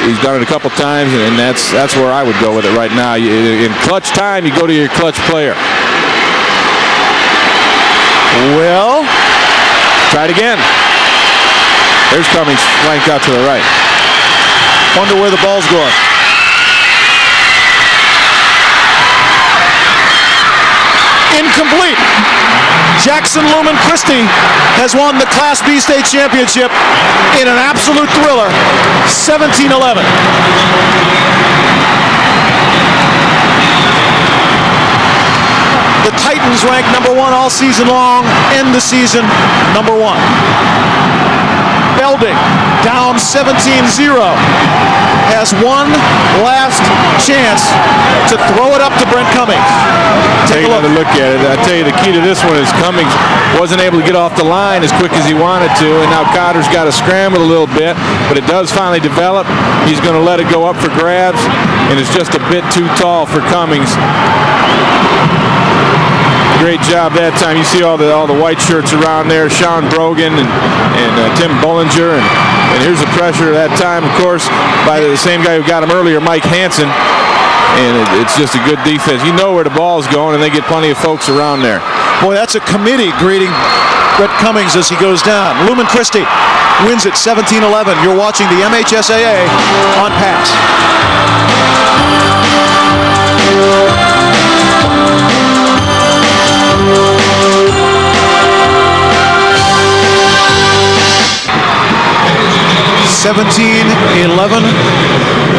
he's done it a couple times, and that's where I would go with it right now. In clutch time, you go to your clutch player. Well, try it again. There's Cummings flanked out to the right. Wonder where the ball's going. incomplete. Jackson Lumen Christi has won the Class B state championship in an absolute thriller, 17-11. The Titans, ranked number 1 all season long, end the season number 1. Belding, down 17-0, has one last chance to throw it up to Brent Cummings. Take another look at it. I tell you, the key to this one is Cummings wasn't able to get off the line as quick as he wanted to, and now Cotter's got to scramble a little bit, but it does finally develop. He's going to let it go up for grabs, and it's just a bit too tall for Cummings. Great job that time. You see all the white shirts around there, Sean Brogan and Tim Bollinger, and here's the pressure that time, of course, by the same guy who got him earlier, Mike Hansen, and it's just a good defense. You know where the ball's going, and they get plenty of folks around there. Boy, that's a committee greeting Brett Cummings as he goes down. Lumen Christi wins it 17-11. You're watching the MHSAA on Pass.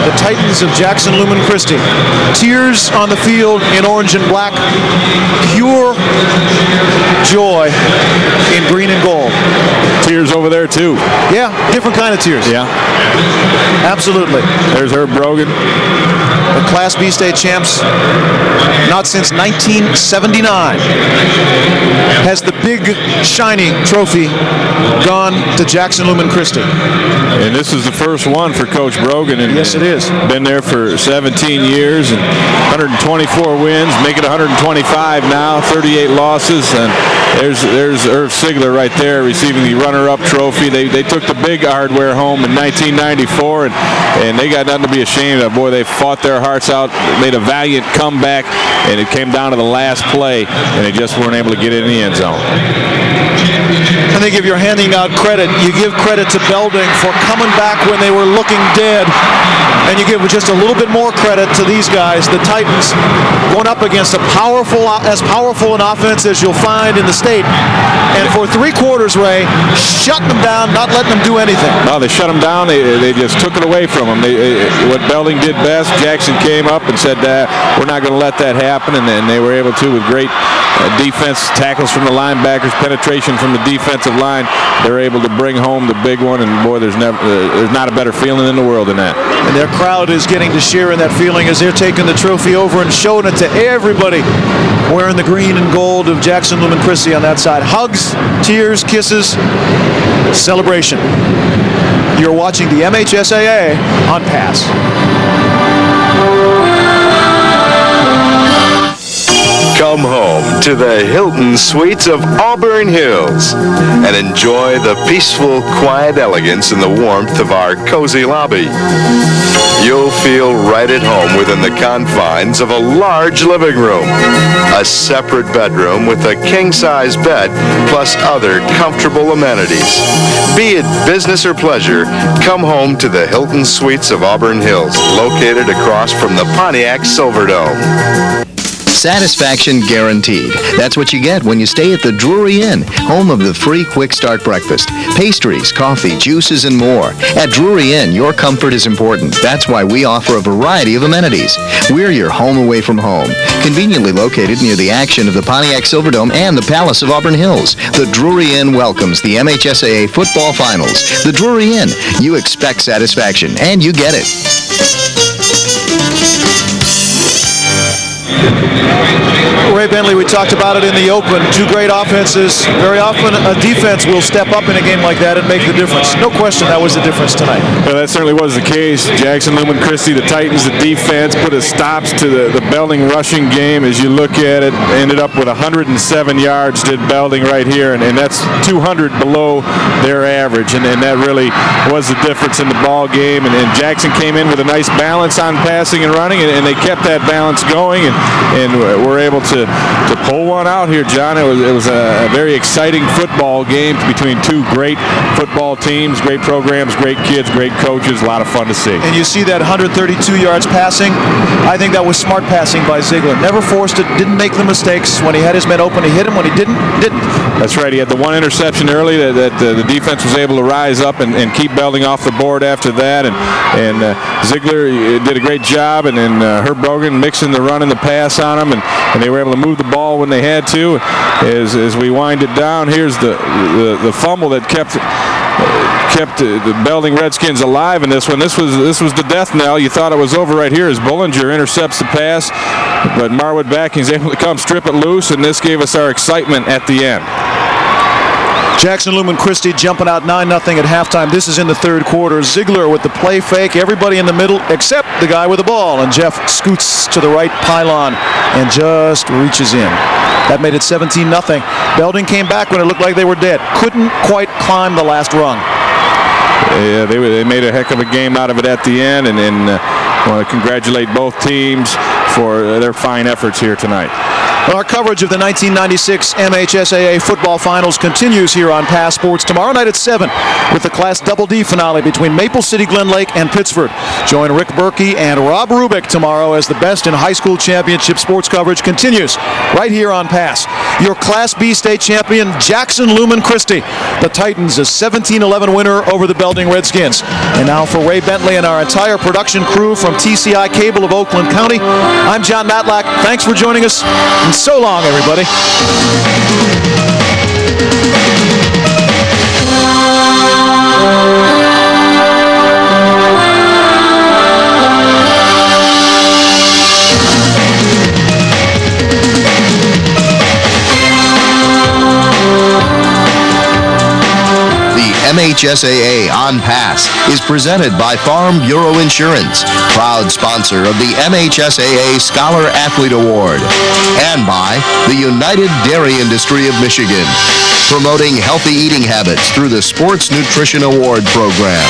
The Titans of Jackson Lumen Christi. Tears on the field in orange and black. Pure joy in green and gold. Tears over there too. Yeah, different kind of tears. Yeah. Absolutely. There's Herb Brogan. The Class B state champs, not since 1979, has the big, shiny trophy gone to Jackson Lumen Christi. And this is the first one for Coach Brogan. And yes, it is. Been there for 17 years and 124 wins, make it 125 now, 38 losses. And there's Irv Sigler right there receiving the runner-up trophy. They took the big hardware home in 1994, and they got nothing to be ashamed of. Boy, they fought their hearts out, made a valiant comeback, and it came down to the last play, and they just weren't able to get it in the end zone. I think if you're handing out credit, you give credit to Belding for coming back when they were looking dead, and you give just a little bit more credit to these guys, the Titans, going up against as powerful an offense as you'll find in the state, and for 3 quarters, Ray, shutting them down, not letting them do anything. No, they shut them down. They just took it away from them. What Belding did best, Jackson came up and said, we're not going to let that happen, and they were able to with great defense, tackles from the linebackers, penetration from the defensive line. They're able to bring home the big one, and boy, there's not a better feeling in the world than that. And their crowd is getting to share in that feeling as they're taking the trophy over and showing it to everybody wearing the green and gold of Jackson Lumen Christi on that side. Hugs, tears, kisses, celebration. You're watching the MHSAA on Pass. Come home to the Hilton Suites of Auburn Hills and enjoy the peaceful, quiet elegance and the warmth of our cozy lobby. You'll feel right at home within the confines of a large living room, a separate bedroom with a king-size bed, plus other comfortable amenities. Be it business or pleasure, come home to the Hilton Suites of Auburn Hills, located across from the Pontiac Silverdome. Satisfaction guaranteed. That's what you get when you stay at the Drury Inn, home of the free Quick Start breakfast. Pastries, coffee, juices, and more. At Drury Inn, your comfort is important. That's why we offer a variety of amenities. We're your home away from home. Conveniently located near the action of the Pontiac Silverdome and the Palace of Auburn Hills, the Drury Inn welcomes the MHSAA football finals. The Drury Inn. You expect satisfaction, and you get it. Ray Bentley, we talked about it in the open. 2 great offenses. Very often a defense will step up in a game like that and make the difference. No question that was the difference tonight. Well, that certainly was the case. Jackson Lumen Christi, the Titans, the defense put a stops to the Belding rushing game. As you look at it, ended up with 107 yards, did Belding right here, and that's 200 below their average, and that really was the difference in the ball game. And Jackson came in with a nice balance on passing and running, and they kept that balance going. And and we're able to pull one out here, John. It was a very exciting football game between two great football teams, great programs, great kids, great coaches. A lot of fun to see. And you see that 132 yards passing. I think that was smart passing by Ziegler. Never forced it, didn't make the mistakes. When he had his men open, he hit him. When he didn't. That's right. He had the one interception early that the defense was able to rise up and keep Belding off the board after that. And Ziegler did a great job. And then Herb Brogan mixing the run and the pass on him. And they were able to move the ball when they had to. As we wind it down, here's the fumble that kept the Belding Redskins alive in this one. This was the death knell. You thought it was over right here as Bullinger intercepts the pass, but Marwood Backing is able to come strip it loose, and this gave us our excitement at the end. Jackson Lumen Christie jumping out 9-0 at halftime. This is in the third quarter. Ziegler with the play fake. Everybody in the middle except the guy with the ball. And Jeff scoots to the right pylon and just reaches in. That made it 17-0. Belding came back when it looked like they were dead. Couldn't quite climb the last rung. Yeah, they made a heck of a game out of it at the end, and I want to congratulate both teams for their fine efforts here tonight. Well, our coverage of the 1996 MHSAA football finals continues here on Pass Sports tomorrow night at 7 with the Class Double D finale between Maple City, Glen Lake, and Pittsford. Join Rick Berkey and Rob Rubik tomorrow as the best in high school championship sports coverage continues right here on Pass. Your Class B state champion, Jackson Lumen Christie. The Titans, a 17-11 winner over the Belding Redskins. And now for Ray Bentley and our entire production crew from TCI Cable of Oakland County, I'm John Matlack. Thanks for joining us. And so long, everybody. MHSAA On Pass is presented by Farm Bureau Insurance, proud sponsor of the MHSAA Scholar Athlete Award, and by the United Dairy Industry of Michigan, promoting healthy eating habits through the Sports Nutrition Award Program.